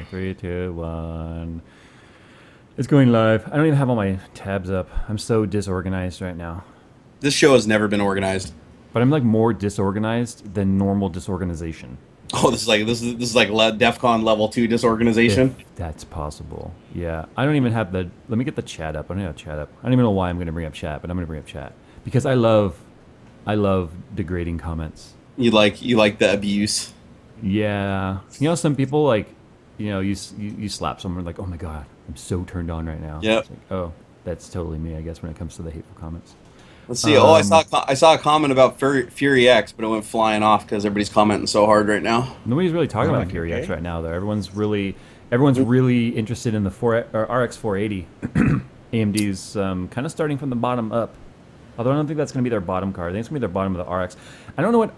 3, 2, 1. It's going live. I don't even have all my tabs up. I'm so disorganized right now. This show has never been organized. But I'm like more disorganized than normal disorganization. Oh, this is like DEFCON level 2 If disorganization. that's possible. Yeah. I don't even have the... Let me get the chat up. I don't have chat up. I don't even know why I'm going to bring up chat, but I'm going to bring up chat. Because I love degrading comments. You like the abuse. Yeah. You know, some people like, you slap someone like, oh my God, I'm so turned on right now. Yep. It's like, oh, that's totally me, I guess, when it comes to the hateful comments. Let's see. Oh, I saw a comment about Fury X, but it went flying off because everybody's commenting so hard right now. Nobody's really talking about Fury X right now, though. Everyone's really interested in the RX 480. AMD's kind of starting from the bottom up. Although I don't think that's going to be their bottom card. I think it's going to be their bottom of the RX. I don't know what...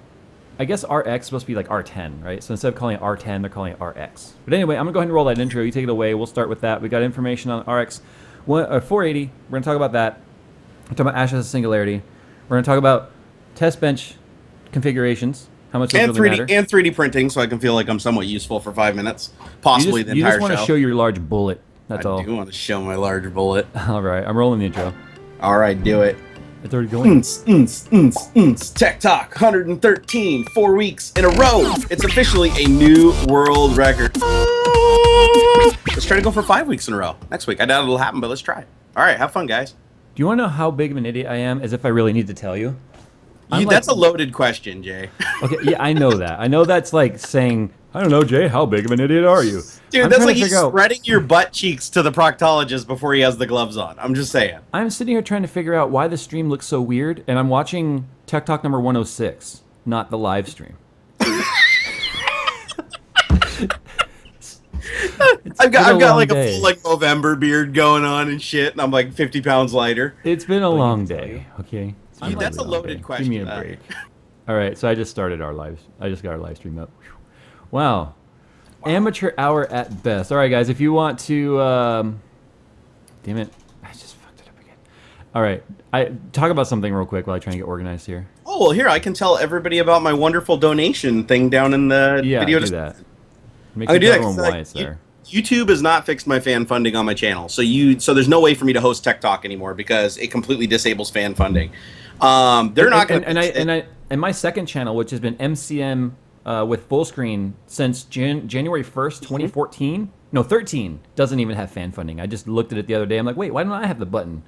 I guess RX is supposed to be like R10, right? So instead of calling it R10, they're calling it RX. But anyway, I'm going to go ahead and roll that intro. You take it away. We'll start with that. We got information on RX 480. We're going to talk about that. We're talking about Ashes of Singularity. We're going to talk about test bench configurations. How much does it really matter? And 3D printing, so I can feel like I'm somewhat useful for 5 minutes. Possibly the entire show. You just want to show your large bullet. That's all. I do want to show my large bullet. All right. I'm rolling the intro. All right, do it. It's already going. Tech Talk 113, 4 weeks in a row. It's officially a new world record. Let's try to go for 5 weeks in a row next week. I doubt it'll happen, but let's try. All right, have fun, guys. Do you want to know how big of an idiot I am? As if I really need to tell you. That's a loaded question, Jay. Okay, yeah, I know that. I know that's like saying, I don't know, Jay, how big of an idiot are you? Dude, that's like he's spreading your butt cheeks to the proctologist before he has the gloves on. I'm just saying. I'm sitting here trying to figure out why the stream looks so weird, and I'm watching Tech Talk number 106, not the live stream. I've got like a full like November beard going on and shit, and I'm like 50 pounds lighter. It's been a long day, okay? Dude, that's a loaded question. Give me a break. All right, so I just got our live stream up. Wow. Amateur hour at best. All right, guys, if you want to... damn it. I just fucked it up again. All right. Talk about something real quick while I try and get organized here. Oh, well, here, I can tell everybody about my wonderful donation thing down in the video. Do that. I can do that why it's there. YouTube has not fixed my fan funding on my channel, so there's no way for me to host Tech Talk anymore because it completely disables fan funding. They're not going to... And my second channel, which has been MCM... with full screen since January 1st, 2014. No, 13 doesn't even have fan funding. I just looked at it the other day. I'm like, wait, why don't I have the button?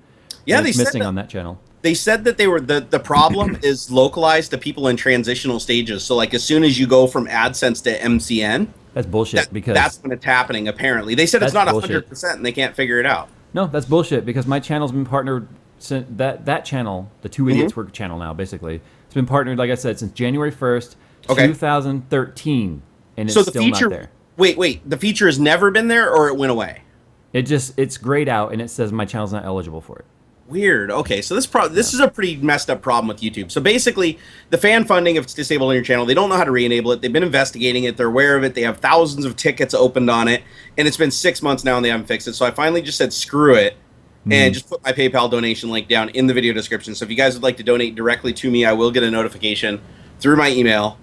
Yeah, it's missing on that channel. They said that they were the problem is localized to people in transitional stages. So like as soon as you go from AdSense to MCN, that's bullshit because that's when it's happening. Apparently, they said it's not 100%, and they can't figure it out. No, that's bullshit because my channel's been partnered since that channel, the Two Idiots Work channel now, basically, it's been partnered, like I said, since January 1st. 2013, and it's still not there. Wait, the feature has never been there, or it went away? It's grayed out, and it says my channel's not eligible for it. Weird. Okay, so this is a pretty messed up problem with YouTube. So basically, the fan funding, if it's disabled on your channel, they don't know how to re-enable it. They've been investigating it. They're aware of it. They have thousands of tickets opened on it, and it's been 6 months now, and they haven't fixed it. So I finally just said, screw it, and just put my PayPal donation link down in the video description. So if you guys would like to donate directly to me, I will get a notification through my email.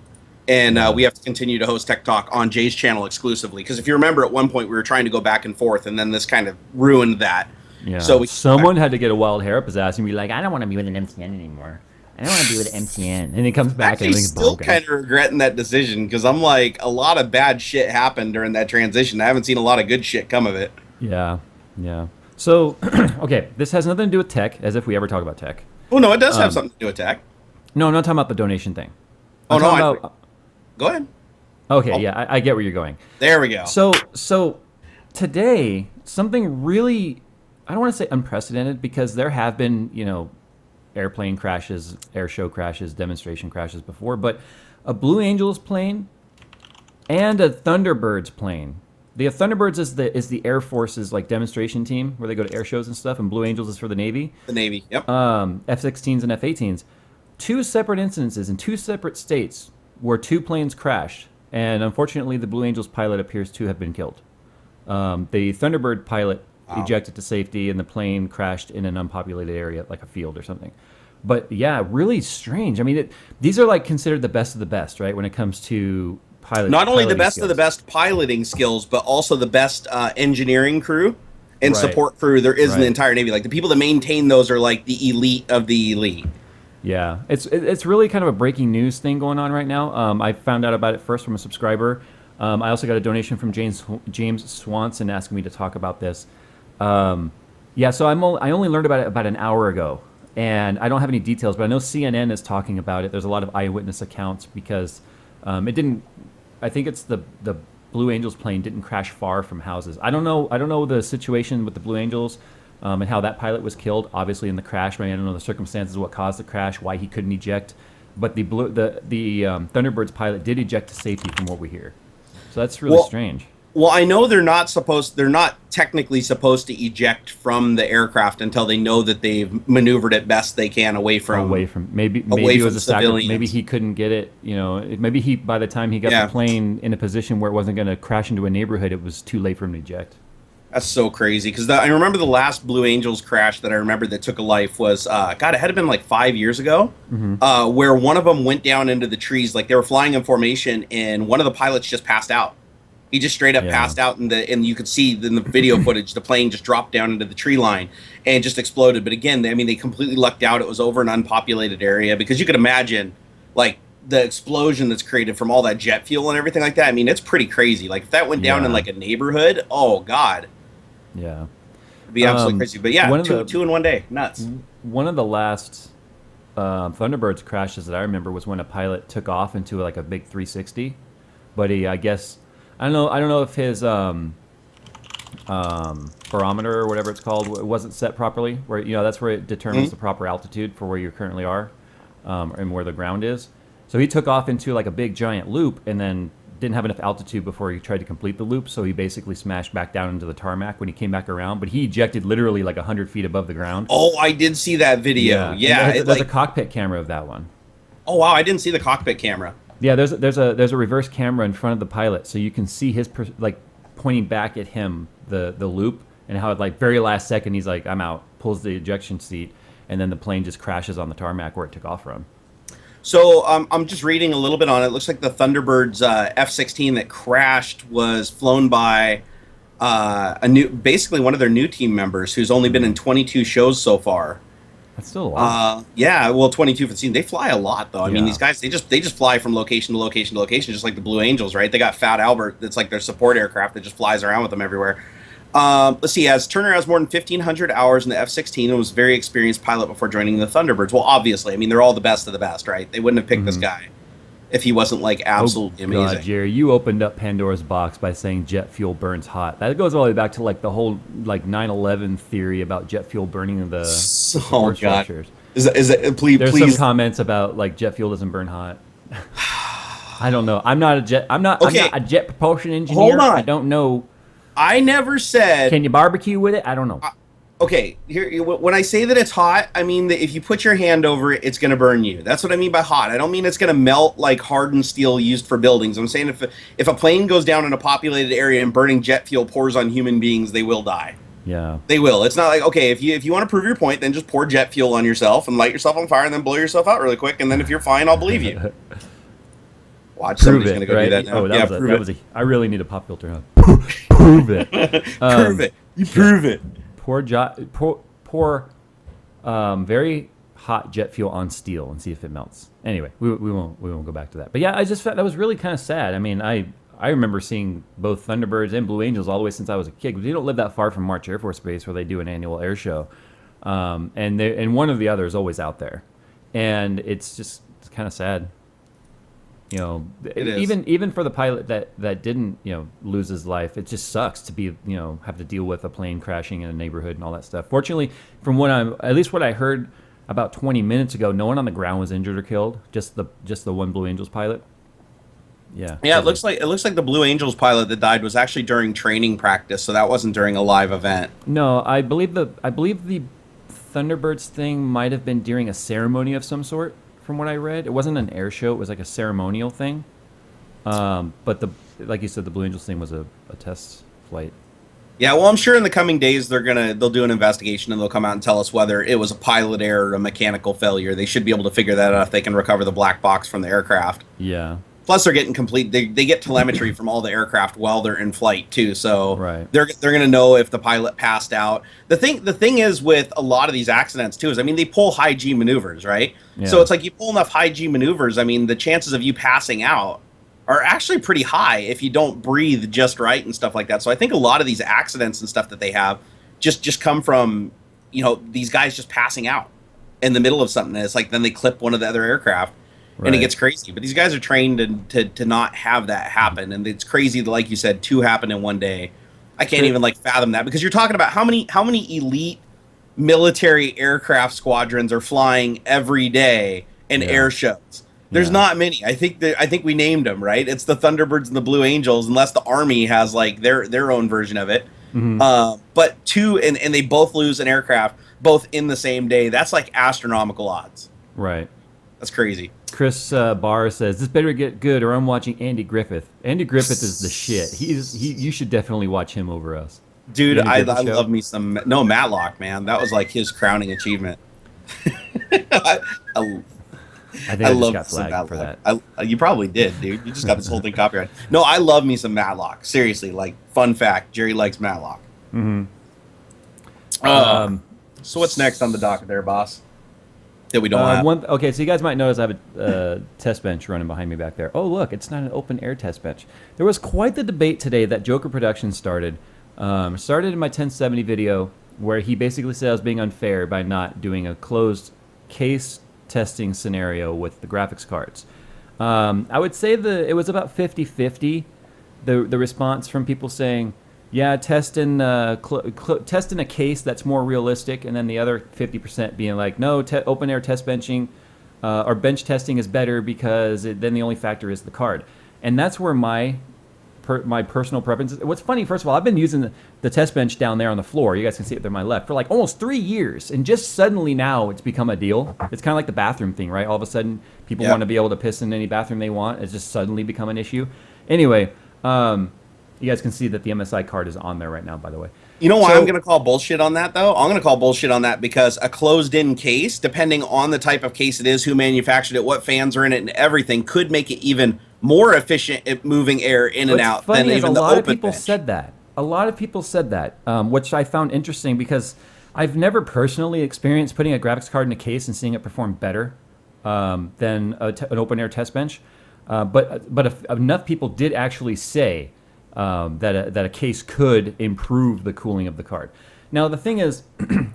And we have to continue to host Tech Talk on Jay's channel exclusively. Because if you remember, at one point we were trying to go back and forth, and then this kind of ruined that. Yeah. So someone had to get a wild hair up his ass and be like, I don't want to be with an MCN anymore. I don't want to be with an MCN. And he comes back and everything's still kind of regretting that decision because I'm like, a lot of bad shit happened during that transition. I haven't seen a lot of good shit come of it. Yeah. So, okay, this has nothing to do with tech, as if we ever talk about tech. Oh, no, it does have something to do with tech. No, I'm not talking about the donation thing. Go ahead. Okay, yeah, I get where you're going. There we go. So today, something really, I don't want to say unprecedented, because there have been, airplane crashes, air show crashes, demonstration crashes before, but a Blue Angels plane and a Thunderbirds plane. The Thunderbirds is the Air Force's like demonstration team where they go to air shows and stuff, and Blue Angels is for the Navy. The Navy, yep. F-16s and F-18s. Two separate incidences in two separate states where two planes crashed, and unfortunately the Blue Angels pilot appears to have been killed. The Thunderbird pilot ejected to safety, and the plane crashed in an unpopulated area, like a field or something. But yeah, really strange. I mean, these are like considered the best of the best, right? When it comes to not only the piloting best of the skills. best piloting skills, but also the best engineering crew and Right. support crew there is in the Right. entire Navy. Like the people that maintain those are like the elite of the elite. Yeah, it's really kind of a breaking news thing going on right now. I found out about it first from a subscriber. I also got a donation from James Swanson asking me to talk about this. Yeah, so I only learned about it about an hour ago, and I don't have any details, but I know CNN is talking about it. There's a lot of eyewitness accounts because it didn't. I think it's the Blue Angels plane didn't crash far from houses. I don't know the situation with the Blue Angels. And how that pilot was killed, obviously in the crash. I don't know the circumstances, what caused the crash, why he couldn't eject. But the Thunderbirds pilot did eject to safety, from what we hear. So that's really strange. Well, I know they're not technically supposed to eject from the aircraft until they know that they've maneuvered it best they can away from Maybe it was a sacrifice. Maybe he couldn't get it. Maybe by the time he got the plane in a position where it wasn't going to crash into a neighborhood, it was too late for him to eject. That's so crazy because I remember the last Blue Angels crash that I remember that took a life was God, it had to been like 5 years ago, where one of them went down into the trees. Like they were flying in formation, and one of the pilots just passed out. He just straight up passed out, and you could see in the video footage the plane just dropped down into the tree line and just exploded. But again, I mean, they completely lucked out. It was over an unpopulated area because you could imagine like the explosion that's created from all that jet fuel and everything like that. I mean, it's pretty crazy. Like if that went down in like a neighborhood, oh God. Yeah, it'd be absolutely crazy. But yeah, two in one day, nuts. One of the last Thunderbirds crashes that I remember was when a pilot took off into like a big 360, but I guess I don't know if his barometer or whatever it's called wasn't set properly. Where that's where it determines the proper altitude for where you currently are, and where the ground is. So he took off into like a big giant loop, and then didn't have enough altitude before he tried to complete the loop, so he basically smashed back down into the tarmac when he came back around. But he ejected literally like 100 feet above the ground. Oh, I did see that video. Yeah, there's a cockpit camera of that one. Oh wow, I didn't see the cockpit camera. Yeah, there's a reverse camera in front of the pilot, so you can see his pointing back at him the loop, and how at like very last second he's like, I'm out, pulls the ejection seat, and then the plane just crashes on the tarmac where it took off from. So I'm just reading a little bit on it. It looks like the Thunderbird's F-16 that crashed was flown by basically one of their new team members who's only been in 22 shows so far. That's still a lot. Yeah, well, 22 for the season. They fly a lot, though. I mean, these guys, they just fly from location to location to location, just like the Blue Angels, right? They got Fat Albert. That's like their support aircraft that just flies around with them everywhere. Let's see, as Turner has more than 1,500 hours in the F-16 and was a very experienced pilot before joining the Thunderbirds. Well, obviously, I mean, they're all the best of the best, right? They wouldn't have picked this guy if he wasn't, like, absolutely amazing. God, Jerry, you opened up Pandora's box by saying jet fuel burns hot. That goes all the way back to, like, the whole, like, 9/11 theory about jet fuel burning the support structures. Is it, please, There's some comments about, like, jet fuel doesn't burn hot. I don't know. I'm not a jet propulsion engineer. Hold on. I don't know. I never said. Can you barbecue with it? I don't know. Okay, here when I say that it's hot, I mean that if you put your hand over it, it's going to burn you. That's what I mean by hot. I don't mean it's going to melt like hardened steel used for buildings. I'm saying if a plane goes down in a populated area and burning jet fuel pours on human beings, they will die. Yeah, they will. It's not like, okay, if you want to prove your point, then just pour jet fuel on yourself and light yourself on fire and then blow yourself out really quick, and then if you're fine, I'll believe you. Watch, somebody's going to go do that now. I really need a pop filter. Huh? Prove it. Prove it. You prove it. Pour very hot jet fuel on steel and see if it melts. Anyway, we won't go back to that. But yeah, I just felt that was really kind of sad. I mean, I remember seeing both Thunderbirds and Blue Angels all the way since I was a kid. We don't live that far from March Air Force Base where they do an annual air show, and one or the other is always out there, and it's kind of sad. You know, even for the pilot that didn't, lose his life, it just sucks to be, have to deal with a plane crashing in a neighborhood and all that stuff. Fortunately, from what I heard about 20 minutes ago, no one on the ground was injured or killed. Just the one Blue Angels pilot. Yeah. Yeah, it looks like the Blue Angels pilot that died was actually during training practice, so that wasn't during a live event. No, I believe the Thunderbirds thing might have been during a ceremony of some sort. From what I read, it wasn't an air show; it was like a ceremonial thing. But like you said, the Blue Angels thing was a test flight. Yeah, well, I'm sure in the coming days they'll do an investigation and they'll come out and tell us whether it was a pilot error or a mechanical failure. They should be able to figure that out if they can recover the black box from the aircraft. Yeah. Plus, they're getting complete. They get telemetry from all the aircraft while they're in flight too, so they're going to know if the pilot passed out. The thing is with a lot of these accidents too is, I mean, they pull high G maneuvers, right? Yeah. So it's like you pull enough high G maneuvers. I mean, the chances of you passing out are actually pretty high if you don't breathe just right and stuff like that. So I think a lot of these accidents and stuff that they have just come from, you know, these guys just passing out in the middle of something. And it's like then they clip one of the other aircraft. Right. And it gets crazy. But these guys are trained to not have that happen. And it's crazy that, like you said, 2 happen in one day. I can't even like fathom that, because you're talking about how many elite military aircraft squadrons are flying every day in air shows. There's not many. I think we named them, right? It's the Thunderbirds and the Blue Angels, unless the Army has like their own version of it. Mm-hmm. But 2 and they both lose an aircraft both in the same day. That's like astronomical odds. Right. That's crazy. Chris Barr says, this better get good or I'm watching Andy Griffith. Andy Griffith is the shit. You should definitely watch him over us. Dude, I love me some... No, Matlock, man. That was like his crowning achievement. I think I just got flagged for that. You probably did, dude. You just got this whole thing copyrighted. No, I love me some Matlock. Seriously, like, fun fact, Jerry likes Matlock. Mm-hmm. So what's next on the docket there, boss? That we don't have. Okay, so you guys might notice I have a test bench running behind me back there. Oh, look, it's not an open air test bench. There was quite the debate today that Joker Productions started. Started in my 1070 video where he basically said I was being unfair by not doing a closed case testing scenario with the graphics cards. I would say it was about 50-50, the response from people saying, yeah, test in a case that's more realistic, and then the other 50% being like, no, open air test benching or bench testing is better because then the only factor is the card. And that's where my personal preference is. What's funny, first of all, I've been using the test bench down there on the floor. You guys can see it there on my left for like almost 3 years, and just suddenly now it's become a deal. It's kind of like the bathroom thing, right? All of a sudden people want to be able to piss in any bathroom they want. It's just suddenly become an issue. Anyway, you guys can see that the MSI card is on there right now, by the way. You know why I'm going to call bullshit on that, though? I'm going to call bullshit on that because a closed-in case, depending on the type of case it is, who manufactured it, what fans are in it, and everything, could make it even more efficient at moving air in and out than even the open bench. A lot of people said that. A lot of people said that, which I found interesting because I've never personally experienced putting a graphics card in a case and seeing it perform better than an open-air test bench. But enough people did actually say that a case could improve the cooling of the card. Now the thing is,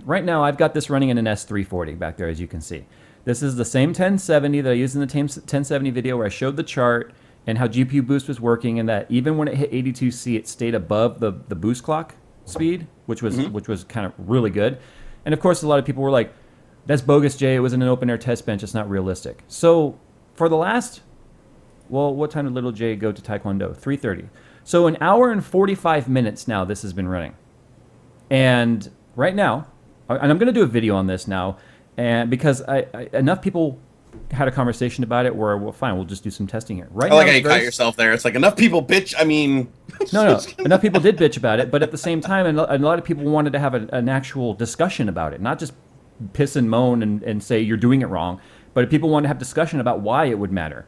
right now I've got this running in an S340 back there, as you can see. This is the same 1070 that I used in the 1070 video where I showed the chart and how GPU boost was working, and that even when it hit 82C, it stayed above the boost clock speed, which was kind of really good. And of course, a lot of people were like, "That's bogus, Jay. It was in an open air test bench. It's not realistic." So for the last, well, what time did little Jay go to Taekwondo? 3:30. So an hour and 45 minutes now this has been running. And right now, and I'm going to do a video on this now, and because enough people had a conversation about it where, well, fine, we'll just do some testing here. Right I like how you caught yourself there. It's like enough people bitch. I mean... No. Enough people did bitch about it, but at the same time, a lot of people wanted to have an actual discussion about it, not just piss and moan and say you're doing it wrong, but people wanted to have discussion about why it would matter.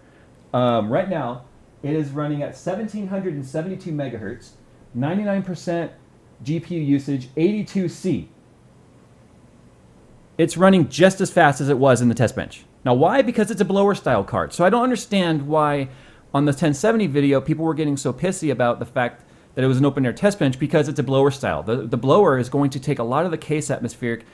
Right now, it is running at 1772 megahertz, 99% GPU usage, 82C. It's running just as fast as it was in the test bench. Now, why? Because it's a blower style card. So I don't understand why on the 1070 video people were getting so pissy about the fact that it was an open air test bench, because it's a blower style. The blower is going to take a lot of the case atmospheric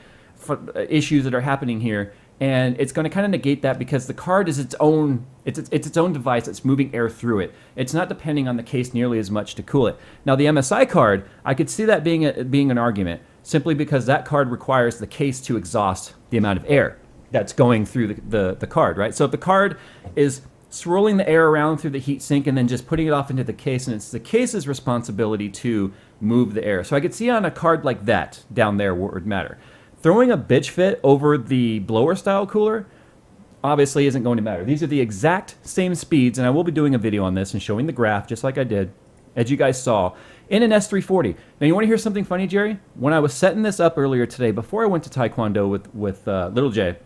issues that are happening here, and it's going to kind of negate that because the card is its own device that's moving air through it. It's not depending on the case nearly as much to cool it. Now the MSI card, I could see that being an argument, simply because that card requires the case to exhaust the amount of air that's going through the card, right? So if the card is swirling the air around through the heat sink and then just putting it off into the case, and it's the case's responsibility to move the air. So I could see on a card like that down there where it would matter. Throwing a bitch fit over the blower style cooler obviously isn't going to matter. These are the exact same speeds, and I will be doing a video on this and showing the graph just like I did, as you guys saw, in an S340. Now you want to hear something funny, Jerry? When I was setting this up earlier today, before I went to Taekwondo with little Jay,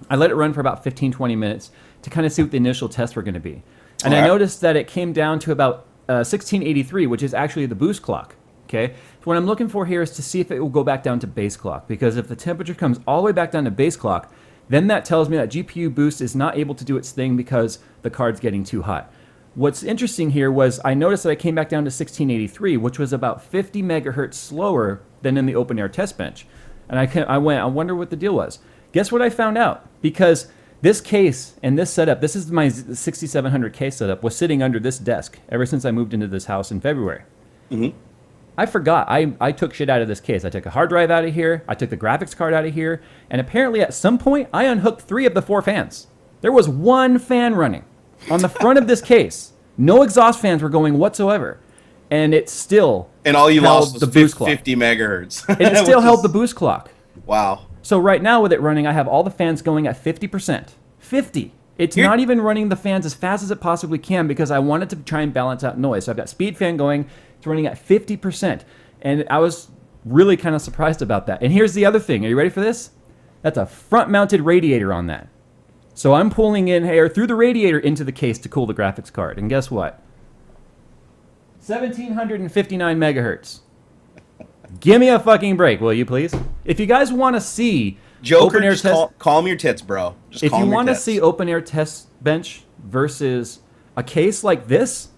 I let it run for about 15-20 minutes to kind of see what the initial tests were going to be. And I noticed that it came down to about 1683, which is actually the boost clock. Okay, so what I'm looking for here is to see if it will go back down to base clock, because if the temperature comes all the way back down to base clock, then that tells me that GPU boost is not able to do its thing because the card's getting too hot. What's interesting here was I noticed that I came back down to 1683, which was about 50 megahertz slower than in the open air test bench. And I wonder what the deal was. Guess what I found out? Because this case and this setup, this is my 6700K setup, was sitting under this desk ever since I moved into this house in February. Mm-hmm. I forgot. I took shit out of this case. I took a hard drive out of here. I took the graphics card out of here. And apparently at some point, I unhooked 3 of the 4 fans. There was 1 fan running on the front of this case. No exhaust fans were going whatsoever. And it still and all you held lost was the boost 50 megahertz. And it still held the boost clock. Wow. So right now with it running, I have all the fans going at 50%. 50. It's not even running the fans as fast as it possibly can because I wanted to try and balance out noise. So I've got speed fan going. It's running at 50%. And I was really kind of surprised about that. And here's the other thing. Are you ready for this? That's a front-mounted radiator on that. So I'm pulling in air through the radiator into the case to cool the graphics card. And guess what? 1759 megahertz. Give me a fucking break, will you please? If you guys want to see Joker, just calm your tits, bro. If you want to see open air test bench versus a case like this,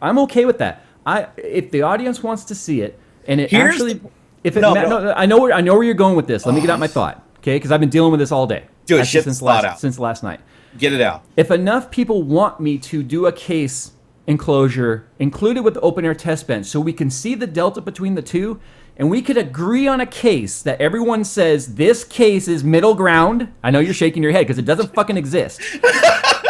I'm okay with that. If the audience wants to see it, and it I know where you're going with this. Let me get out my thought, okay? Because I've been dealing with this all day. Do it, since last night. Get it out. If enough people want me to do a case enclosure included with the open air test bench, so we can see the delta between the two, and we could agree on a case that everyone says this case is middle ground. I know you're shaking your head because it doesn't fucking exist.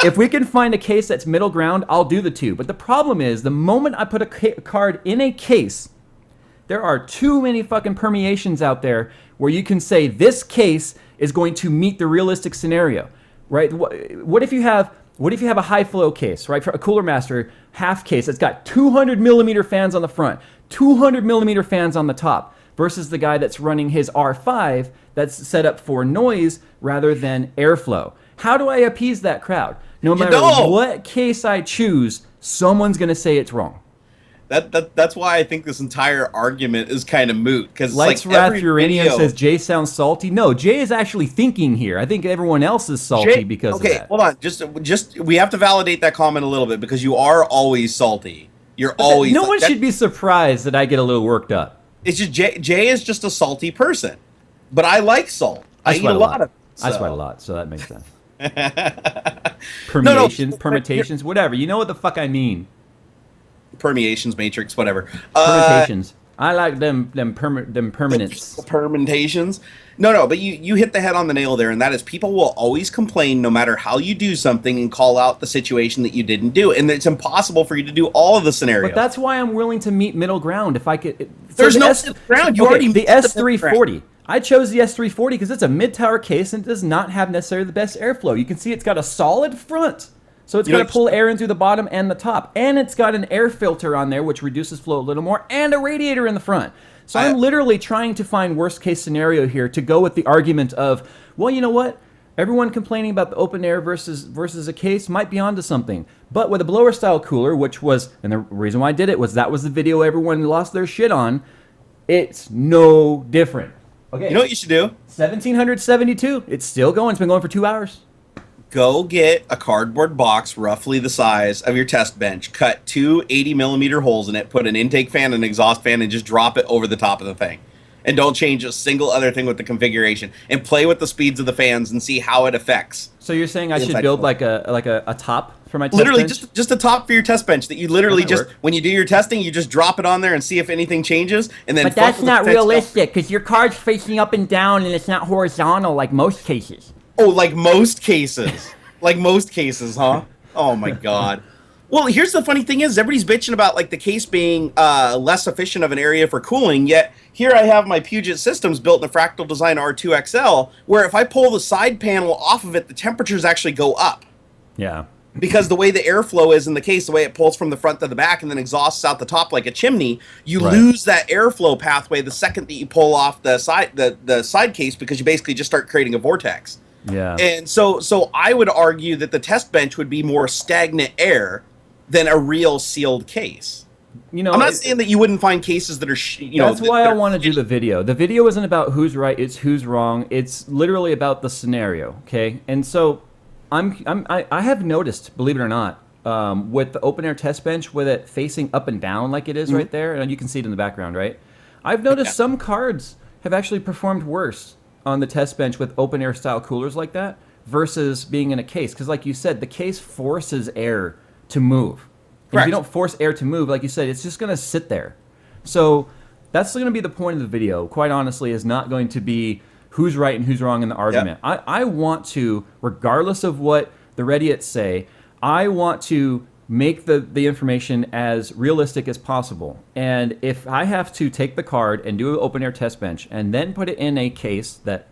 If we can find a case that's middle ground, I'll do the two. But the problem is, the moment I put a card in a case, there are too many fucking permeations out there where you can say this case is going to meet the realistic scenario, right? What if you have a high flow case, right? For a Cooler Master half case that's got 200 millimeter fans on the front, 200 millimeter fans on the top, versus the guy that's running his R5 that's set up for noise rather than airflow. How do I appease that crowd? No matter what case I choose, someone's going to say it's wrong. That's why I think this entire argument is kind of moot. Because Lights Wrath Uranium says Jay sounds salty. No, Jay is actually thinking here. I think everyone else is salty because of that. Okay, hold on. Just we have to validate that comment a little bit because you are always salty. You're always. No one should be surprised that I get a little worked up. It's just Jay is just a salty person, but I like salt. I eat a lot of it. I sweat a lot, so that makes sense. Permutations, whatever. You know what the fuck I mean. Permeations, matrix, whatever. Permutations. I like them permanents. Permutations. No, but you hit the head on the nail there, and that is people will always complain no matter how you do something and call out the situation that you didn't do, and it's impossible for you to do all of the scenarios. But that's why I'm willing to meet middle ground if I could. There's no middle ground. You already the S340. I chose the S340 because it's a mid-tower case and it does not have necessarily the best airflow. You can see it's got a solid front. So it's going to pull air in through the bottom and the top. And it's got an air filter on there, which reduces flow a little more, and a radiator in the front. So I'm literally trying to find worst-case scenario here to go with the argument of, well, you know what? Everyone complaining about the open air versus a case might be onto something. But with a blower-style cooler, which was, and the reason why I did it was that was the video everyone lost their shit on, it's no different. Okay. You know what you should do? 1772. It's still going. It's been going for 2 hours. Go get a cardboard box roughly the size of your test bench, cut 2 80-millimeter holes in it, put an intake fan, an exhaust fan, and just drop it over the top of the thing. And don't change a single other thing with the configuration. And play with the speeds of the fans and see how it affects. So you're saying I should build like a top for my test bench? Literally, just a top for your test bench that you literally just, when you do your testing, you just drop it on there and see if anything changes. And then. But that's not realistic because your card's facing up and down and it's not horizontal like most cases. Oh, like most cases. Like most cases, huh? Oh my god. Well, here's the funny thing is everybody's bitching about like the case being less efficient of an area for cooling, yet here I have my Puget Systems built in a Fractal Design R2XL, where if I pull the side panel off of it, the temperatures actually go up. Yeah. Because the way the airflow is in the case, the way it pulls from the front to the back and then exhausts out the top like a chimney, you lose that airflow pathway the second that you pull off the side case because you basically just start creating a vortex. Yeah. And so I would argue that the test bench would be more stagnant air than a real sealed case. You know, I'm not saying that you wouldn't find cases that are, that's why I want to do the video. The video isn't about who's right, it's who's wrong. It's literally about the scenario, okay? And so I have noticed, believe it or not, with the open air test bench with it facing up and down like it is right there, and you can see it in the background, right? I've noticed some cards have actually performed worse on the test bench with open air style coolers like that versus being in a case. Because like you said, the case forces air to move. And if you don't force air to move, like you said, it's just going to sit there. So that's going to be the point of the video, quite honestly, is not going to be who's right and who's wrong in the argument. I want to, regardless of what the Reddits say, I want to make the information as realistic as possible. And if I have to take the card and do an open air test bench and then put it in a case that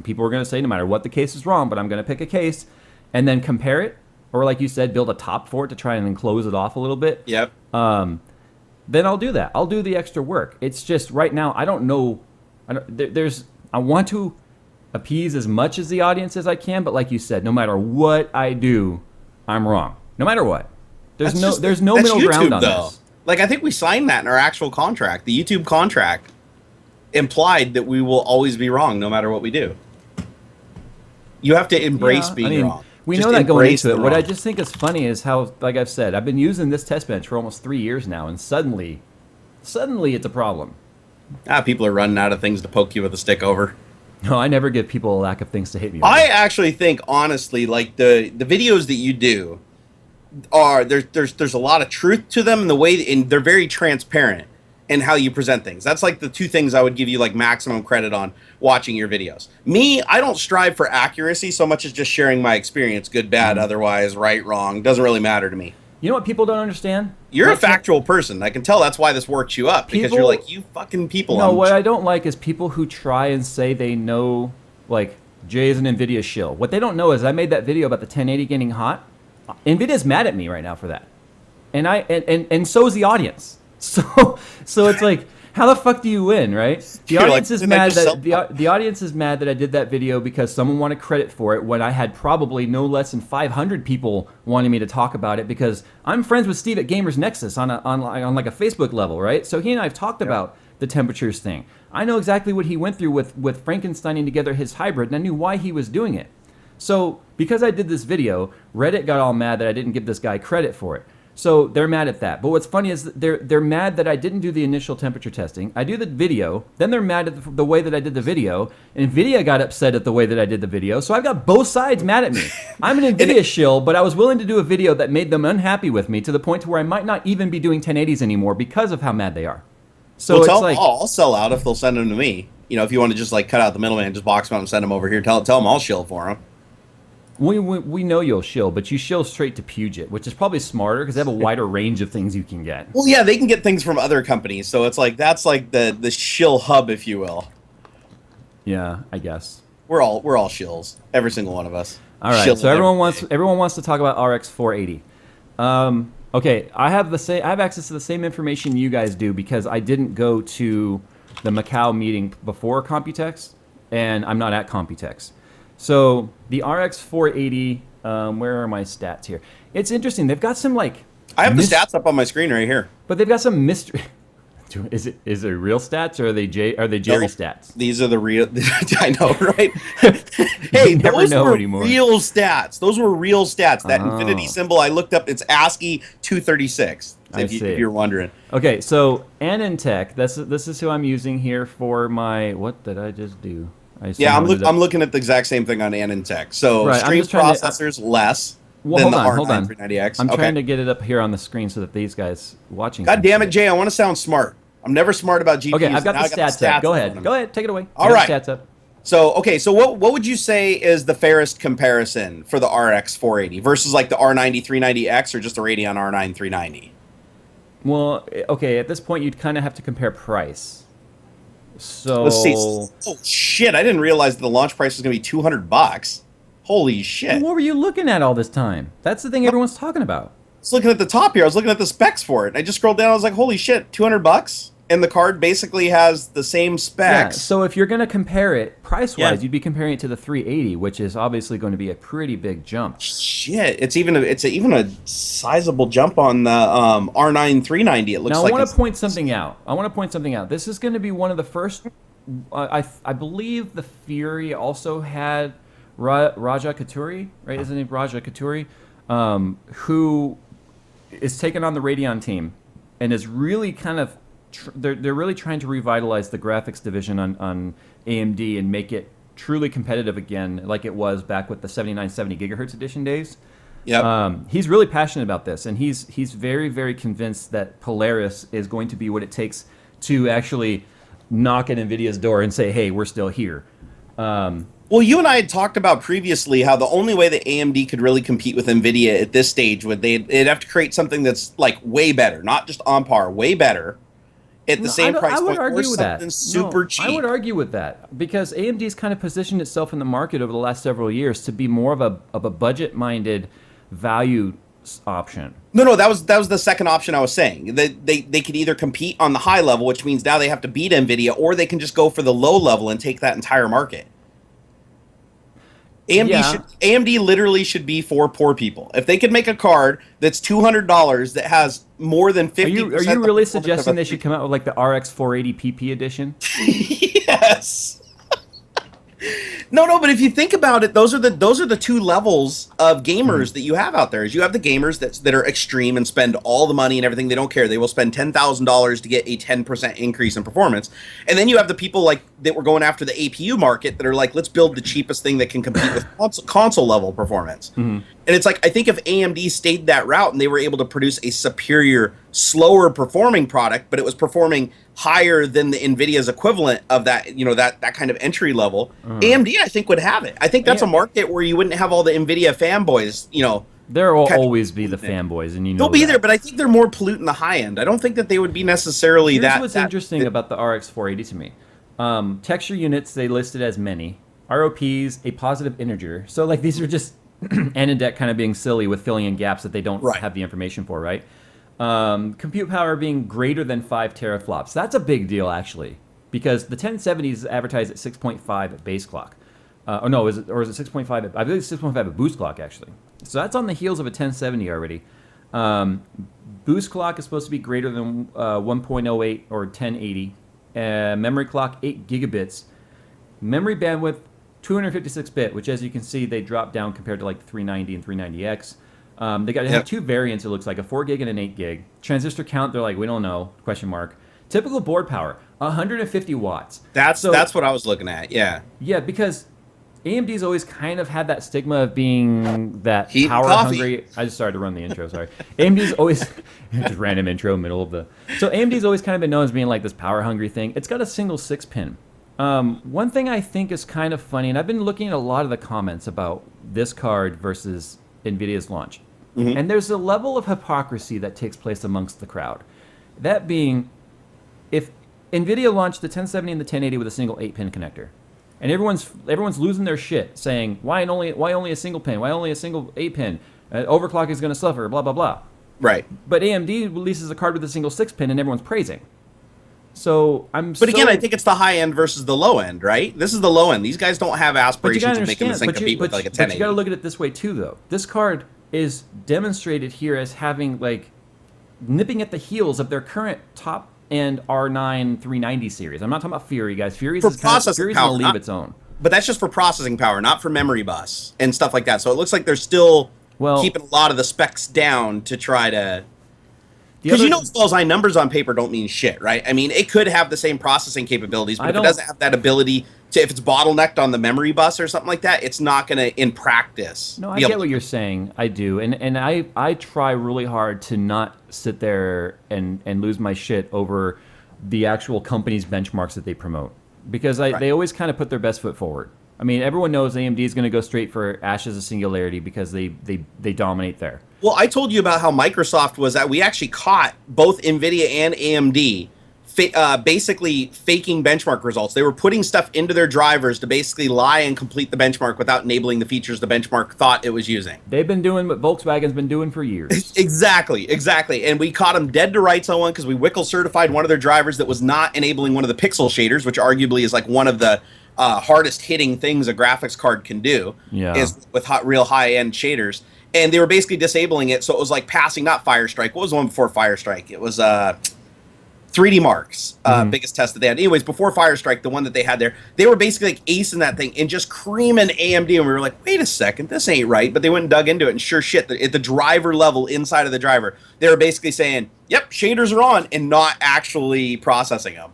people are going to say no matter what the case is wrong, but I'm going to pick a case and then compare it, or like you said, build a top for it to try and enclose it off a little bit. Yep. Then I'll do that. I'll do the extra work. It's just right now I don't know. I want to appease as much as the audience as I can, but like you said, no matter what I do, I'm wrong. No matter what. There's no middle ground on this. Like I think we signed that in our actual contract. The YouTube contract implied that we will always be wrong no matter what we do. You have to embrace being wrong. We know that going into it. What I just think is funny is how, like I've said, I've been using this test bench for almost 3 years now, and suddenly it's a problem. People are running out of things to poke you with a stick over. No, I never give people a lack of things to hit me with. I actually think, honestly, like the videos that you do are there's a lot of truth to them in the way, and they're very transparent in how you present things. That's like the two things I would give you like maximum credit on watching your videos. Me, I don't strive for accuracy so much as just sharing my experience, good, bad, otherwise, right, wrong. Doesn't really matter to me. You know what people don't understand? You're a factual person. I can tell that's why this works you up, because you're like, you fucking people. No, what I don't like is people who try and say they know, like, Jay is an Nvidia shill. What they don't know is I made that video about the 1080 getting hot. Nvidia's mad at me right now for that. And so is the audience. So it's like, how the fuck do you win, right? The audience is mad that the audience is mad that I did that video because someone wanted credit for it when I had probably no less than 500 people wanting me to talk about it, because I'm friends with Steve at Gamers Nexus on like a Facebook level, right? So he and I have talked about the temperatures thing. I know exactly what he went through with Frankensteining together his hybrid, and I knew why he was doing it. So because I did this video, Reddit got all mad that I didn't give this guy credit for it. So they're mad at that. But what's funny is they're mad that I didn't do the initial temperature testing. I do the video, then they're mad at the way that I did the video. Nvidia got upset at the way that I did the video. So I've got both sides mad at me. I'm an Nvidia shill, but I was willing to do a video that made them unhappy with me to the point to where I might not even be doing 1080s anymore because of how mad they are. So it's like, I'll sell out if they'll send them to me. You know, if you want to just like cut out the middleman, just box them out and send them over here. Tell them I'll shill for them. We know you'll shill, but you shill straight to Puget, which is probably smarter because they have a wider range of things you can get. Well, yeah, they can get things from other companies, so it's like that's like the shill hub, if you will. Yeah, I guess we're all shills, every single one of us. All right, so everyone wants to talk about RX 480. Okay, I have access to the same information you guys do because I didn't go to the Macau meeting before Computex, and I'm not at Computex. So the RX 480, where are my stats here? It's interesting. They've got some like... I have the stats up on my screen right here. But they've got some mystery... Is it real stats or are they Jerry stats? These are the real... I know, right? Hey, those were real stats. Those were real stats. That infinity symbol I looked up, it's ASCII 236. If you're wondering. Okay, so AnandTech, this is who I'm using here for my... What did I just do? I'm looking at the exact same thing on AnandTech. So stream processors less than the R9 390X. I'm trying to get it up here on the screen so that these guys watching. God damn it, Jay! I want to sound smart. I'm never smart about GPUs. Okay, I've got the stats up. Go ahead, take it away. All right. Stats up. So what would you say is the fairest comparison for the RX 480 versus like the R90 390X or just the Radeon R9 390? Well, okay, at this point you'd kind of have to compare price. So let's see. Oh shit! I didn't realize the launch price was going to be $200. Holy shit! Well, what were you looking at all this time? That's the thing everyone's talking about. I was looking at the top here. I was looking at the specs for it. I just scrolled down. I was like, "Holy shit! $200." and the card basically has the same Yeah. specs. So if you're going to compare it price-wise, Yeah. you'd be comparing it to the 380, which is obviously going to be a pretty big jump. Shit, even a sizable jump on the R9 390. It looks Now, like I want it's to point something out. This is going to be one of the first. I believe the Fury also had Raja Katuri, right? Isn't it Raja Katuri, who is taking on the Radeon team, and is really kind of they're really trying to revitalize the graphics division on AMD and make it truly competitive again, like it was back with the 7970 gigahertz edition days. Yep. He's really passionate about this, and he's very, very convinced that Polaris is going to be what it takes to actually knock at NVIDIA's door and say, hey, we're still here. Well, you and I had talked about previously how the only way that AMD could really compete with Nvidia at this stage would they'd have to create something that's like way better, not just on par, way better at the same price I would point, or argue with something that. super cheap. I would argue with that because AMD's kind of positioned itself in the market over the last several years to be more of a budget-minded value option. No, that was the second option I was saying. They could either compete on the high level, which means now they have to beat Nvidia, or they can just go for the low level and take that entire market. AMD literally should be for poor people. If they could make a card that's $200 that has more than 50%. Are you really suggesting they should come out with like the RX 480 PP edition? Yes. No, but if you think about it, those are the two levels of gamers that you have out there. Is you have the gamers that are extreme and spend all the money and everything. They don't care. They will spend $10,000 to get a 10% increase in performance. And then you have the people like that were going after the APU market that are like, let's build the cheapest thing that can compete with console level performance. And it's like, I think if AMD stayed that route and they were able to produce a superior, slower performing product, but it was performing higher than the Nvidia's equivalent of that, that kind of entry level, AMD I think would have it. I think that's a market where you wouldn't have all the Nvidia fanboys, There will always be the fanboys, and they'll be there, but I think they're more polluting the high end. I don't think that they would be necessarily Here's what's interesting about the RX 480 to me. Texture units, they listed as many. ROPs, a positive integer. So like these are just Anandek kind of being silly with filling in gaps that they don't have the information for, right? Compute power being greater than 5 teraflops. That's a big deal, actually, because the 1070 is advertised at 6.5 at base clock. Is it 6.5? I believe it's 6.5 at boost clock, actually. So that's on the heels of a 1070 already. Boost clock is supposed to be greater than 1.08 or 1080. Memory clock, 8 gigabits. Memory bandwidth, 256-bit, which, as you can see, they dropped down compared to like the 390 and 390X. They got to have two variants, it looks like, a 4 gig and an 8 gig. Transistor count, they're like, we don't know, question mark. Typical board power, 150 watts. That's what I was looking at, yeah. Yeah, because AMD's always kind of had that stigma of being that Heat power coffee. hungry. I just started to run the intro, sorry. AMD's always just random intro middle of the. So AMD's always kind of been known as being like this power hungry thing. It's got a single 6-pin. One thing I think is kind of funny, and I've been looking at a lot of the comments about this card versus Nvidia's launch. And there's a level of hypocrisy that takes place amongst the crowd. That being, if Nvidia launched the 1070 and the 1080 with a single 8-pin connector, and everyone's losing their shit, saying why only a single pin? Why only a single 8-pin? Overclock is going to suffer. Blah blah blah. Right. But AMD releases a card with a single 6-pin, and everyone's praising. So But again, I think it's the high end versus the low end, right? This is the low end. These guys don't have aspirations of making this thing compete with like a 1080. But you got to look at it this way too, though. This card is demonstrated here as having like nipping at the heels of their current top end R9 390 series. I'm not talking about Fury, guys. Fury's For is processing power, a league of its own. But that's just for processing power, not for memory bus and stuff like that. So it looks like they're still keeping a lot of the specs down to try to. Because as well as I, numbers on paper don't mean shit, right? I mean, it could have the same processing capabilities, but if it doesn't have that ability to, if it's bottlenecked on the memory bus or something like that, it's not going to, in practice. No, I get what you're saying. I do. And I try really hard to not sit there and lose my shit over the actual company's benchmarks that they promote. Because they always kind of put their best foot forward. I mean, everyone knows AMD is going to go straight for Ashes of Singularity because they dominate there. Well, I told you about how Microsoft was that we actually caught both NVIDIA and AMD basically faking benchmark results. They were putting stuff into their drivers to basically lie and complete the benchmark without enabling the features the benchmark thought it was using. They've been doing what Volkswagen's been doing for years. Exactly. And we caught them dead to rights on one because we WICL certified one of their drivers that was not enabling one of the pixel shaders, which arguably is like one of the hardest hitting things a graphics card can do, is with real high end shaders. And they were basically disabling it, so it was like passing, not Firestrike. What was the one before Firestrike? It was 3D Marks, biggest test that they had. Anyways, before Firestrike, the one that they had there, they were basically like acing that thing and just creaming AMD. And we were like, wait a second, this ain't right. But they went and dug into it, and sure shit, at the driver level, inside of the driver, they were basically saying, yep, shaders are on, and not actually processing them.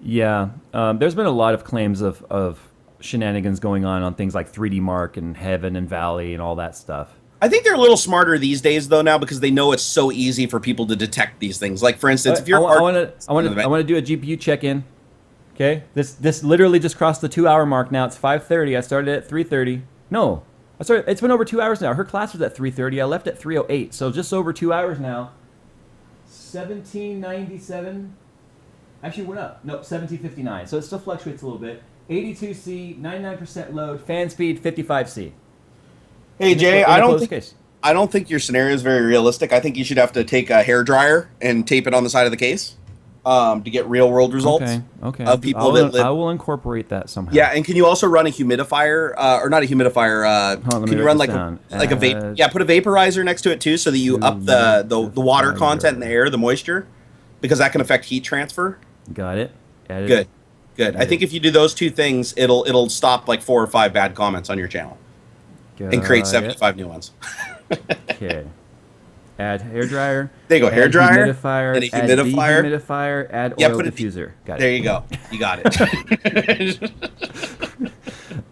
Yeah, there's been a lot of claims of shenanigans going on things like 3D Mark and Heaven and Valley and all that stuff. I think they're a little smarter these days, though, now, because they know it's so easy for people to detect these things. Like, for instance, if you're... I want to do a GPU check-in. Okay? This literally just crossed the 2-hour mark now. It's 5:30. I started at 3:30. No. It's been over 2 hours now. Her class was at 3:30. I left at 3:08. So just over 2 hours now. 1797. Actually went up. Nope, 1759. So it still fluctuates a little bit. 82C, 99% load, fan speed, 55C. Hey Jay, I don't think your scenario is very realistic. I think you should have to take a hairdryer and tape it on the side of the case to get real world results. Okay. Of people that live. I will incorporate that somehow. Yeah, and can you also run a humidifier or not a humidifier? Can you run like a vape? Yeah, put a vaporizer next to it too, so that you up the water content in the air, the moisture, because that can affect heat transfer. Got it. Good. I think if you do those two things, it'll stop like 4 or 5 bad comments on your channel. And create 75 new ones. Okay. Add hairdryer. There you go. Hairdryer. Humidifier. And a humidifier. Add dehumidifier. Add oil diffuser. Got it. There you go. You got it.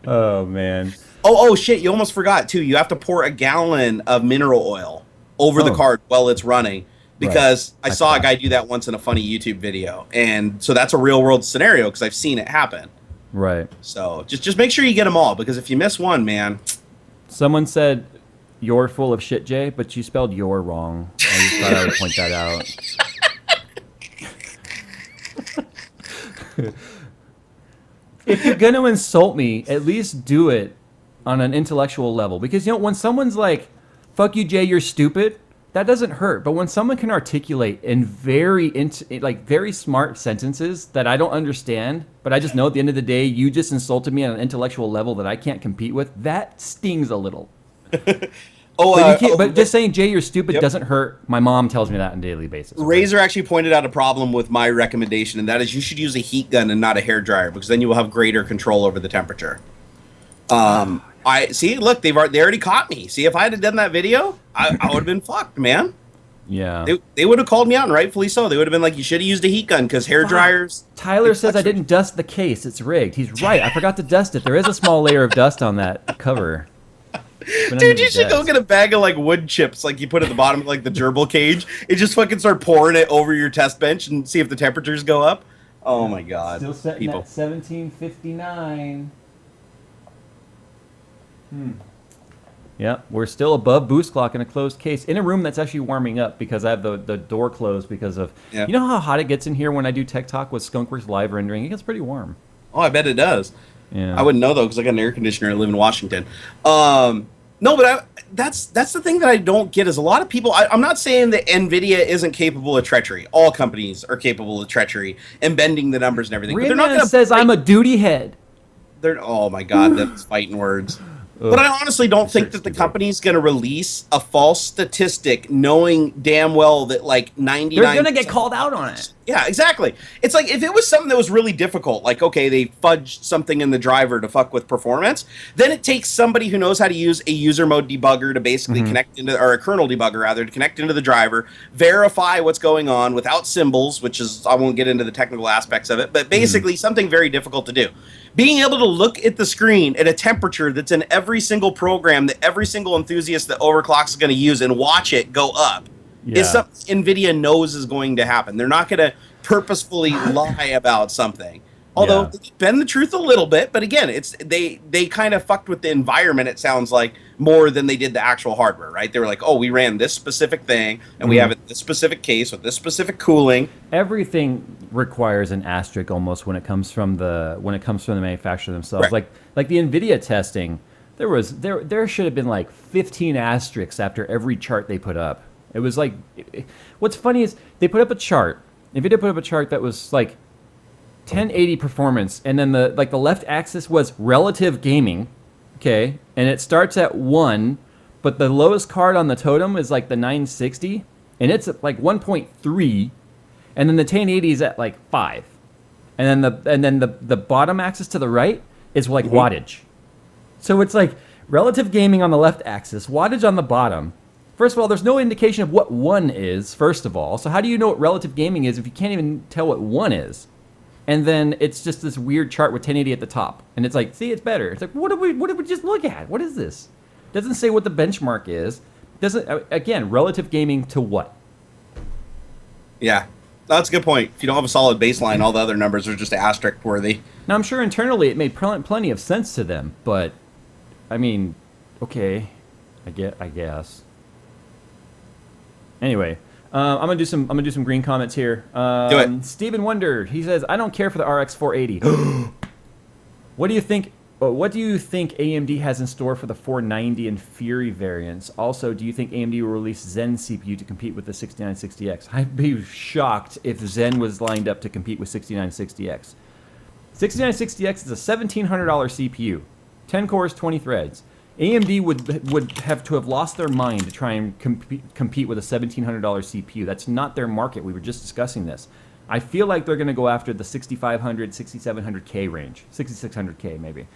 Oh, man. Oh, shit. You almost forgot, too. You have to pour a gallon of mineral oil over the card while it's running. Because I saw a guy do that once in a funny YouTube video. And so that's a real world scenario because I've seen it happen. Right. So just make sure you get them all, because if you miss one, man... Someone said, "You're full of shit, Jay," but you spelled "your" wrong. I just thought I would point that out. If you're going to insult me, at least do it on an intellectual level. Because, you know, when someone's like, "Fuck you, Jay, you're stupid," that doesn't hurt. But when someone can articulate in very smart sentences that I don't understand, but I just know at the end of the day, you just insulted me on an intellectual level that I can't compete with, that stings a little. But just saying, Jay, you're stupid doesn't hurt. My mom tells me that on a daily basis. Razor actually pointed out a problem with my recommendation, and that is you should use a heat gun and not a hairdryer, because then you will have greater control over the temperature. I see. Look, they already caught me. See, if I had done that video, I would have been fucked, man. Yeah. They would have called me out, and rightfully so. They would have been like, "You should have used a heat gun because hair dryers." Tyler says I didn't dust the case. It's rigged. He's right. I forgot to dust it. There is a small layer of dust on that cover. Dude, you should go get a bag of like wood chips, like you put at the bottom of like the gerbil cage, and just fucking start pouring it over your test bench and see if the temperatures go up. Oh my god! Still setting at 1759. Yeah, we're still above boost clock in a closed case in a room that's actually warming up because I have the door closed because of you know how hot it gets in here when I do Tech Talk with Skunkworks live rendering. It gets pretty warm. Oh, I bet it does. Yeah, I wouldn't know though because I got an air conditioner. I live in Washington. No, but that's the thing that I don't get is a lot of people. I'm not saying that Nvidia isn't capable of treachery. All companies are capable of treachery and bending the numbers and everything. But they're not gonna says I'm a duty head. Oh my god, that's fighting words. But I honestly don't think that the company's going to release a false statistic knowing damn well that like 99... They're going to get called out on it. Yeah, exactly. It's like if it was something that was really difficult, like, okay, they fudged something in the driver to fuck with performance, then it takes somebody who knows how to use a user mode debugger to basically connect into, or a kernel debugger rather, to connect into the driver, verify what's going on without symbols, which is, I won't get into the technical aspects of it, but basically something very difficult to do. Being able to look at the screen at a temperature that's in every single program that every single enthusiast that overclocks is going to use and watch it go up is something NVIDIA knows is going to happen. They're not going to purposefully lie about something. Although Yeah. they bend the truth a little bit, but again, it's they kind of fucked with the environment. It sounds like more than they did the actual hardware, right? They were like, oh, we ran this specific thing, and we have it in this specific case with this specific cooling. Everything requires an asterisk almost when it comes from the manufacturer themselves. Right. Like the Nvidia testing, there should have been like 15 asterisks after every chart they put up. It was like, what's funny is they put up a chart. Nvidia put up a chart that was like 1080 performance, and then the left axis was relative gaming, okay, and it starts at 1, but the lowest card on the totem is like the 960, and it's at like 1.3, and then the 1080 is at like 5, and then the bottom axis to the right is like wattage. So it's like relative gaming on the left axis, wattage on the bottom. First of all, there's no indication of what 1 is, first of all. So how do you know what relative gaming is if you can't even tell what 1 is? And then it's just this weird chart with 1080 at the top. And it's like, see, it's better. It's like, what did we just look at? What is this? Doesn't say what the benchmark is. Doesn't, again, relative gaming to what? Yeah, that's a good point. If you don't have a solid baseline, all the other numbers are just asterisk worthy. Now, I'm sure internally it made plenty of sense to them, but, I mean, okay, I guess. Anyway, I'm gonna do some green comments here. Do it. Steven Wonder, he says, I don't care for the RX 480. What do you think? What do you think AMD has in store for the 490 and Fury variants? Also, do you think AMD will release Zen CPU to compete with the 6960X? I'd be shocked if Zen was lined up to compete with 6960X. 6960X is a $1,700 CPU, 10 cores, 20 threads. AMD would have to have lost their mind to try and compete with a $1,700 CPU. That's not their market. We were just discussing this. I feel like they're going to go after the 6,500, 6,700K range, 6,600K maybe.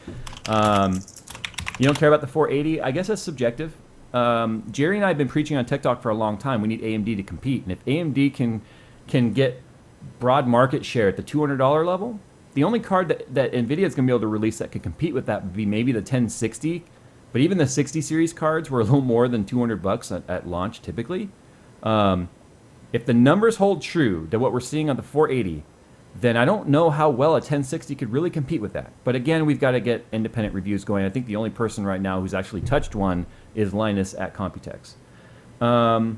You don't care about the 480? I guess that's subjective. Jerry and I have been preaching on TechTalk for a long time. We need AMD to compete, and if AMD can get broad market share at the $200 level, the only card that Nvidia is going to be able to release that could compete with that would be maybe the 1060. But even the 60 series cards were a little more than $200 at launch typically. If the numbers hold true to what we're seeing on the 480, then I don't know how well a 1060 could really compete with that. But again, we've got to get independent reviews going. I think the only person right now who's actually touched one is Linus at Computex. Well,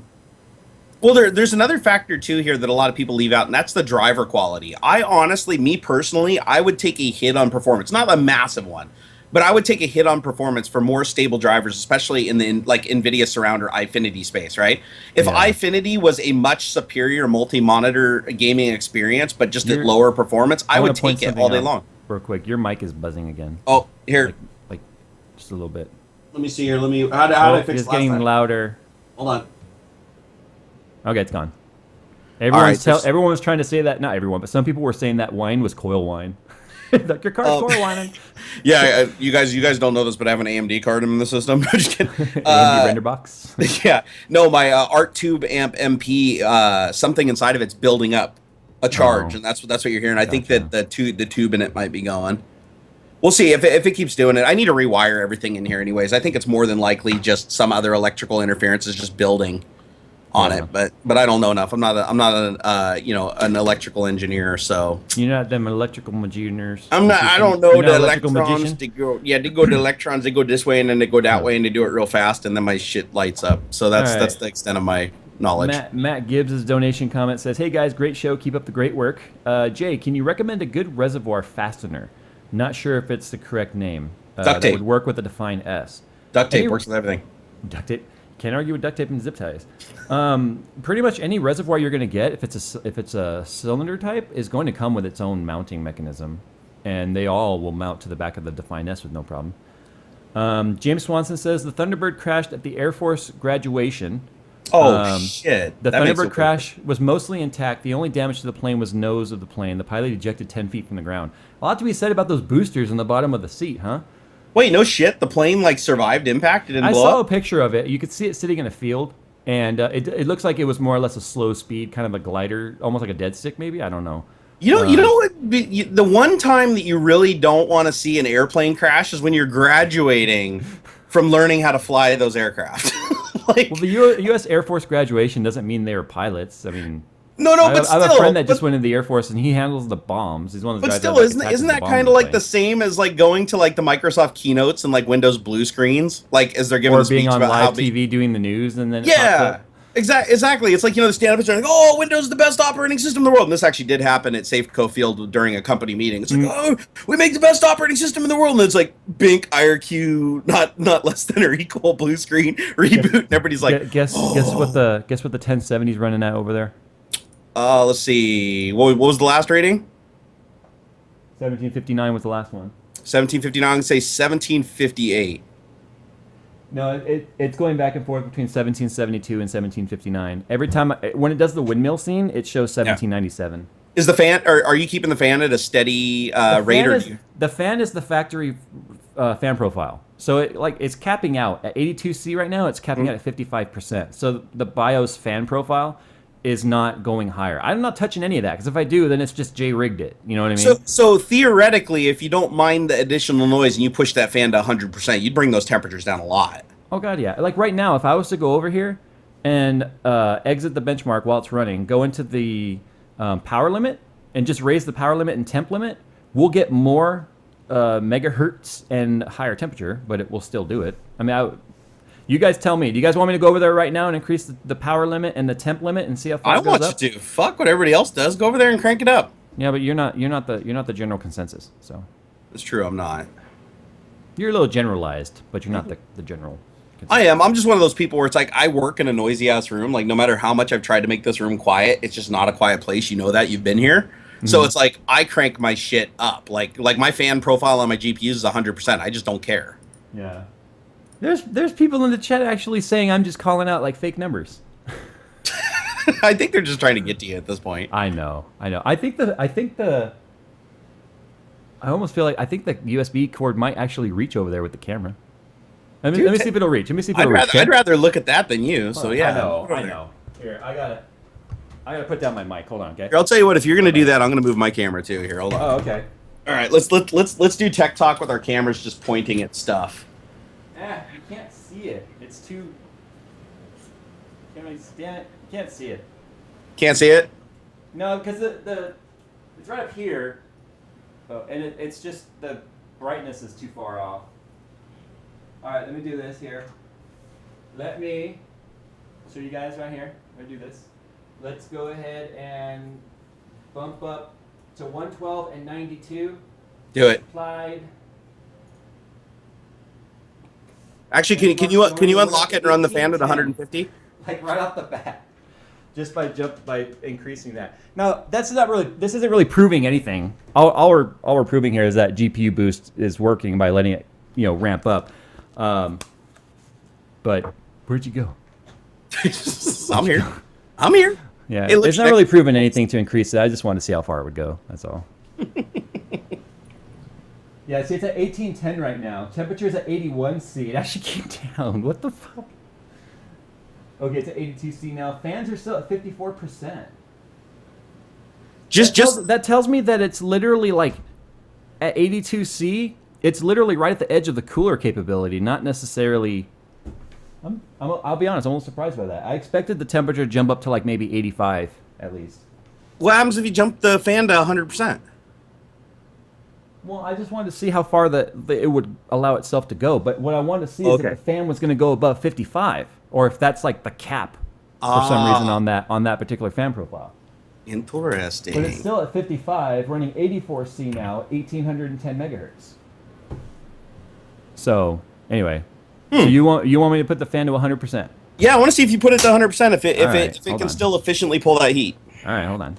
there's another factor too here that a lot of people leave out, and that's the driver quality. I honestly, me personally, I would take a hit on performance, not a massive one, but I would take a hit on performance for more stable drivers, especially in the like NVIDIA Surround or iFinity space, right? If iFinity was a much superior multi-monitor gaming experience, but just at lower performance, I would take it all day long. Real quick, your mic is buzzing again. Oh, here. Like just a little bit. Let me see here. How did I fix it? It's getting louder. Hold on. Okay, it's gone. Everyone was trying to say that, not everyone, but some people were saying that wine was coil wine. Like your car's coil whining. Yeah, you guys don't know this, but I have an AMD card in the system. Just kidding. AMD render box. Yeah, no, my ArcTube amp MP, something inside of it's building up a charge, and that's what you're hearing. I think that the tube in it might be going. We'll see if it keeps doing it. I need to rewire everything in here, anyways. I think it's more than likely just some other electrical interference is just building on it, but I don't know enough. I'm not an electrical engineer, so you're not them electrical engineers. I'm not. I don't know the electrons. They go the electrons. They go this way and then they go that way, and they do it real fast, and then my shit lights up. So that's the extent of my knowledge. Matt Gibbs' donation comment says, "Hey guys, great show. Keep up the great work. Jay, can you recommend a good reservoir fastener? Not sure if it's the correct name. Duct tape that would work with a Define S. Duct tape works with everything. Duct tape." Can't argue with duct tape and zip ties. Pretty much any reservoir you're going to get, if it's a cylinder type, is going to come with its own mounting mechanism, and they all will mount to the back of the Define S with no problem. James Swanson says the Thunderbird crashed at the Air Force graduation. Oh shit! The Thunderbird crash was mostly intact. The only damage to the plane was nose of the plane. The pilot ejected 10 feet from the ground. A lot to be said about those boosters in the bottom of the seat, huh? Wait, no shit. The plane like survived impact. It didn't blow up. I saw a picture of it. You could see it sitting in a field, and it looks like it was more or less a slow speed, kind of a glider, almost like a dead stick, maybe. I don't know. You know what? The one time that you really don't want to see an airplane crash is when you're graduating from learning how to fly those aircraft. Well, the U.S. Air Force graduation doesn't mean they were pilots. I mean, No, no, but I have a still, friend that just went into the Air Force, and he handles the bombs. He's one of those but guys still, that like, isn't attaches that the kind bombs of and like the things. same as like going to like the Microsoft keynotes and like Windows blue screens, like as they're giving Or the being speech on about how live TV doing the news, and then it pops yeah, up. exactly. It's like, they stand up and they're like, "Oh, Windows is the best operating system in the world." And this actually did happen at Safeco Field during a company meeting. It's like, "Oh, we make the best operating system in the world," and it's like, "Bink IRQ, not less than or equal blue screen reboot," and everybody's like, Guess what "Oh." the 1070's running at over there? Let's see. What was the last rating? 1759 was the last one. 1759. I'm gonna say 1758. No, it's going back and forth between 1772 and 1759. Every time when it does the windmill scene, it shows 1797. Is the fan? Or are you keeping the fan at a steady rate? The fan is the factory fan profile. So it's capping out at 82C right now. It's capping out at 55%. So the BIOS fan profile is not going higher. I'm not touching any of that, because if I do, then it's just J-rigged it. You know what I mean? So theoretically, if you don't mind the additional noise and you push that fan to 100%, you'd bring those temperatures down a lot. Oh god, yeah. Like right now, if I was to go over here and exit the benchmark while it's running, go into the power limit and just raise the power limit and temp limit, we'll get more megahertz and higher temperature, but it will still do it. I mean, you guys tell me. Do you guys want me to go over there right now and increase the power limit and the temp limit and see how far it goes up? I want you to. Fuck what everybody else does. Go over there and crank it up. Yeah, but you're not the general consensus. So It's true. I'm not. you're a little generalized, but you're not the general consensus. I am. I'm just one of those people where it's like I work in a noisy ass room. Like no matter how much I've tried to make this room quiet, it's just not a quiet place. You know that. You've been here. So it's like I crank my shit up. Like my fan profile on my GPUs is 100%. I just don't care. Yeah. There's people in the chat actually saying I'm just calling out like fake numbers. I think they're just trying to get to you at this point. I know. I almost feel like I think the USB cord might actually reach over there with the camera. Let me see if it'll reach. I'd rather look at that than you. So yeah. I know. Here, I gotta put down my mic. Hold on, okay? Here, I'll tell you what. If you're gonna do that, I'm gonna move my camera too. Here, hold on. Oh, okay. All right, let's do tech talk with our cameras just pointing at stuff. You can't see it. It's too. Can't really stand it. You can't see it. Can't see it? No, because it's right up here. Oh, and it's just the brightness is too far off. All right, let me do this here. Let me show you guys right here. I'm gonna do this. Let's go ahead and bump up to 112 and 92. Do it. Applied. Actually, can you unlock it and run the fan at 150? Like right off the bat, just by increasing that. Now this isn't really proving anything. All we're proving here is that GPU boost is working by letting it ramp up. But where'd you go? I'm here. I'm here. Yeah, it's not really proving anything to increase it. I just wanted to see how far it would go. That's all. Yeah, see, it's at 1810 right now. Temperature's at 81C. It actually came down. What the fuck? Okay, it's at 82C now. Fans are still at 54%. That tells me that it's literally like at 82C. It's literally right at the edge of the cooler capability, not necessarily. I'll be honest. I'm a little surprised by that. I expected the temperature to jump up to like maybe 85 at least. What happens if you jump the fan to 100%? Well, I just wanted to see how far it would allow itself to go. But what I wanted to see is if the fan was going to go above 55, or if that's like the cap for some reason on that particular fan profile. Interesting. But it's still at 55, running 84C now, 1810 megahertz. So anyway, so you want me to put the fan to 100%? Yeah, I want to see if you put it to 100%. If it can still efficiently pull that heat. All right, hold on.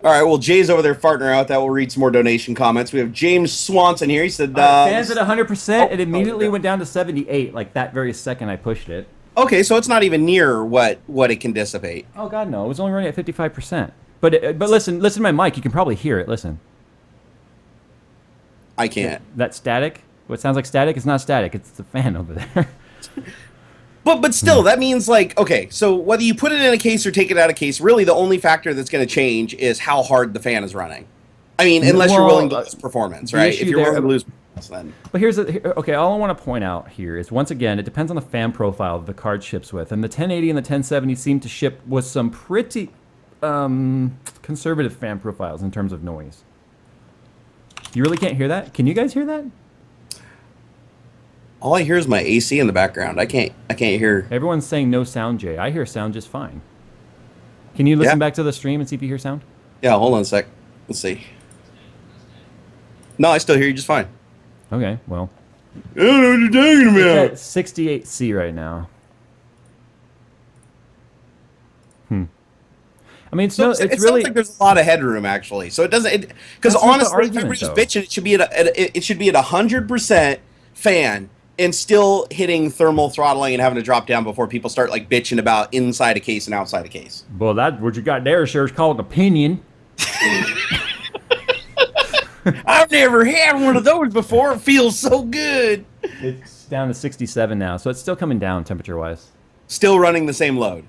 All right, well, Jay's over there farting her out. That will read some more donation comments. We have James Swanson here. He said, fans at 100%. It immediately went down to 78, like that very second I pushed it. Okay, so it's not even near what it can dissipate. Oh God, no! It was only running at 55%. But listen to my mic. You can probably hear it. Listen. I can't. That static? What sounds like static? It's not static. It's the fan over there. But still, that means like, okay, so whether you put it in a case or take it out of case, really the only factor that's going to change is how hard the fan is running. I mean, unless you're Well, willing to lose performance, right? If issue you're there- willing to lose performance, then But okay. All I want to point out here is once again, it depends on the fan profile that the card ships with, and the 1080 and the 1070 seem to ship with some pretty conservative fan profiles in terms of noise. You really can't hear that? Can you guys hear that? all I hear is my AC in the background. I can't hear. Everyone's saying no sound, Jay. I hear sound just fine. Can you listen Yeah. back to the stream and see if you hear sound? Yeah, hold on a sec. Let's see. No, I still hear you just fine. Okay, well. I don't know what you're talking about. It's at 68C right now. I mean, it's So no, it it's sounds really. like there's a lot of headroom actually. So it doesn't, because That's not the honestly, argument, everybody's though. bitching. It should be it should be at 100% fan and still hitting thermal throttling and having to drop down before people start like bitching about inside a case and outside a case. Well, that what you got there, sir, is called opinion. I've never had one of those before. It feels so good. It's down to 67 now, so it's still coming down temperature-wise. Still running the same load.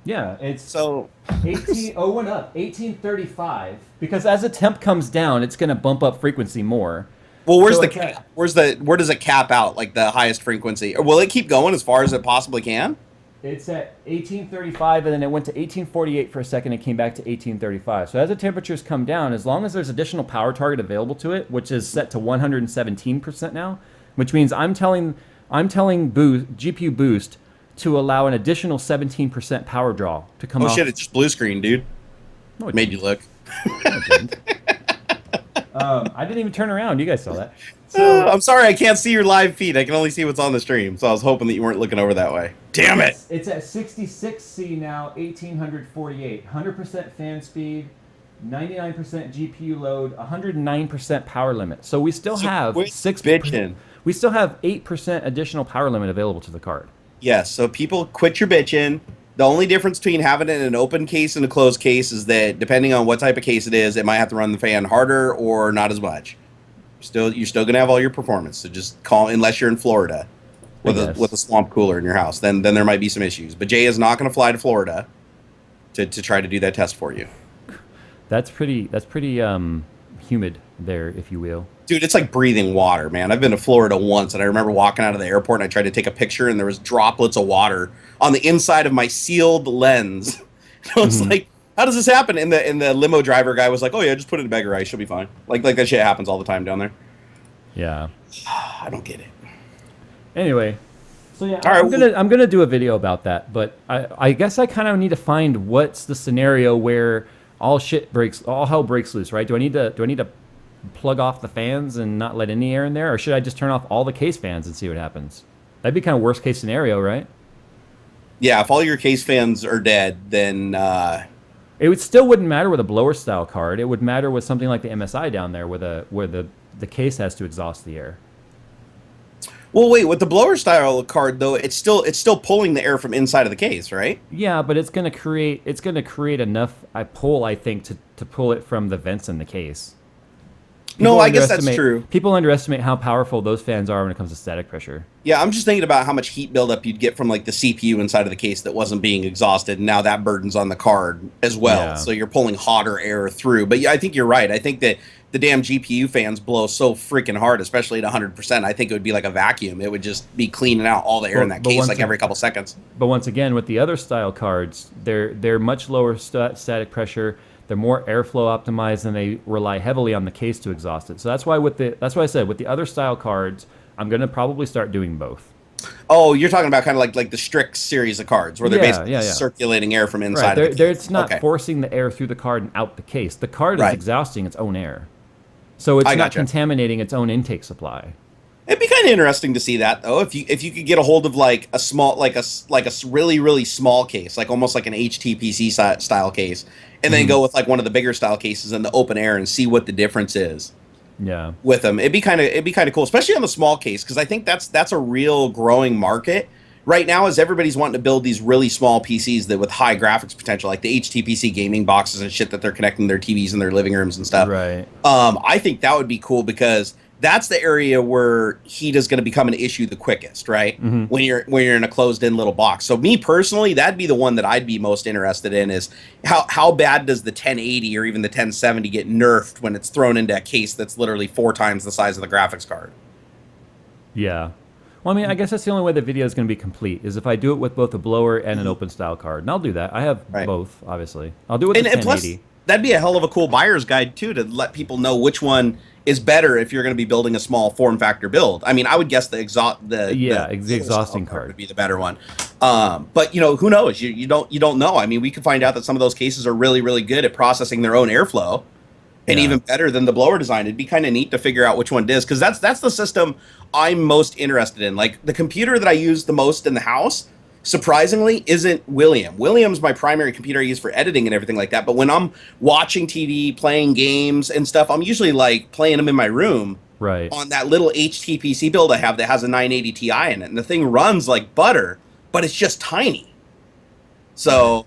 Yeah, it's So 18. Oh, went up 1835 because as the temp comes down, it's going to bump up frequency more. well, where's So the it's at- cap? Where does it cap out? Like the highest frequency? Or will it keep going as far as it possibly can? It's at 1835, and then it went to 1848 for a second. It came back to 1835. So as the temperatures come down, as long as there's additional power target available to it, which is set to 117% now, which means I'm telling GPU Boost to allow an additional 17% power draw to come Oh off. shit! It just blue screen, dude. No, it Made you look. didn't. I didn't even turn around. You guys saw that. So I'm sorry, I can't see your live feed. I can only see what's on the stream. So I was hoping that you weren't looking over that way. Damn it! it's at 66C now, 1848. 100% fan speed, 99% GPU load, 109% power limit. So we still have quit 6 bitching. We still have 8% additional power limit available to the card. Yes. So people quit your bitching. The only difference between having it in an open case and a closed case is that depending on what type of case it is, it might have to run the fan harder or not as much. You're still gonna have all your performance. So just call, unless you're in Florida with a swamp cooler in your house, then there might be some issues. But Jay is not gonna fly to Florida to try to do that test for you. That's pretty humid there, if you will. Dude, it's like breathing water, man. I've been to Florida once, and I remember walking out of the airport, and I tried to take a picture, and there was droplets of water on the inside of my sealed lens. I was like, how does this happen? And the limo driver guy was like, oh yeah, just put it in a bag of rice, she'll be fine. Like that shit happens all the time down there. Yeah. I don't get it. Anyway, so yeah, All right, I'm gonna do a video about that, but I guess I kind of need to find what's the scenario where all hell breaks loose, right? Do I need to plug off the fans and not let any air in there, or should I just turn off all the case fans and see what happens? That'd be kind of worst case scenario, right? Yeah, if all your case fans are dead, then Still wouldn't matter with a blower style card. It would matter with something like the MSI down there, where the case has to exhaust the air. well, wait, with the blower style card though, it's still pulling the air from inside of the case, right? Yeah, but it's gonna create enough pull, I think, to pull it from the vents in the case. No, I guess that's true. People underestimate how powerful those fans are when it comes to static pressure. Yeah, I'm just thinking about how much heat buildup you'd get from like the CPU inside of the case that wasn't being exhausted, and now that burden's on the card as well. Yeah. So you're pulling hotter air through. But yeah, I think you're right. I think that the damn GPU fans blow so freaking hard, especially at 100%. I think it would be like a vacuum. It would just be cleaning out all the air in that case like every couple seconds. But once again, with the other style cards, they're much lower static pressure. They're more airflow optimized, and they rely heavily on the case to exhaust it. So that's why I said with the other style cards, I'm gonna probably start doing both. Oh, you're talking about kind of like the Strix series of cards where they're basically circulating air from inside of the case. It's not forcing the air through the card and out the case. The card is exhausting its own air, so it's not contaminating its own intake supply. It'd be kind of interesting to see that though, if you could get a hold of like a small, like a really really small case, like almost like an HTPC style case, and then go with like one of the bigger style cases in the open air and see what the difference is. Yeah, with them, it'd be kind of cool, especially on the small case, because I think that's a real growing market right now. As everybody's wanting to build these really small PCs that with high graphics potential, like the HTPC gaming boxes and shit that they're connecting their TVs in their living rooms and stuff. right. I think that would be cool because that's the area where heat is going to become an issue the quickest, right? Mm-hmm. When you're in a closed-in little box. So me personally, that'd be the one that I'd be most interested in is how bad does the 1080 or even the 1070 get nerfed when it's thrown into a case that's literally 4 times the size of the graphics card? Yeah. Well, I mean, I guess that's the only way the video is going to be complete is if I do it with both a blower and an open style card. And I'll do that. I have both, obviously. I'll do it with the 1080. Plus, that'd be a hell of a cool buyer's guide, too, to let people know which one is better if you're going to be building a small form factor build. I mean, I would guess the exhausting card would be the better one. But, you know, who knows? You don't know. I mean, we could find out that some of those cases are really, really good at processing their own airflow. And even better than the blower design. It'd be kind of neat to figure out which one it is, because that's the system I'm most interested in. Like, the computer that I use the most in the house, surprisingly, isn't William. William's my primary computer I use for editing and everything like that. But when I'm watching TV, playing games and stuff, I'm usually, like, playing them in my room on that little HTPC build I have that has a 980 Ti in it. And the thing runs like butter, but it's just tiny. So...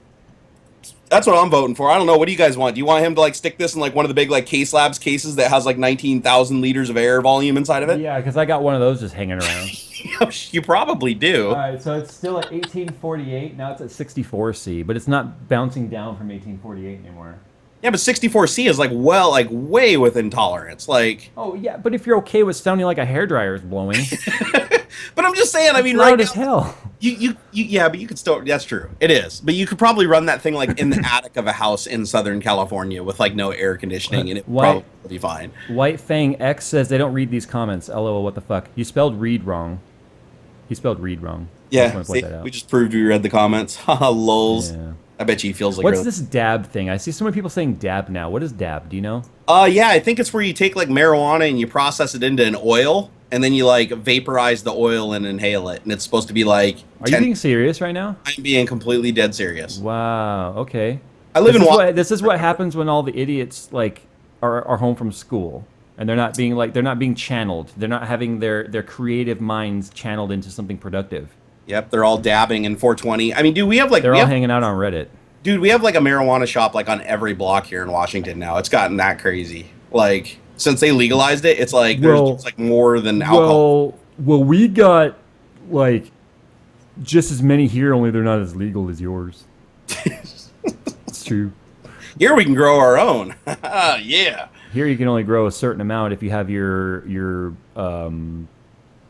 that's what I'm voting for. I don't know. What do you guys want? Do you want him to like stick this in like one of the big like Case Labs cases that has like 19,000 liters of air volume inside of it? Yeah, because I got one of those just hanging around. You probably do. All right, so it's still at 1848. Now it's at 64C, but it's not bouncing down from 1848 anymore. Yeah, but 64C is like way within tolerance. Like, oh yeah, but if you're okay with sounding like a hairdryer is blowing. But I'm just saying. I mean, loud as hell. Yeah, but you could still. That's true. It is. But you could probably run that thing like in the attic of a house in Southern California with like no air conditioning, and it probably would be fine. White Fang X says they don't read these comments. LOL, what the fuck? You spelled read wrong. He spelled read wrong. Yeah, see, we just proved we read the comments. Haha, lols. Yeah. I bet you he feels like. What's this dab thing? I see so many people saying dab now. What is dab? Do you know? Yeah, I think it's where you take like marijuana and you process it into an oil, and then you like vaporize the oil and inhale it, and it's supposed to be like. Are you being serious right now? I'm being completely dead serious. Wow. Okay. I live this is what happens when all the idiots like are home from school and they're not being channeled. They're not having their creative minds channeled into something productive. Yep, they're all dabbing in 420. I mean, dude, we have like... They're all hanging out on Reddit. Dude, we have like a marijuana shop like on every block here in Washington now. It's gotten that crazy. Like, since they legalized it, it's like there's just like more than alcohol. Well, we got like just as many here, only they're not as legal as yours. It's true. Here we can grow our own. Yeah. Here you can only grow a certain amount if you have your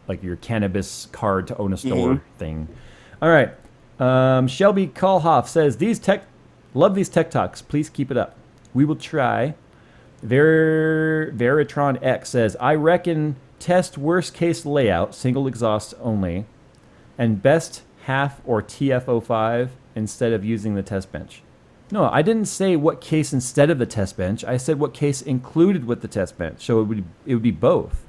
like your cannabis card to own a store thing. All right. Shelby Kalhoff says, love these tech talks. Please keep it up. We will try. Veritron X says, I reckon test worst case layout, single exhaust only, and best half or TF05 instead of using the test bench. No, I didn't say what case instead of the test bench. I said what case included with the test bench. So it would be both.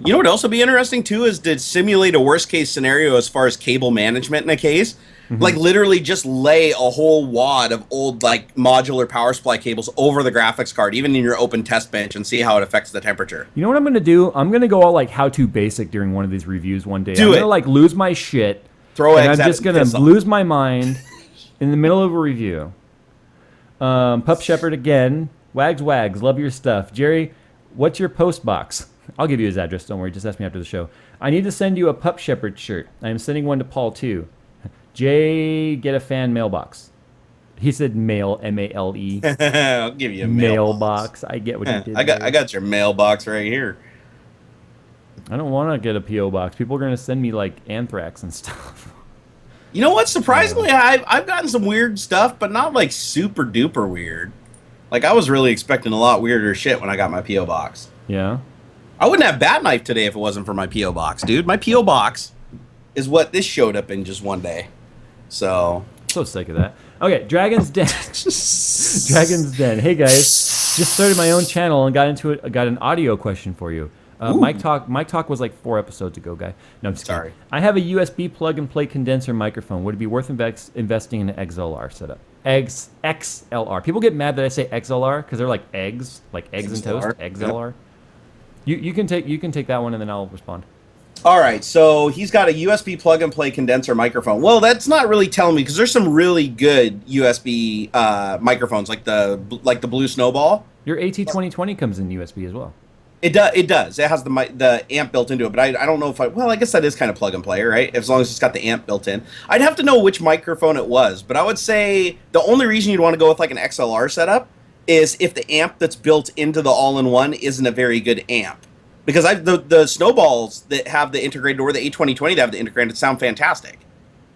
You know what else would be interesting too is to simulate a worst case scenario as far as cable management in a case. Like literally just lay a whole wad of old like modular power supply cables over the graphics card, even in your open test bench, and see how it affects the temperature. You know what I'm going to do? I'm going to go all like how to basic during one of these reviews one day. I'm going to like lose my shit. I'm just going to lose my mind in the middle of a review. Pup Shepherd again. Wags, love your stuff. Jerry, what's your post box? I'll give you his address, don't worry. Just ask me after the show. I need to send you a Pup Shepherd shirt. I am sending one to Paul, too. Jay, get a fan mailbox. He said mail, M-A-L-E. I'll give you a mailbox. I get what you did. I got your mailbox right here. I don't want to get a P.O. box. People are going to send me, like, anthrax and stuff. You know what? Surprisingly, I've gotten some weird stuff, but not, like, super duper weird. Like, I was really expecting a lot weirder shit when I got my P.O. box. Yeah? I woun't have Bat Knife today if it wasn't for my P.O. box, dude. My P.O. box is what this showed up in just one day. So sick of that. Okay, Dragon's Den. Dragon's Den. Hey guys, just started my own channel and got into it. I got an audio question for you. Mike Talk was like 4 episodes ago, guy. No, I'm just kidding. I have a USB plug-and-play condenser microphone. Would it be worth investing in an XLR setup? XLR. People get mad that I say XLR because they're like eggs and toast. XLR. Yep. You can take that one and then I'll respond. All right, so he's got a USB plug-and-play condenser microphone. Well, that's not really telling me because there's some really good USB microphones, like the Blue Snowball. Your AT2020 comes in USB as well. It does. It does. It has the amp built into it, but I don't know if I guess that is kind of plug and play, right? As long as it's got the amp built in. I'd have to know which microphone it was, but I would say the only reason you'd want to go with like an XLR setup is if the amp that's built into the all-in-one isn't a very good amp. Because the snowballs that have the integrated, or the A2020 that have the integrated, sound fantastic.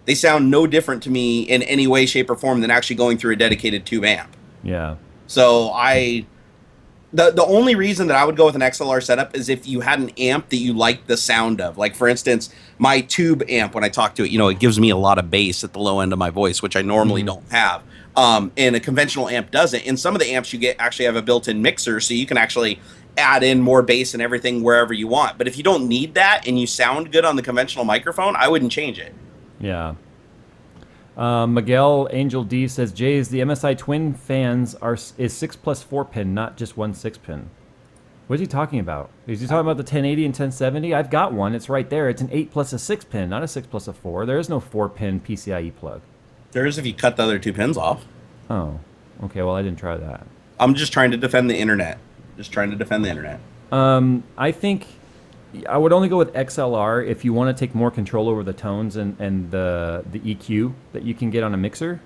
They sound no different to me in any way, shape, or form than actually going through a dedicated tube amp. Yeah. So the only reason that I would go with an XLR setup is if you had an amp that you liked the sound of. Like, for instance, my tube amp, when I talk to it, it gives me a lot of bass at the low end of my voice, which I normally don't have. And a conventional amp doesn't. And some of the amps you get actually have a built-in mixer, so you can actually add in more bass and everything wherever you want. But if you don't need that and you sound good on the conventional microphone, I wouldn't change it. Yeah. Miguel Angel D says, Jay's, the MSI twin fans is 6 plus 4 pin, not just 1 6 pin. What is he talking about? Is he talking about the 1080 and 1070? I've got one. It's right there. It's an 8 plus a 6 pin, not a 6 plus a 4. There is no 4 pin PCIe plug. There is if you cut the other 2 pins off. Oh, okay. Well, I didn't try that. I'm just trying to defend the internet. I think I would only go with XLR if you want to take more control over the tones and the EQ that you can get on a mixer.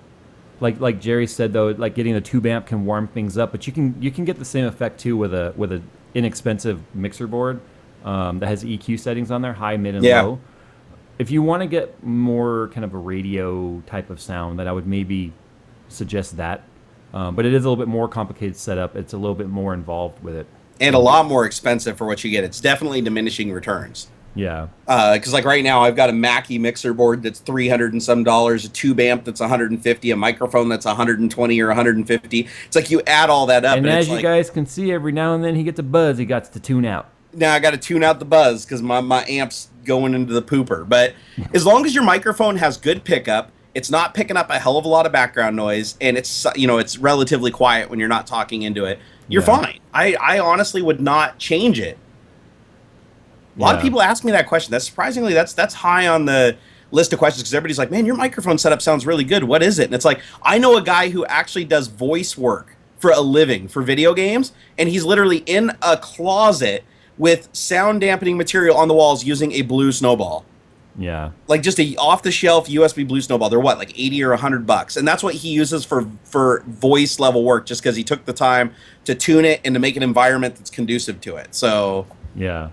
Like Jerry said though, like getting the tube amp can warm things up, but you can get the same effect too with a inexpensive mixer board that has EQ settings on there, high, mid, and low. If you want to get more kind of a radio type of sound, then I would maybe suggest that. But it is a little bit more complicated setup. It's a little bit more involved with it. And a lot more expensive for what you get. It's definitely diminishing returns. Yeah. Because like right now, I've got a Mackie mixer board that's $300 and some, a tube amp that's $150, a microphone that's $120 or $150. It's like you add all that up. And as you guys can see, every now and then he gets a buzz. He got to tune out. Now I got to tune out the buzz because my amp's going into the pooper. But as long as your microphone has good pickup, it's not picking up a hell of a lot of background noise, and it's it's relatively quiet when you're not talking into it, you're fine. I honestly would not change it. A lot of people ask me that question. That's surprisingly that's high on the list of questions because everybody's like, man, your microphone setup sounds really good. What is it? And it's like, I know a guy who actually does voice work for a living for video games, and he's literally in a closet with sound dampening material on the walls using a blue snowball. Yeah. Like just a off-the-shelf USB blue snowball. They're what, like $80 or $100? And that's what he uses for voice level work, just because he took the time to tune it and to make an environment that's conducive to it. So yeah.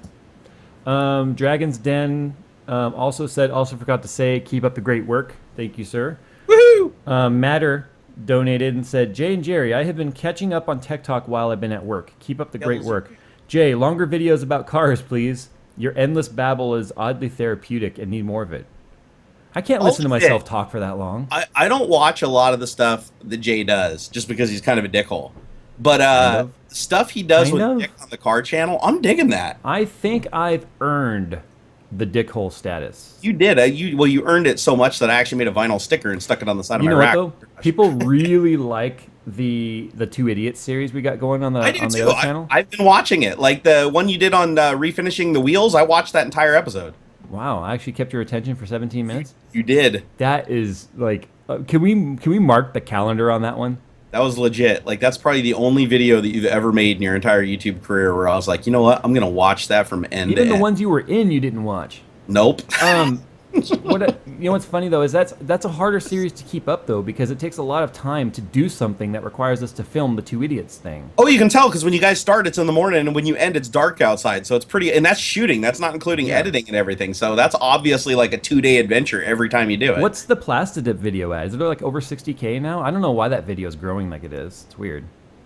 Dragon's Den also forgot to say, keep up the great work. Thank you, sir. Woohoo! Matter donated and said, Jay and Jerry, I have been catching up on TechTalk while I've been at work. Keep up the great work. Jay, longer videos about cars, please. Your endless babble is oddly therapeutic and need more of it. I can't listen to myself talk for that long. I don't watch a lot of the stuff that Jay does just because he's kind of a dickhole. But stuff he does with Dick on the car channel, I'm digging that. I think I've earned the dickhole status. You did. You earned it so much that I actually made a vinyl sticker and stuck it on the side of my rack. You know what, though? People really like the Two Idiots series we got going on the other channel. I've been watching it. Like the one you did on refinishing the wheels, I watched that entire episode. Wow, I actually kept your attention for 17 minutes? You did. That is like can we mark the calendar on that one? That was legit. Like that's probably the only video that you've ever made in your entire YouTube career where I was like, you know what? I'm going to watch that from end to end. Even the ones you were in, you didn't watch. Nope. What's funny though is that's a harder series to keep up though because it takes a lot of time to do something that requires us to film the Two Idiots thing. Oh, you can tell because when you guys start, it's in the morning, and when you end, it's dark outside. So it's pretty, and that's shooting. That's not including editing and everything. So that's obviously like a 2-day adventure every time you do it. What's the Plastidip video at? Is it like over 60K now? I don't know why that video is growing like it is. It's weird.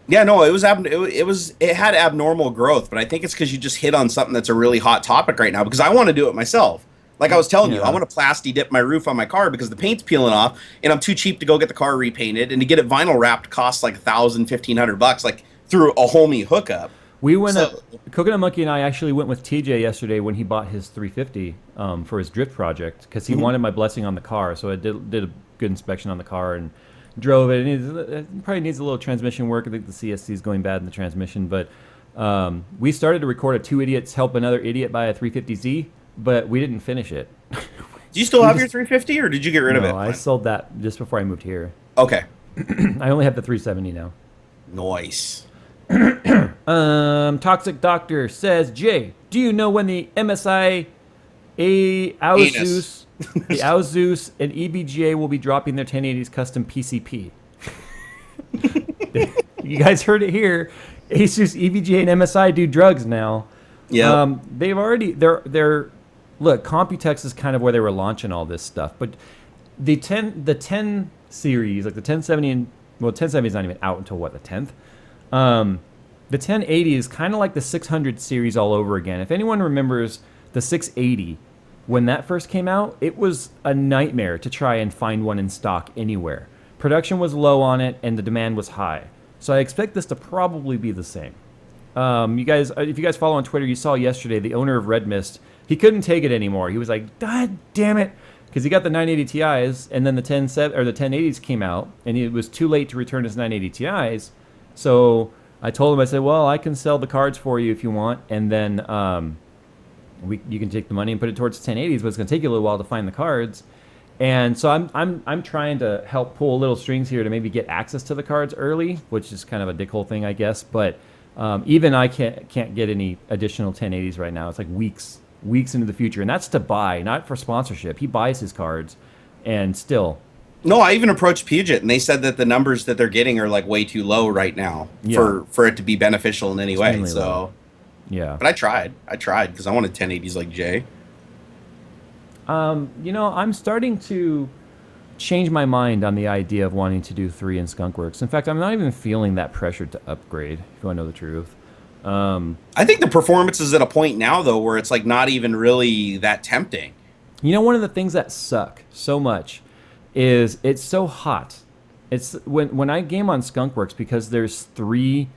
Yeah, no, it had abnormal growth, but I think it's because you just hit on something that's a really hot topic right now. Because I want to do it myself. Like I was telling you, I want to plasti dip my roof on my car because the paint's peeling off, and I'm too cheap to go get the car repainted, and to get it vinyl wrapped costs like $1,000-$1,500, like through a homie hookup. We went Coconut Monkey and I actually went with TJ yesterday when he bought his 350 for his drift project because he wanted my blessing on the car. So I did a good inspection on the car and drove it. It probably needs a little transmission work. I think the CSC is going bad in the transmission, but we started to record a Two Idiots Help Another Idiot by a 350Z. But we didn't finish it. Do you still have your 350, or did you get rid of it? No, I sold that just before I moved here. Okay. I only have the 370 now. Nice. Toxic Doctor says, Jay, do you know when the MSI Anus. The Asus and EVGA will be dropping their 1080s custom PCP? You guys heard it here. Asus, EVGA, and MSI do drugs now. Yeah. They've already they're look, Computex is kind of where they were launching all this stuff, but the 10 series, like the 1070 and 1070 is not even out until what, the 10th. The 1080 is kind of like the 600 series all over again. If anyone remembers the 680, when that first came out, it was a nightmare to try and find one in stock anywhere. Production was low on it, and the demand was high. So I expect this to probably be the same. You guys, if you guys follow on Twitter, you saw yesterday the owner of Red Mist. He couldn't take it anymore. He was like, "God damn it!" Because he got the 980 Ti's, and then the 1080s came out, and it was too late to return his 980 Ti's. So I told him, I said, "Well, I can sell the cards for you if you want, and then you can take the money and put it towards 1080s, but it's going to take you a little while to find the cards." And so I'm trying to help pull little strings here to maybe get access to the cards early, which is kind of a dickhole thing, I guess. But even I can't get any additional 1080s right now. It's like weeks into the future, and that's to buy, not for sponsorship. He buys his cards, and still. No, I even approached Puget, and they said that the numbers that they're getting are like way too low right now for it to be beneficial in any way. So, low. Yeah. But I tried because I wanted 1080s like Jay. I'm starting to change my mind on the idea of wanting to do 3 in Skunkworks. In fact, I'm not even feeling that pressured to upgrade, if you want to know the truth. I think the performance is at a point now, though, where it's like not even really that tempting. You know, one of the things that suck so much is it's so hot. It's when I game on Skunkworks, because there's 3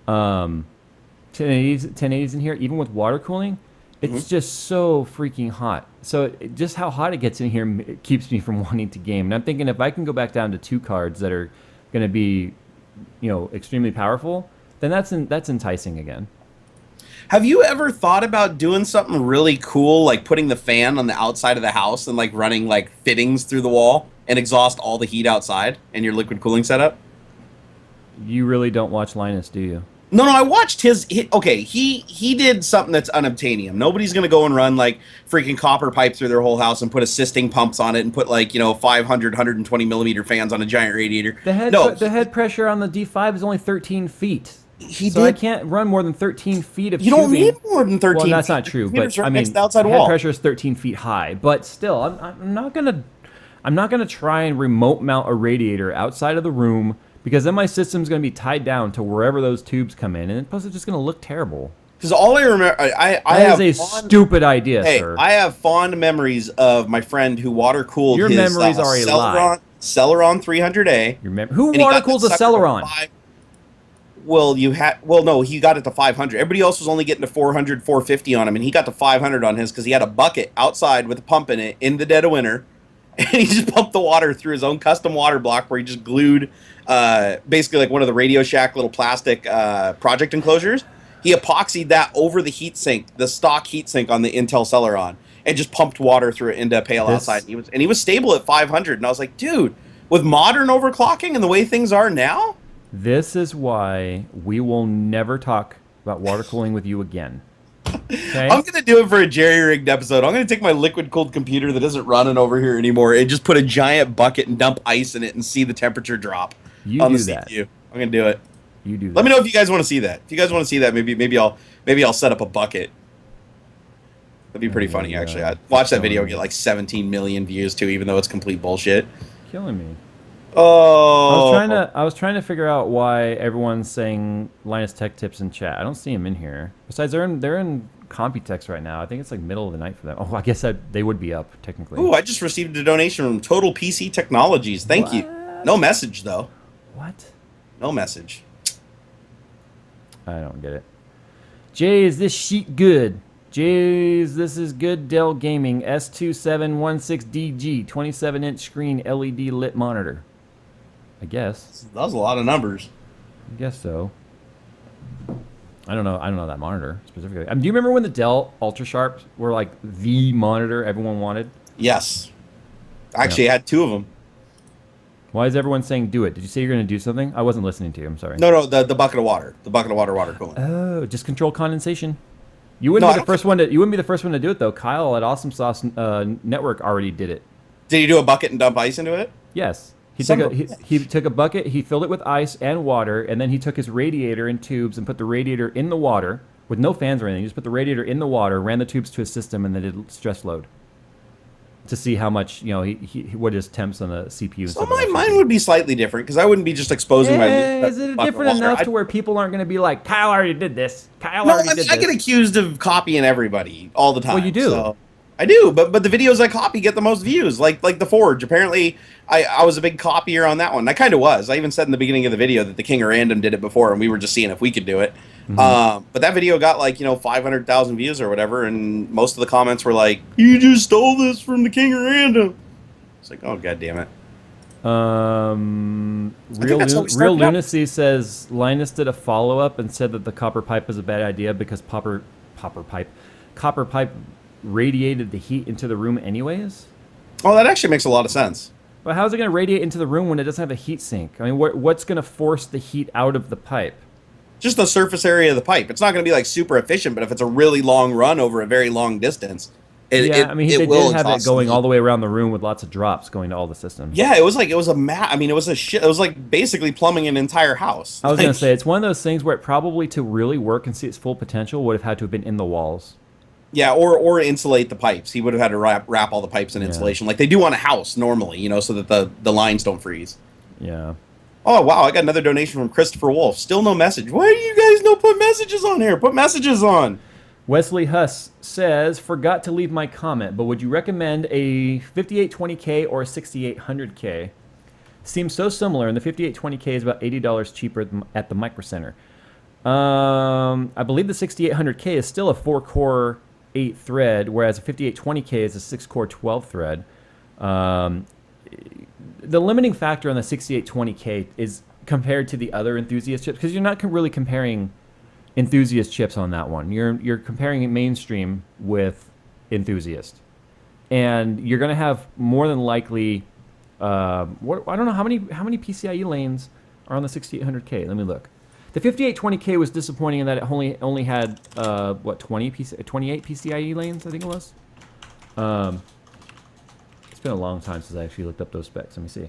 1080s in here, even with water cooling, it's just so freaking hot. So just how hot it gets in here, it keeps me from wanting to game. And I'm thinking if I can go back down to 2 cards that are going to be, extremely powerful, then that's enticing again. Have you ever thought about doing something really cool, like putting the fan on the outside of the house and like running like fittings through the wall and exhaust all the heat outside in your liquid cooling setup? You really don't watch Linus, do you? No, I watched his okay, he did something that's unobtainium. Nobody's going to go and run like freaking copper pipe through their whole house and put assisting pumps on it and put like, 500, 120 millimeter fans on a giant radiator. The head pressure on the D5 is only 13 feet. So I can't run more than 13 feet of tubing. You don't need more than 13 Well, that's feet. not true, but I mean, the outside head wall. pressure is 13 feet high. But still, I'm not gonna try and remote mount a radiator outside of the room, because then my system's going to be tied down to wherever those tubes come in, and plus it's just going to look terrible. Because all I remember, that is a stupid idea, sir. I have fond memories of my friend who water cooled his memories are a lie. Celeron 300A. Who water cools a Celeron? He got it to 500. Everybody else was only getting to 400, 450 on him, and he got to 500 on his because he had a bucket outside with a pump in it in the dead of winter, and he just pumped the water through his own custom water block where he just glued basically like one of the Radio Shack little plastic project enclosures. He epoxied that over the heatsink, the stock heatsink on the Intel Celeron, and just pumped water through it into a pail outside. And he was stable at 500. And I was like, dude, with modern overclocking and the way things are now, this is why we will never talk about water cooling with you again. Okay? I'm going to do it for a jerry-rigged episode. I'm going to take my liquid-cooled computer that isn't running over here anymore and just put a giant bucket and dump ice in it and see the temperature drop on the CPU. I'm going to do it. You do that. Let me know if you guys want to see that. If you guys want to see that, maybe I'll set up a bucket. That'd be pretty funny, actually. I watched that video get like 17 million views too, even though it's complete bullshit. Killing me. Oh. I was trying to figure out why everyone's saying Linus Tech Tips in chat. I don't see him in here. Besides, they're in Computex right now. I think it's like middle of the night for them. Oh, I guess they would be up technically. Ooh, I just received a donation from Total PC Technologies. Thank you. No message though. What? No message. I don't get it. Jay, is this sheet good? Jay's, this is good. Dell Gaming S2716DG 27-inch screen LED lit monitor. I guess. That was a lot of numbers. I guess so. I don't know that monitor specifically. Do you remember when the Dell Ultra Sharps were like the monitor everyone wanted? Yes. I actually had 2 of them. Why is everyone saying do it? Did you say you're going to do something? I wasn't listening to you. I'm sorry. No, the bucket of water, water cooling. Oh, just control condensation. You wouldn't No, be the first one to. You wouldn't be the first one to do it though. Kyle at Awesome Sauce Network already did it. Did you do a bucket and dump ice into it? Yes. He Son took of a he took a bucket, he filled it with ice and water, and then he took his radiator in tubes and put the radiator in the water with no fans or anything. He just put the radiator in the water, ran the tubes to his system, and then did stress load to see how much what his temps on the CPU. So mine would be slightly different because I wouldn't be just exposing my. Is it different enough to where people aren't going to be like, Kyle already did this? Kyle No, already did this. I get accused of copying everybody all the time. Well, you do. So. I do, but the videos I copy get the most views. Like the Forge. Apparently, I was a big copier on that one. I kind of was. I even said in the beginning of the video that the King of Random did it before, and we were just seeing if we could do it. Mm-hmm. But that video got 500,000 views or whatever, and most of the comments were like, "You just stole this from the King of Random." It's like, oh god damn it. Real Lunacy says Linus did a follow up and said that the copper pipe was a bad idea because copper pipe radiated the heat into the room anyways. Oh, that actually makes a lot of sense. But how's it going to radiate into the room when it doesn't have a heat sink? I mean, what's going to force the heat out of the pipe? Just the surface area of the pipe. It's not going to be super efficient, but if it's a really long run over a very long distance, he did have it going all the way around the room with lots of drops going to all the systems. Yeah, it was basically plumbing an entire house. I was going to say, it's one of those things where it probably, to really work and see its full potential, would have had to have been in the walls. Yeah, or insulate the pipes. He would have had to wrap all the pipes in insulation like they do on a house normally, so that the lines don't freeze. Yeah. Oh, wow, I got another donation from Christopher Wolf. Still no message. Why do you guys not put messages on here? Put messages on. Wesley Huss says, forgot to leave my comment, but would you recommend a 5820K or a 6800K? Seems so similar, and the 5820K is about $80 cheaper at the Micro Center. I believe the 6800K is still a 4-core 8-thread, whereas a 5820K is a 6-core 12-thread. The limiting factor on the 6820K is compared to the other enthusiast chips, because you're not really comparing enthusiast chips on that one. You're comparing mainstream with enthusiast, and you're going to have more than likely. I don't know how many PCIe lanes are on the 6800K. Let me look. The 5820K was disappointing in that it only had 28 PCIe lanes, I think it was. It's been a long time since I actually looked up those specs. Let me see.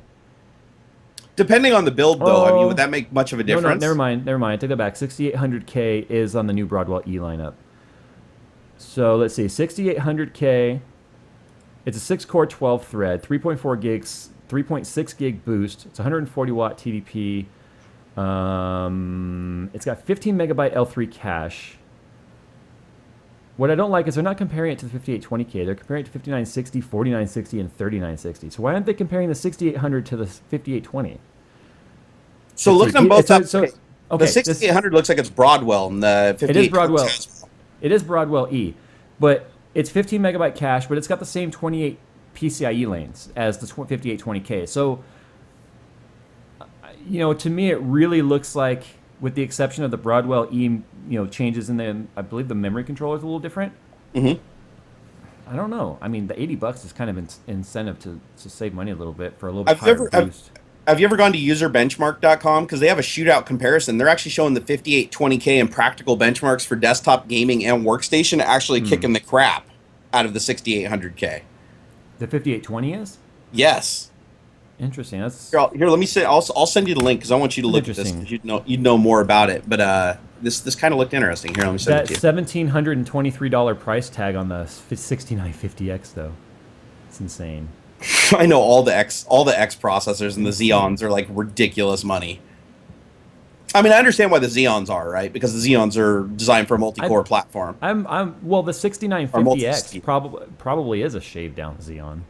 Depending on the build, though, would that make much of a difference? No, never mind. Take that back. 6800K is on the new Broadwell E lineup. So let's see. 6800K. It's a 6-core 12-thread, 3.4 gigs, 3.6 gig boost. It's 140 watt TDP. It's got 15 megabyte L3 cache. What I don't like is they're not comparing it to the 5820K. They're comparing it to 5960, 4960, and 3960. So why aren't they comparing the 6800 to the 5820? So looking at both up, okay, the 6800 looks like it's Broadwell, and the 5820 it is Broadwell. It is Broadwell E, but it's 15 megabyte cache, but it's got the same 28 PCIe lanes as the 5820K. So, to me, it really looks like, with the exception of the Broadwell E, changes in I believe the memory controller is a little different. Mm-hmm. I don't know. I mean, the $80 is kind of incentive to save money a little bit for a little bit higher boost. Have you ever gone to userbenchmark.com? Because they have a shootout comparison. They're actually showing the 5820K and practical benchmarks for desktop gaming and workstation actually kicking the crap out of the 6800K. The 5820 is? Yes. Interesting. That's here. Let me say. I'll send you the link because I want you to look at this. You'd know more about it. But this kind of looked interesting. Here, let me send it to you. That $1,723 price tag on the 6950X though, it's insane. I know all the X processors and the Xeons are like ridiculous money. I mean, I understand why the Xeons are, right? Because the Xeons are designed for a multi-core platform. Well, the 6950X probably is a shaved down Xeon.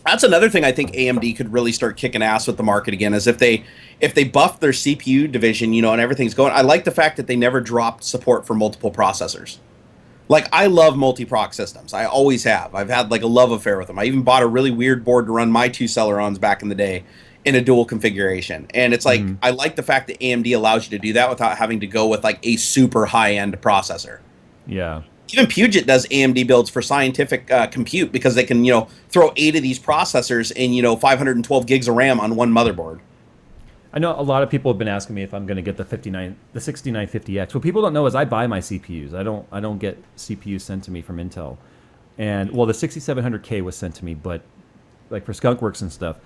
That's another thing I think AMD could really start kicking ass with the market again, is if they buff their CPU division, and everything's going. I like the fact that they never dropped support for multiple processors. Like, I love multi-proc systems. I always have. I've had a love affair with them. I even bought a really weird board to run my 2 Celerons back in the day in a dual configuration. And it's like, I like the fact that AMD allows you to do that without having to go with a super high-end processor. Yeah. Even Puget does AMD builds for scientific compute because they can, throw 8 of these processors in, 512 gigs of RAM on one motherboard. I know a lot of people have been asking me if I'm going to get the 6950X. What people don't know is I buy my CPUs. I don't get CPUs sent to me from Intel. And well, the 6700K was sent to me, but like for Skunkworks and stuff,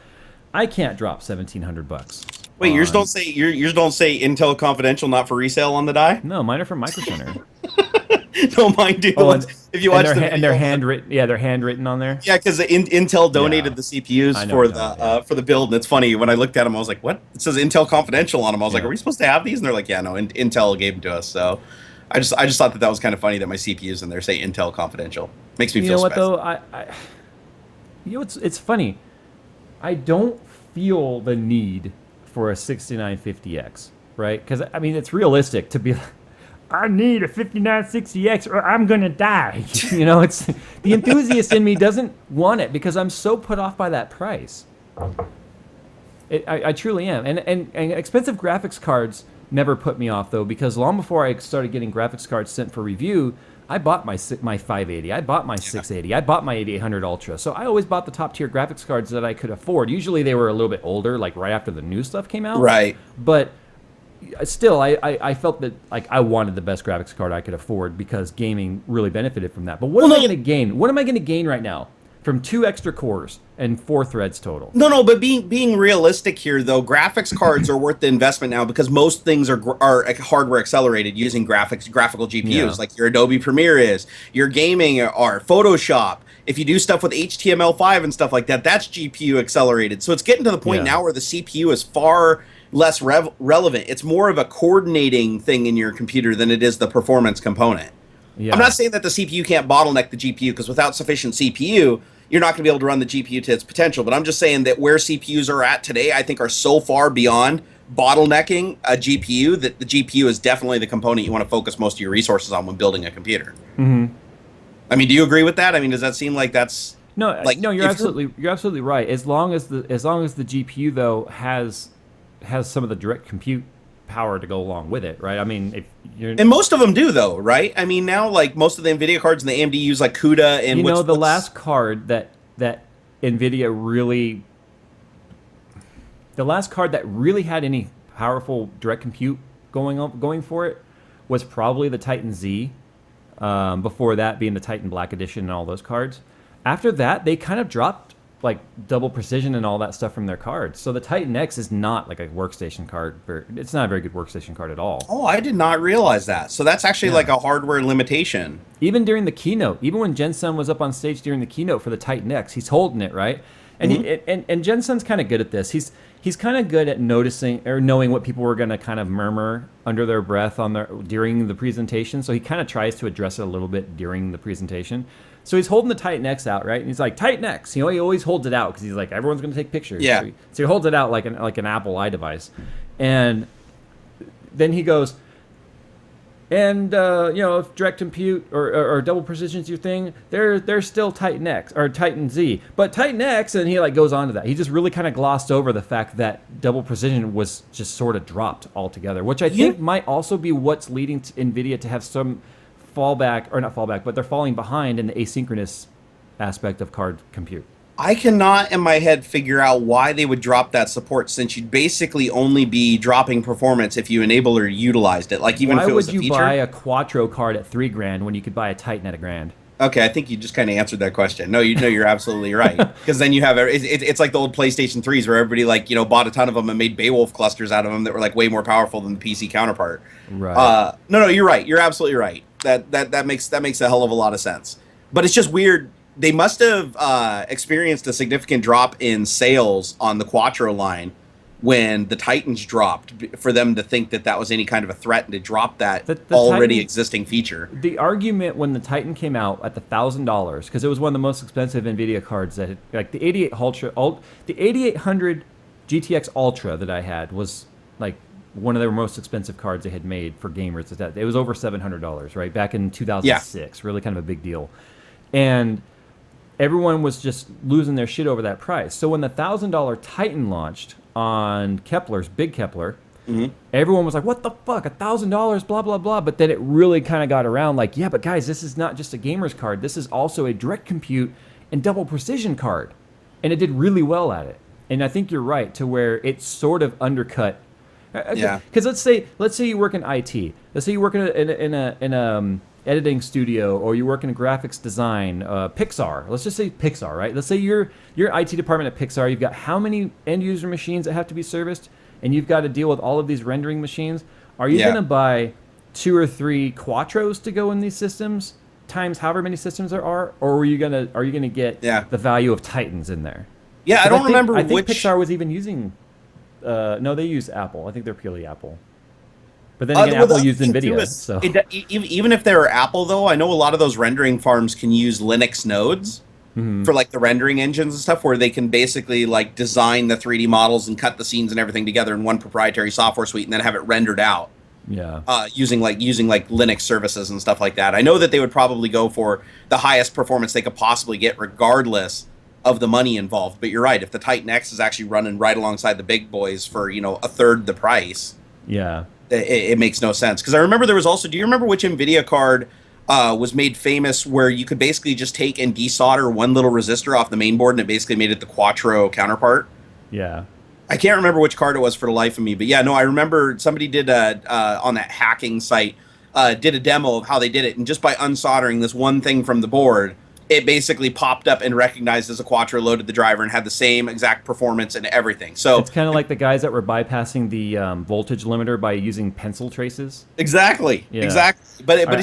I can't drop $1,700. Wait, yours don't say Intel Confidential, not for resale on the die? No, mine are from Micro Center. No, mine do. Oh, if you watch and they're handwritten. Yeah, they're handwritten on there. Yeah, because Intel donated the CPUs for the build, and it's funny when I looked at them, I was like, "What?" It says Intel Confidential on them. I was like, "Are we supposed to have these?" And they're like, "Yeah, no, Intel gave them to us." So I just thought that was kind of funny that my CPUs in there say Intel Confidential. Makes me feel. You know what special. though? It's funny. I don't feel the need for a 6950X, right? Because I mean, it's realistic to be. I need a 5960X or I'm gonna die. It's the enthusiast in me doesn't want it because I'm so put off by that price. I truly am, and expensive graphics cards never put me off though, because long before I started getting graphics cards sent for review, I bought my 580, I bought my 680, I bought my 8800 Ultra. So I always bought the top tier graphics cards that I could afford. Usually they were a little bit older, like right after the new stuff came out. Right. But still, I felt that like I wanted the best graphics card I could afford because gaming really benefited from that. But what am I going to gain? What am I going to gain right now from 2 extra cores and 4 threads total? No, but being realistic here though, graphics cards are worth the investment now because most things are hardware accelerated using graphical GPUs, like your Adobe Premiere is, your gaming are Photoshop. If you do stuff with HTML5 and stuff like that, that's GPU accelerated. So it's getting to the point now where the CPU is far less relevant. It's more of a coordinating thing in your computer than it is the performance component. Yeah. I'm not saying that the CPU can't bottleneck the GPU, because without sufficient CPU, you're not going to be able to run the GPU to its potential. But I'm just saying that where CPUs are at today, I think are so far beyond bottlenecking a GPU that the GPU is definitely the component you want to focus most of your resources on when building a computer. Mm-hmm. I mean, do you agree with that? I mean, does that seem like that's no? You're absolutely right. As long as the GPU though has some of the direct compute power to go along with it, right? I mean, if you're... And most of them do, though, right? I mean, now, like, most of the NVIDIA cards and the AMD use, like, CUDA and... the last card that NVIDIA really... The last card that really had any powerful direct compute going for it was probably the Titan Z. Before that being the Titan Black Edition and all those cards. After that, they kind of dropped like double precision and all that stuff from their cards. So the Titan X is not like a workstation card. It's not a very good workstation card at all. Oh, I did not realize that. So that's actually like a hardware limitation. Even during the keynote, even when Jensen was up on stage during the keynote for the Titan X, he's holding it, right? And and Jensen's kind of good at this. He's kind of good at noticing or knowing what people were going to kind of murmur under their breath during the presentation. So he kind of tries to address it a little bit during the presentation. So he's holding the Titan X out, right? And he's like, Titan X. He always holds it out because he's like, everyone's going to take pictures. Yeah. So he holds it out like an Apple iDevice. And then he goes, and if direct compute or double precision is your thing, there's still Titan X or Titan Z, but Titan X, and he like goes on to that. He just really kind of glossed over the fact that double precision was just sort of dropped altogether, which I think might also be what's leading to NVIDIA to have some fallback, or not fallback, but they're falling behind in the asynchronous aspect of card compute. I cannot in my head figure out why they would drop that support, since you'd basically only be dropping performance if you enabled or utilized it. Like even if it was a feature. Why would you buy a Quattro card at $3,000 when you could buy a Titan at $1,000? Okay, I think you just kind of answered that question. No, you're absolutely right. Because then you have it's like the old PlayStation 3s where everybody bought a ton of them and made Beowulf clusters out of them that were like way more powerful than the PC counterpart. Right. No, you're right. You're absolutely right. That makes a hell of a lot of sense. But it's just weird. They must have experienced a significant drop in sales on the Quattro line when the Titans dropped, for them to think that was any kind of a threat and to drop that the already existing feature. The argument when the Titan came out at the $1,000, because it was one of the most expensive NVIDIA cards that like the 8800 GTX Ultra that I had was like one of their most expensive cards they had made for gamers. It was over $700, right? Back in 2006, really kind of a big deal. And everyone was just losing their shit over that price. So when the $1,000 Titan launched on Kepler's Big Kepler, Mm-hmm. Everyone was like, what the fuck, $1,000, blah, blah, blah. But then it really kind of got around like, yeah, but guys, this is not just a gamer's card. This is also a direct compute and double precision card. And it did really well at it. And I think you're right to where it sort of undercut. Yeah. Because let's say you work in IT. Let's say you work in a editing studio, or you work in graphics design, Pixar. Let's just say Pixar, right? Let's say you're IT department at Pixar. You've got how many end user machines that have to be serviced, and you've got to deal with all of these rendering machines. Are you going to buy 2 or 3 Quattros to go in these systems times however many systems there are, or are you gonna get the value of Titans in there? Yeah, I don't remember I think which Pixar was even using. No, they use Apple. I think they're purely Apple. But then again, Apple used Nvidia. So even if they're Apple, though, I know a lot of those rendering farms can use Linux nodes for like the rendering engines and stuff, where they can basically like design the 3D models and cut the scenes and everything together in one proprietary software suite, and then have it rendered out. Yeah. Using Linux services and stuff like that. I know that they would probably go for the highest performance they could possibly get, regardless of the money involved. But you're right. If the Titan X is actually running right alongside the big boys for, a third the price, yeah, it makes no sense. Because I remember there was also, do you remember which NVIDIA card was made famous where you could basically just take and desolder one little resistor off the main board, and it basically made it the Quattro counterpart? Yeah. I can't remember which card it was for the life of me, but yeah, no, I remember somebody did on that hacking site, did a demo of how they did it, and just by unsoldering this one thing from the board, it basically popped up and recognized as a Quattro, loaded the driver, and had the same exact performance and everything. So it's kind of like the guys that were bypassing the voltage limiter by using pencil traces. Exactly, yeah. Exactly. But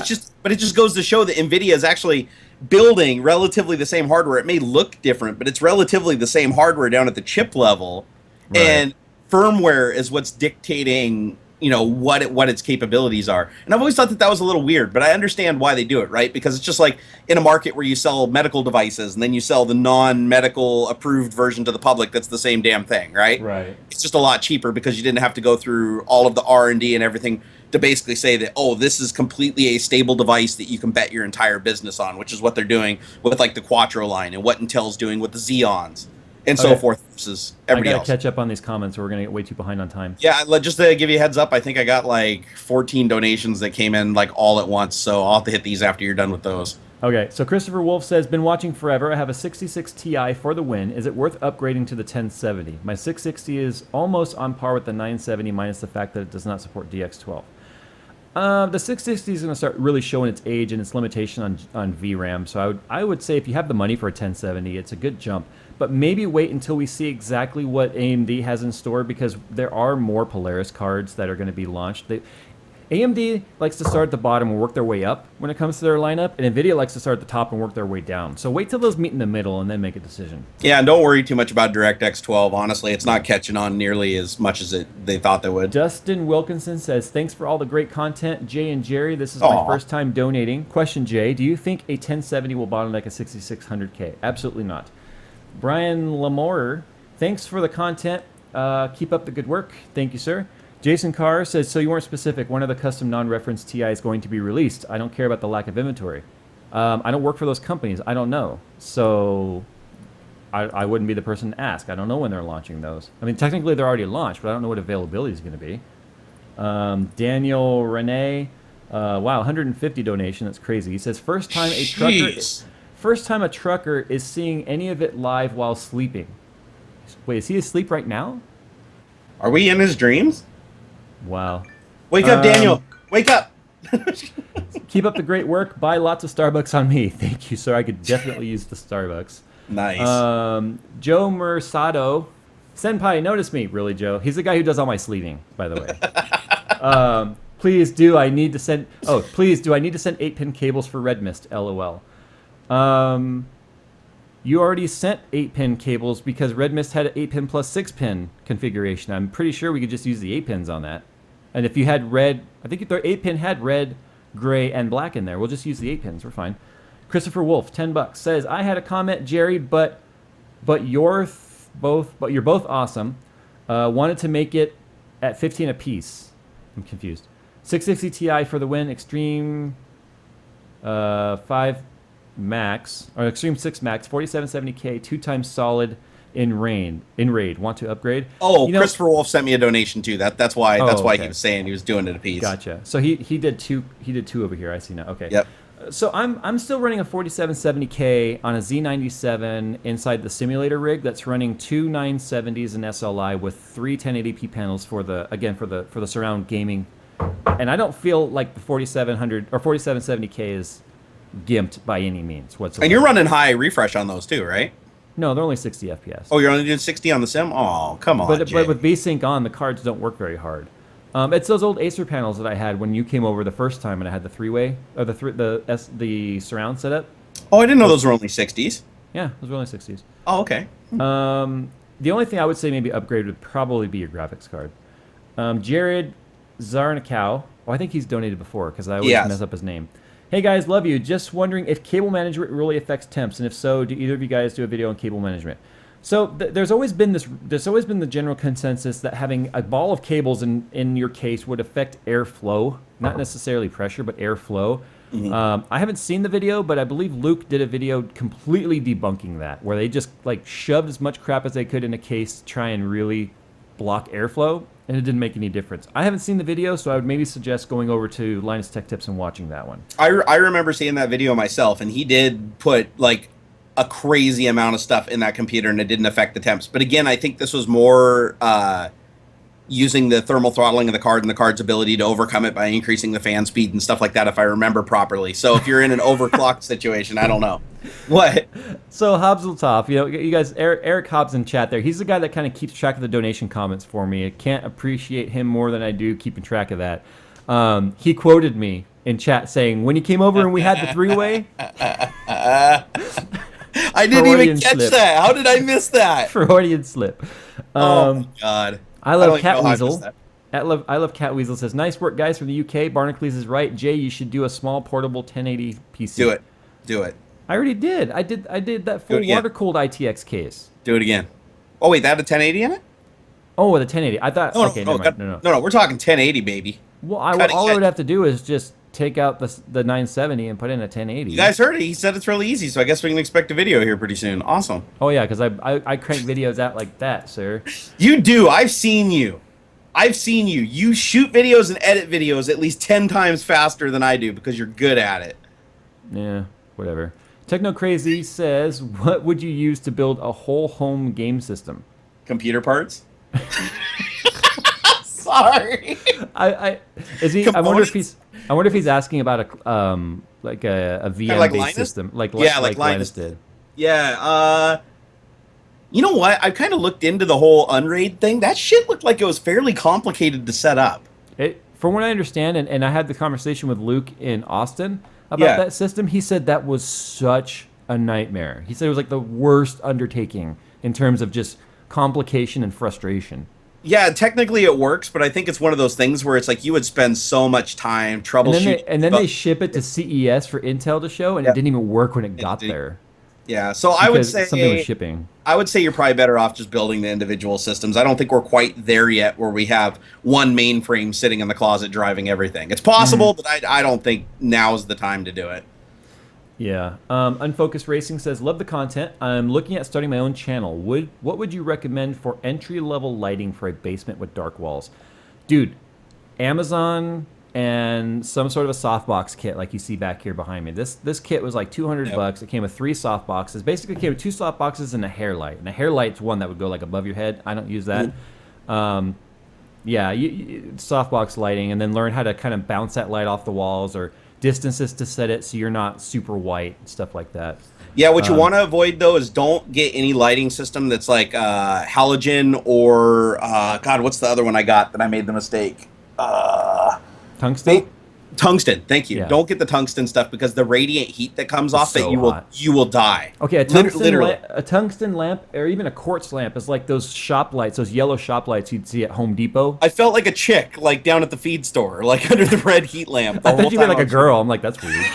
it just goes to show that NVIDIA is actually building relatively the same hardware. It may look different, but it's relatively the same hardware down at the chip level. Right. And firmware is what's dictating, what its capabilities are. And I've always thought that was a little weird, but I understand why they do it, right? Because it's just like in a market where you sell medical devices and then you sell the non-medical approved version to the public that's the same damn thing, right? Right. It's just a lot cheaper because you didn't have to go through all of the R&D and everything to basically say that, oh, this is completely a stable device that you can bet your entire business on, which is what they're doing with like the Quattro line and what Intel's doing with the Xeons. And so forth versus everybody else. I gotta catch up on these comments, or we're gonna get way too behind on time. Yeah, just to give you a heads up, I think I got like 14 donations that came in like all at once, so I'll have to hit these after you're done with those. Okay, so Christopher Wolf says, been watching forever. I have a 66 Ti for the win. Is it worth upgrading to the 1070? My 660 is almost on par with the 970, minus the fact that it does not support DX12. The 660 is going to start really showing its age and its limitation on VRAM. So I would say if you have the money for a 1070, it's a good jump. But maybe wait until we see exactly what AMD has in store, because there are more Polaris cards that are going to be launched. AMD likes to start at the bottom and work their way up when it comes to their lineup, and Nvidia likes to start at the top and work their way down. So wait till those meet in the middle and then make a decision. Yeah, and don't worry too much about DirectX 12. Honestly, it's not catching on nearly as much as they thought they would. Justin Wilkinson says, thanks for all the great content, Jay and Jerry. This is my first time donating. Question, Jay, do you think a 1070 will bottleneck a 6600K? Absolutely not. Brian Lamore, thanks for the content. Keep up the good work. Thank you, sir. Jason Carr says, so you weren't specific. When are the custom non-reference TIs going to be released? I don't care about the lack of inventory. I don't work for those companies. I don't know. So I wouldn't be the person to ask. I don't know when they're launching those. I mean, technically they're already launched, but I don't know what availability is going to be. Daniel Renee, wow, 150 donation. That's crazy. He says, first time a trucker is seeing any of it live while sleeping. Wait, is he asleep right now? Are we in his dreams? Wow. Wake up, Daniel. Wake up. Keep up the great work. Buy lots of Starbucks on me. Thank you, sir. I could definitely use the Starbucks. Nice. Joe Mersado. Senpai, notice me. Really, Joe? He's the guy who does all my sleeving, by the way. Please do. I need to send 8-pin cables for Red Mist? LOL. You already sent 8-pin cables because Red Mist had an 8-pin plus 6-pin configuration. I'm pretty sure we could just use the 8-pins on that. And if you had red, I think the 8-pin had red, gray, and black in there. We'll just use the 8-pins. We're fine. Christopher Wolf, $10, says, I had a comment, Jerry, but you're both awesome. Wanted to make it at 15 apiece. I'm confused. 660 Ti for the win. Extreme 5 Max, or Extreme 6 Max, 4770K, 2 times solid, in raid. Want to upgrade? Oh, You know, Christopher Wolf sent me a donation too. That's why oh, he okay. was saying he was doing it a piece. Gotcha. So he did two. He did two over here. I see now. Okay. Yep. So I'm still running a 4770K on a Z97 inside the simulator rig that's running two 970s in SLI with three 1080p panels for the surround gaming, and I don't feel like the 4700 or 4770K is gimped by any means whatsoever. And you're running high refresh on those too, right? No, they're only 60 FPS. Oh, you're only doing 60 on the sim? Oh, come on, But Jay. with VSync on, the cards don't work very hard. It's those old Acer panels that I had when you came over the first time, and I had the three-way or the surround setup. Oh, I didn't know those were only 60s. Yeah, those were only 60s. Oh, okay. The only thing I would say maybe upgrade would probably be your graphics card. Jared Zarnikow. Oh, I think he's donated before because I always mess up his name. Hey guys, love you. Just wondering if cable management really affects temps, and if so, do either of you guys do a video on cable management? So there's always been the general consensus that having a ball of cables in your case would affect airflow, not necessarily pressure, but airflow. Mm-hmm. I haven't seen the video, but I believe Luke did a video completely debunking that, where they just like shoved as much crap as they could in a case to try and really block airflow, and it didn't make any difference. I haven't seen the video, so I would maybe suggest going over to Linus Tech Tips and watching that one. I remember seeing that video myself, and he did put like a crazy amount of stuff in that computer, and it didn't affect the temps. But again, I think this was more using the thermal throttling of the card and the card's ability to overcome it by increasing the fan speed and stuff like that, if I remember properly. So if you're in an overclocked situation, I don't know. What? So Hobbs will top. You guys, Eric Hobbs in chat there. He's the guy that kind of keeps track of the donation comments for me. I can't appreciate him more than I do keeping track of that. He quoted me in chat saying, "When you came over and we had the three-way." I didn't even catch that. How did I miss that? Freudian slip. Oh my god. I love Cat Weasel. I love Cat Weasel says, "Nice work, guys, from the UK. Barnacles is right. Jay, you should do a small portable 1080 PC." Do it. I already did. I did that full water-cooled ITX case. Do it again. Oh wait, that had a 1080 in it? Oh, with a 1080. I thought. No. We're talking 1080, baby. Well, all I would have to do is just take out the 970 and put in a 1080. You guys heard it. He said it's really easy, so I guess we can expect a video here pretty soon. Awesome. Oh yeah, because I crank videos out like that, sir. You do. I've seen you. You shoot videos and edit videos at least 10 times faster than I do because you're good at it. Yeah, whatever. Techno Crazy says, "What would you use to build a whole home game system?" Computer parts. Sorry. I wonder if he's asking about a VM based system like Linus did. Yeah. You know what? I kind of looked into the whole Unraid thing. That shit looked like it was fairly complicated to set up. From what I understand, and I had the conversation with Luke in Austin about that system, he said that was such a nightmare. He said it was like the worst undertaking in terms of just complication and frustration. Yeah, technically it works, but I think it's one of those things where it's like you would spend so much time troubleshooting. And then they ship it to CES for Intel to show, and it didn't even work when it got there. Yeah, so I would say something with shipping. I would say you're probably better off just building the individual systems. I don't think we're quite there yet where we have one mainframe sitting in the closet driving everything. It's possible, but I don't think now's the time to do it. Yeah. Unfocused Racing says, "Love the content. I'm looking at starting my own channel. What would you recommend for entry-level lighting for a basement with dark walls?" Dude, Amazon and some sort of a softbox kit like you see back here behind me. This kit was like $200. It came with 3 softboxes. Basically, it came with 2 softboxes and a hair light. And a hair light's one that would go like above your head. I don't use that. Softbox lighting, and then learn how to kind of bounce that light off the walls or distances to set it so you're not super white, stuff like that. Yeah, what you want to avoid though is don't get any lighting system that's like halogen or God, what's the other one I got that I made the mistake? Tungsten? Tungsten, thank you. Yeah. Don't get the tungsten stuff because the radiant heat that comes off so that you will die. Okay, a tungsten lamp or even a quartz lamp is like those shop lights, those yellow shop lights you'd see at Home Depot. I felt like a chick like down at the feed store, like under the red heat lamp. I thought you were like a girl. I'm like, that's weird.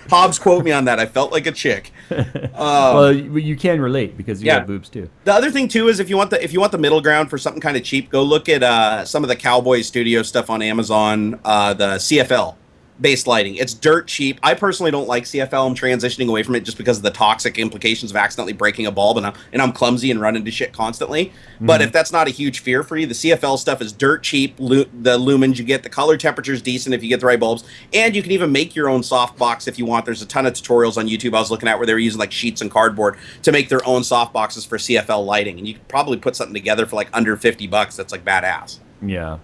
Hobbs quote me on that. I felt like a chick. Well, you can relate because you have boobs too. The other thing too is if you want the middle ground for something kind of cheap, go look at some of the Cowboy Studio stuff on Amazon. The CFL, based lighting. It's dirt cheap. I personally don't like CFL. I'm transitioning away from it just because of the toxic implications of accidentally breaking a bulb, and I'm clumsy and run into shit constantly. But if that's not a huge fear for you, the CFL stuff is dirt cheap. The lumens you get, the color temperature is decent if you get the right bulbs, and you can even make your own softbox if you want. There's a ton of tutorials on YouTube I was looking at where they were using like sheets and cardboard to make their own softboxes for CFL lighting, and you could probably put something together for like under $50. That's like badass. Yeah.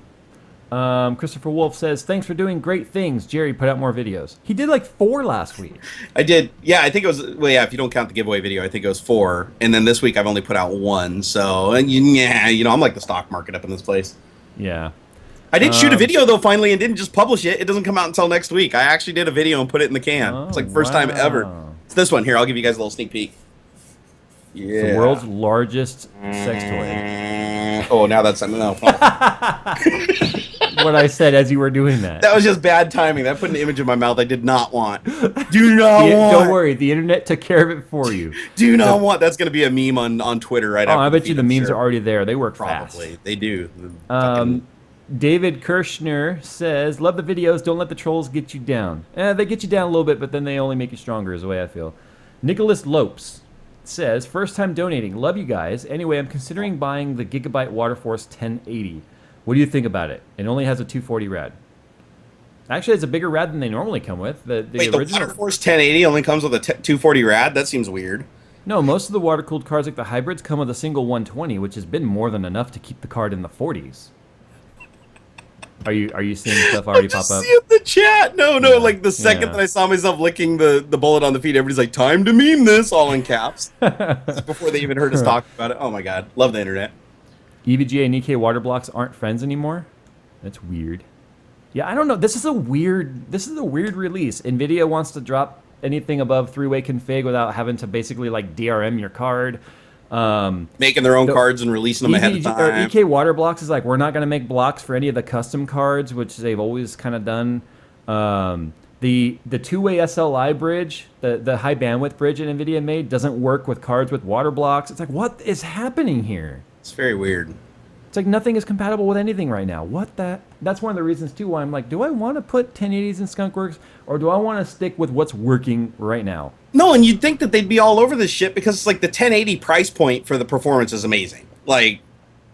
Christopher Wolf says, thanks for doing great things. Jerry, put out more videos. He did like 4 last week. I did. Yeah, I think it was, well, yeah, if you don't count the giveaway video, I think it was 4. And then this week I've only put out 1. So, yeah, you know, I'm like the stock market up in this place. Yeah. I did shoot a video, though, finally, and didn't just publish it. It doesn't come out until next week. I actually did a video and put it in the can. It's like first time ever. It's this one here. I'll give you guys a little sneak peek. Yeah. It's the world's largest sex toy. Oh, now that's something else. What I said as you were doing that. That was just bad timing. That put an image in my mouth I did not want. Do not want. Don't worry. The internet took care of it for you. Do not want. That's going to be a meme on Twitter right after. I bet you the memes are already there. They work fast. Probably. They do. David Kirshner says, love the videos. Don't let the trolls get you down. They get you down a little bit, but then they only make you stronger is the way I feel. Nicholas Lopes says, first time donating. Love you guys. Anyway, I'm considering buying the Gigabyte Waterforce 1080. What do you think about it? It only has a 240 rad. Actually, it's a bigger rad than they normally come with. Wait, the Waterforce 1080 only comes with a 240 rad? That seems weird. No, most of the water-cooled cards like the hybrids come with a single 120, which has been more than enough to keep the card in the 40s. Are you seeing stuff already pop up? See in the chat. No, yeah, like the second that I saw myself licking the bullet on the feed, everybody's like, time to meme this, all in caps. Before they even heard us talk about it. Oh my god. Love the internet. EVGA and EK water blocks aren't friends anymore? That's weird. Yeah, I don't know. This is a weird release. Nvidia wants to drop anything above 3-way config without having to basically like DRM your card. Making their own cards and releasing them ahead of time. Or EK water blocks is like, we're not going to make blocks for any of the custom cards, which they've always kind of done. The 2-way SLI bridge, the high bandwidth bridge that Nvidia made, doesn't work with cards with water blocks. It's like, what is happening here? It's very weird. It's like nothing is compatible with anything right now. That's one of the reasons too why I'm like, do I want to put 1080s in Skunkworks or do I want to stick with what's working right now? No, and you'd think that they'd be all over this shit because it's like the 1080 price point for the performance is amazing. Like,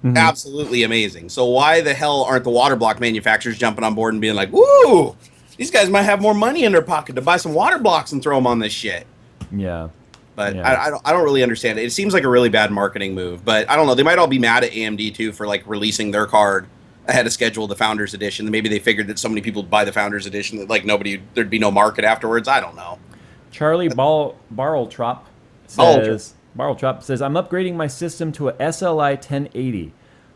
absolutely amazing. So why the hell aren't the water block manufacturers jumping on board and being like, woo, these guys might have more money in their pocket to buy some water blocks and throw them on this shit? Yeah. But yeah. I don't really understand it. It seems like a really bad marketing move. But I don't know. They might all be mad at AMD, too, for like releasing their card ahead of schedule, the Founders Edition. Maybe they figured that so many people would buy the Founders Edition that like there'd be no market afterwards. I don't know. Charlie Barreltrop says, I'm upgrading my system to a SLI 1080.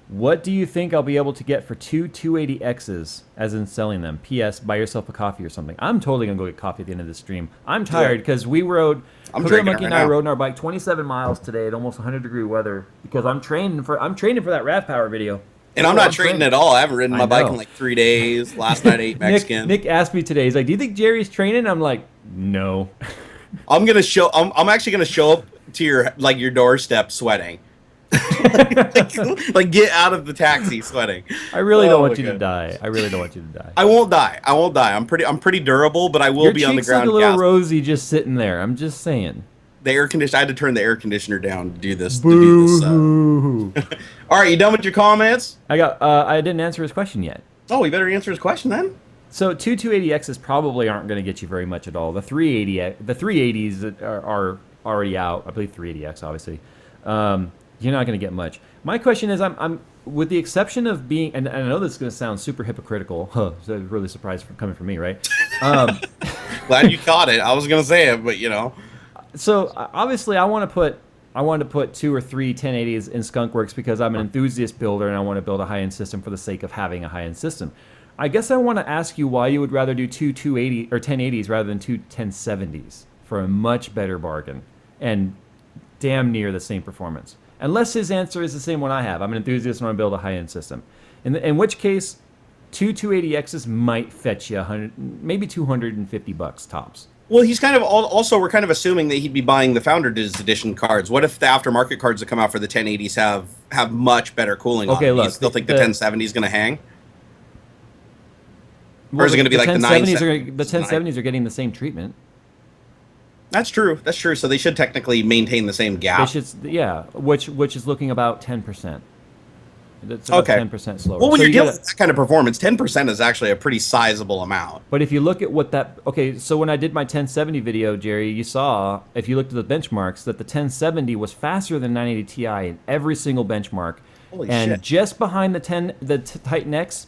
What do you think I'll be able to get for 2 280Xs, as in selling them? P.S. Buy yourself a coffee or something. I'm totally going to go get coffee at the end of this stream. I'm tired because we rode, Cookie Monkey and I rode on our bike 27 miles today at almost 100-degree weather because I'm training for that RAV Power video. And I'm not training at all. I haven't ridden my bike in like 3 days. Last night I ate Mexican. Nick asked me today, he's like, do you think Jerry's training? I'm like, no. I'm actually going to show up to your doorstep sweating. like get out of the taxi sweating. I really don't want you to die. I won't die. I'm pretty durable, but I will be on the ground. Your cheeks look a little rosy just sitting there. I'm just saying. The air conditioner. I had to turn the air conditioner down to do this. Boo-hoo. All right, you done with your comments? I didn't answer his question yet. Oh, we better answer his question then. So 2 280Xs probably aren't going to get you very much at all. The 380s are already out. I believe 380X, obviously. You're not going to get much. My question is, I'm with the exception of being, and I know this is going to sound super hypocritical. So really surprised coming from me, right? Glad you caught it. I was going to say it, but you know. So obviously, I wanted to put 2 or 3 1080s in Skunkworks because I'm an enthusiast builder and I want to build a high-end system for the sake of having a high-end system. I guess I want to ask you why you would rather do 2 280 or 1080s rather than 2 1070s for a much better bargain and damn near the same performance. Unless his answer is the same one I have. I'm an enthusiast and want to build a high-end system. In which case, 2 280Xs might fetch you maybe $250 tops. Well, he's kind of also we're kind of assuming that he'd be buying the Founders Edition cards. What if the aftermarket cards that come out for the 1080s have much better cooling? Okay, on them? look, You still think the 1070 is going to hang? Or is it going to be like the 1070s? The 1070s are getting the same treatment. That's true. That's true. So they should technically maintain the same gap. They should, yeah, which is looking about 10%. It's about 10% slower. Well, when so you're dealing with that kind of performance, 10% is actually a pretty sizable amount. But if you look at what that... Okay, so when I did my 1070 video, Jerry, you saw, if you looked at the benchmarks, that the 1070 was faster than 980 Ti in every single benchmark. Holy and shit. Just behind the Titan X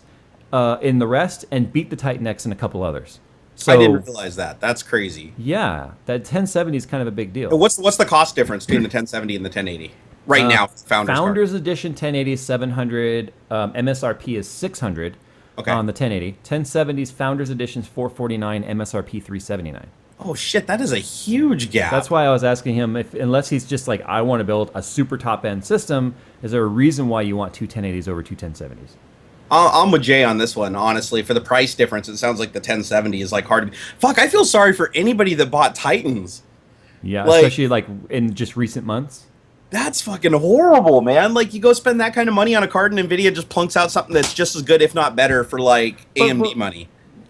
in the rest, and beat the Titan X in a couple others. So, I didn't realize that. That's crazy. Yeah, that 1070 is kind of a big deal. But what's the cost difference between the 1070 and the 1080? Right now, Founders Edition 1080 is 700. MSRP is 600 on the 1080. 1070's Founders Edition is 449. MSRP 379. Oh shit, that is a huge gap. That's why I was asking him if, unless he's just like, I want to build a super top end system, is there a reason why you want two 1080s over two 1070s? I'm with Jay on this one, honestly. For the price difference, it sounds like the 1070 is like hard to... Fuck, I feel sorry for anybody that bought Titans. Yeah, like, especially like in just recent months. That's fucking horrible, man. Like, you go spend that kind of money on a card, and Nvidia just plunks out something that's just as good, if not better, for like AMD money.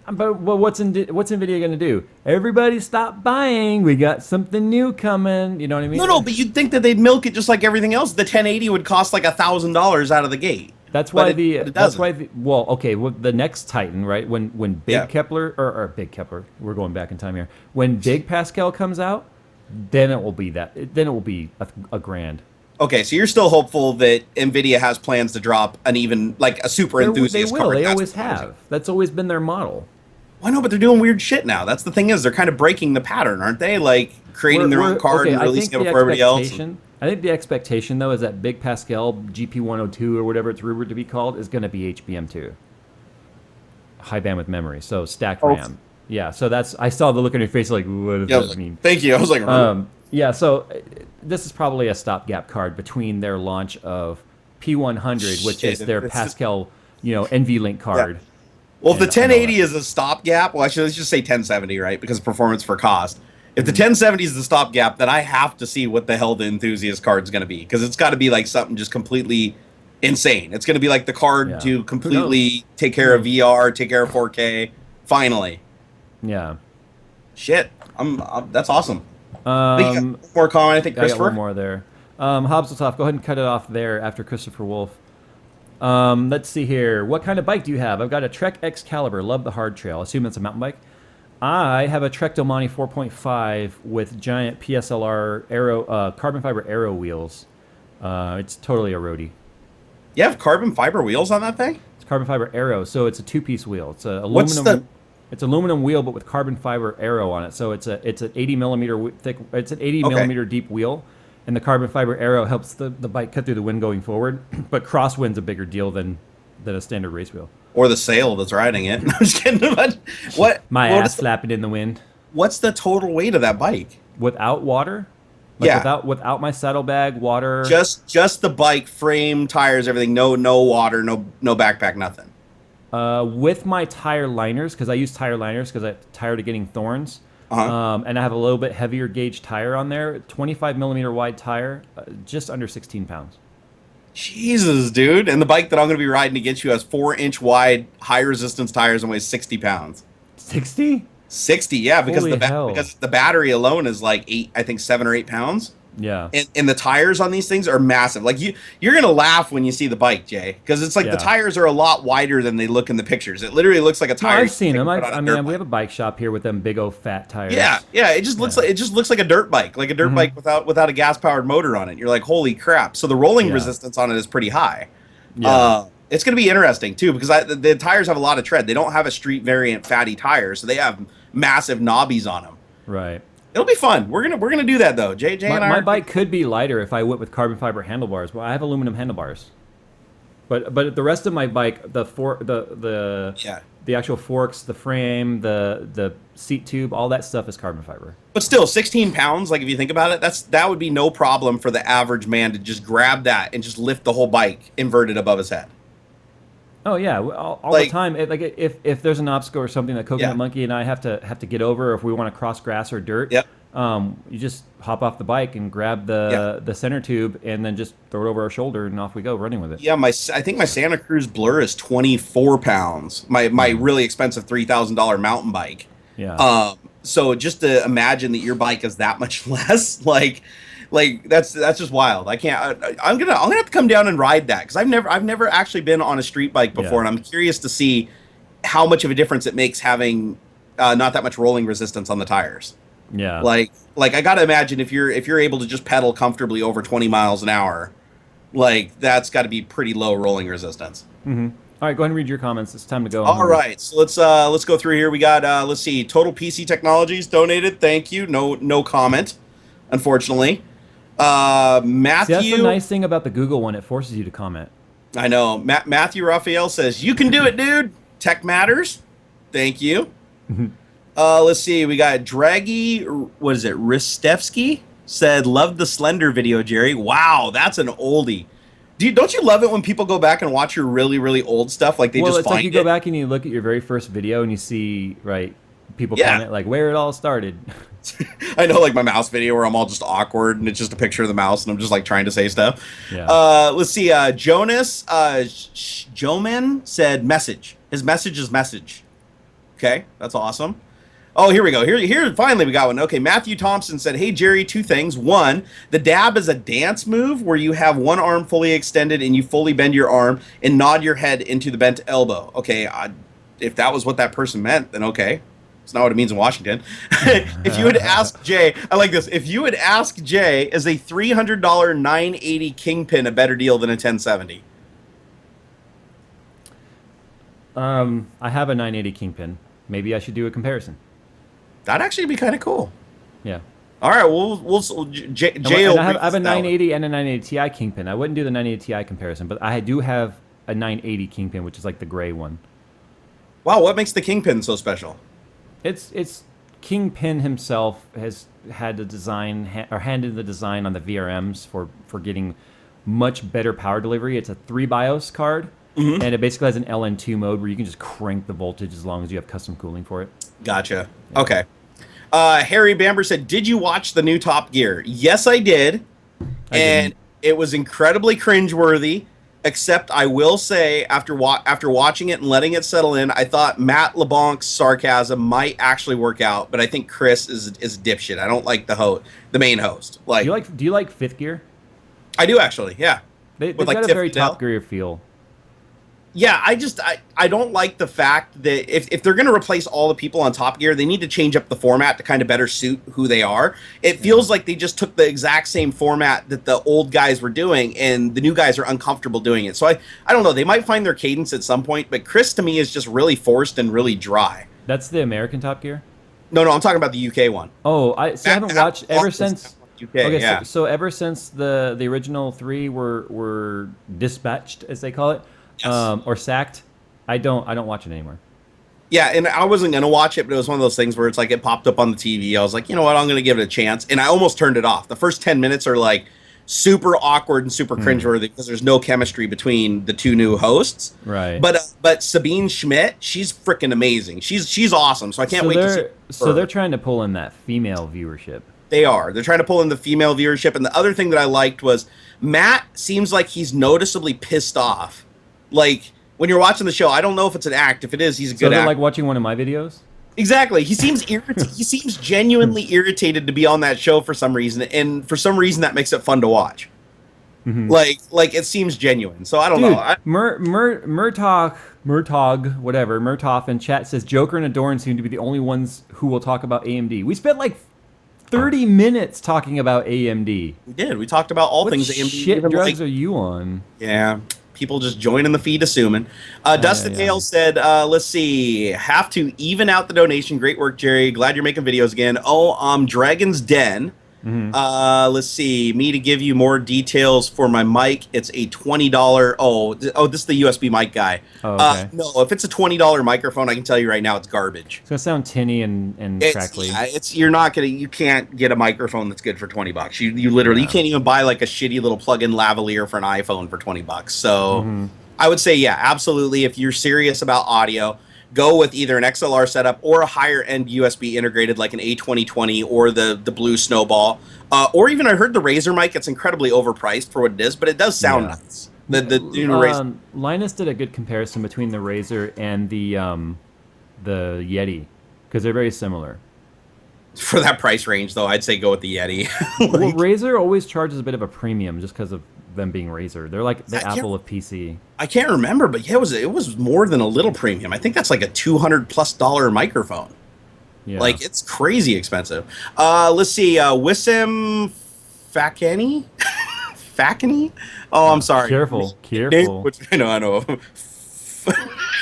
But what's Nvidia gonna do? Everybody stop buying. We got something new coming. You know what I mean? No, but you'd think that they'd milk it just like everything else. The 1080 would cost like $1,000 out of the gate. That's why the next Titan, right? When Big Kepler or Big Kepler, we're going back in time here. When Big Pascal comes out, then it will be a grand. Okay, so you're still hopeful that Nvidia has plans to drop an even like a super enthusiast card. They always have. That's always been their model. I know, but they're doing weird shit now. That's the thing is they're kind of breaking the pattern, aren't they? Like creating their own card and releasing it for everybody else. I think the expectation though is that Big Pascal GP102 or whatever it's rumored to be called is going to be HBM2, high bandwidth memory, so stacked RAM. Yeah, so I saw the look on your face like, what does that mean? Thank you. I was like, yeah, so this is probably a stopgap card between their launch of P100, which is their Pascal, NVLink card. Yeah. Well, if the 1080 is a stopgap, let's just say 1070, right? Because performance for cost. If the 1070 is the stopgap, then I have to see what the hell the enthusiast card is going to be, because it's got to be like something just completely insane. It's going to be like the card to completely take care of VR, take care of 4K. Finally. Yeah. Shit. That's awesome. More comment, I think, Christopher. I got one more there. Hobbs-Off, go ahead and cut it off there after Christopher Wolf. Let's see here. What kind of bike do you have? I've got a Trek Excalibur. Love the hard trail. Assume it's a mountain bike. I have a Trek Domani 4.5 with giant PSLR aero, carbon fiber aero wheels. It's totally a roadie. You have carbon fiber wheels on that thing? It's carbon fiber aero, so it's a two-piece wheel. It's a aluminum. It's aluminum wheel, but with carbon fiber aero on it. So it's an 80 millimeter thick. It's an 80 millimeter deep wheel, and the carbon fiber aero helps the bike cut through the wind going forward. But crosswind's a bigger deal than a standard race wheel. Or the sail that's riding it. I'm just kidding. My ass flapping in the wind. What's the total weight of that bike? Without water? Without my saddlebag, water. Just the bike, frame, tires, everything. No water, no backpack, nothing. With my tire liners, because I use tire liners because I'm tired of getting thorns. And I have a little bit heavier gauge tire on there. 25 millimeter wide tire, just under 16 pounds. Jesus, dude. And the bike that I'm going to be riding against you has 4-inch wide, high resistance tires and weighs 60 pounds. 60? 60, yeah, because the battery alone is like 7 or 8 pounds. Yeah. And the tires on these things are massive. Like you're going to laugh when you see the bike, Jay, because it's like the tires are a lot wider than they look in the pictures. It literally looks like a tire. I've seen them. We have a bike shop here with them big old fat tires. Yeah. It just looks like a dirt bike, bike without a gas powered motor on it. You're like, holy crap. So the rolling resistance on it is pretty high. Yeah. It's going to be interesting too, because the tires have a lot of tread. They don't have a street variant fatty tire, so they have massive knobbies on them. Right. It'll be fun. We're gonna do that though. Jay and I. My bike could be lighter if I went with carbon fiber handlebars. Well, I have aluminum handlebars. But the rest of my bike, the actual forks, the frame, the seat tube, all that stuff is carbon fiber. But still, 16 pounds. Like if you think about it, that would be no problem for the average man to just grab that and just lift the whole bike inverted above his head. Oh yeah, all the time. If there's an obstacle or something that Coconut Monkey and I have to get over, or if we want to cross grass or dirt, You just hop off the bike and grab the center tube and then just throw it over our shoulder and off we go running with it. Yeah, I think my Santa Cruz Blur is 24 pounds. My really expensive $3,000 mountain bike. Yeah. So just to imagine that your bike is that much less, like that's just wild. I can't. I'm gonna have to come down and ride that because I've never actually been on a street bike before, and I'm curious to see how much of a difference it makes having not that much rolling resistance on the tires. Yeah. Like I gotta imagine if you're able to just pedal comfortably over 20 miles an hour, like that's got to be pretty low rolling resistance. Mm-hmm. All right, go ahead and read your comments. It's time to go. All right, so let's go through here. We got let's see, Total PC Technologies donated. Thank you. No comment, unfortunately. Matthew. See, that's the nice thing about the Google one; it forces you to comment. I know. Matthew Raphael says you can do it, dude. Tech matters. Thank you. Let's see. We got Draggy. What is it? Ristevsky said, "Loved the Slender video, Jerry." Wow, that's an oldie. Don't you love it when people go back and watch your really, really old stuff? Like they just it's find like you go back and you look at your very first video and you see people comment like where it all started. I know, like my mouse video where I'm all just awkward and it's just a picture of the mouse and I'm just like trying to say stuff. Yeah. Let's see. Jonas Joman said message. His message is message. Okay, that's awesome. Oh, here we go. Here, finally we got one. Okay, Matthew Thompson said, "Hey Jerry, two things. One, the dab is a dance move where you have one arm fully extended and you fully bend your arm and nod your head into the bent elbow." Okay, if that was what that person meant, then okay. It's not what it means in Washington. If you would ask Jay, I like this. If you would ask Jay, is a $300 980 Kingpin a better deal than a 1070? I have a 980 Kingpin. Maybe I should do a comparison. That'd actually be kind of cool. Yeah. All right. We'll Jay. I have a 980 and a 980 Ti Kingpin. I wouldn't do the 980 Ti comparison, but I do have a 980 Kingpin, which is like the gray one. Wow, what makes the Kingpin so special? It's Kingpin himself has had the design or handed the design on the VRMs for getting much better power delivery. It's a 3 BIOS card, and it basically has an LN2 mode where you can just crank the voltage as long as you have custom cooling for it. Gotcha. Yeah. Okay. Harry Bamber said, "Did you watch the new Top Gear?" Yes, I did. And it was incredibly cringeworthy, except I will say, after watching it and letting it settle in, I thought Matt LeBlanc's sarcasm might actually work out, but I think Chris is a dipshit. I don't like the main host. Like, do you like Fifth Gear? I do actually, yeah. They've got a very Top Gear feel. Yeah, I don't like the fact that if they're going to replace all the people on Top Gear, they need to change up the format to kind of better suit who they are. It feels like they just took the exact same format that the old guys were doing, and the new guys are uncomfortable doing it. So I don't know. They might find their cadence at some point, but Chris, to me, is just really forced and really dry. That's the American Top Gear? No, I'm talking about the UK one. Oh, I haven't watched ever since... UK, okay, yeah. so ever since the original 3 were dispatched, as they call it, yes. Or sacked, I don't watch it anymore. Yeah, and I wasn't gonna watch it, but it was one of those things where it's like it popped up on the TV. I was like, you know what, I'm gonna give it a chance, and I almost turned it off. The first 10 minutes are like super awkward and super cringeworthy because there's no chemistry between the two new hosts. Right. But Sabine Schmidt, she's freaking amazing. She's awesome. So I can't wait to see her. So they're trying to pull in that female viewership. They are. They're trying to pull in the female viewership. And the other thing that I liked was Matt seems like he's noticeably pissed off. Like, when you're watching the show, I don't know if it's an act. If it is, he's a good actor. So like watching one of my videos? Exactly. He seems he seems genuinely irritated to be on that show for some reason. And for some reason, that makes it fun to watch. Mm-hmm. Like it seems genuine. So I don't know. Murtog in chat says Joker and Adorn seem to be the only ones who will talk about AMD. We spent like 30 minutes talking about AMD. We did. We talked about all things AMD. What shit drugs are you on? Yeah. People just joining the feed assuming. Dustin Hale said, let's see, have to even out the donation. Great work, Jerry. Glad you're making videos again. Dragon's Den. Mm-hmm. Let's see, me to give you more details for my mic. It's a $20. Oh, this is the USB mic guy. Oh, okay. No, if it's a $20 microphone, I can tell you right now, it's garbage. It's gonna sound tinny and crackly. Yeah, you can't get a microphone that's good for $20. You literally you can't even buy like a shitty little plug-in lavalier for an iPhone for $20. So I would say, yeah, absolutely. If you're serious about audio, go with either an XLR setup or a higher end USB integrated like an A2020 or the Blue Snowball. Or even I heard the Razer mic. It's incredibly overpriced for what it is, but it does sound nice. The new Razer. Linus did a good comparison between the Razer and the Yeti because they're very similar. For that price range, though, I'd say go with the Yeti. Well, Razer always charges a bit of a premium just because of them being Razer. They're like the Apple of PC. I can't remember, but yeah, it was more than a little premium. I think that's like a $200+ microphone. Yeah. Like, it's crazy expensive. Let's see, Wissam Fakani? Fakani? Oh, I'm sorry. Careful. I know.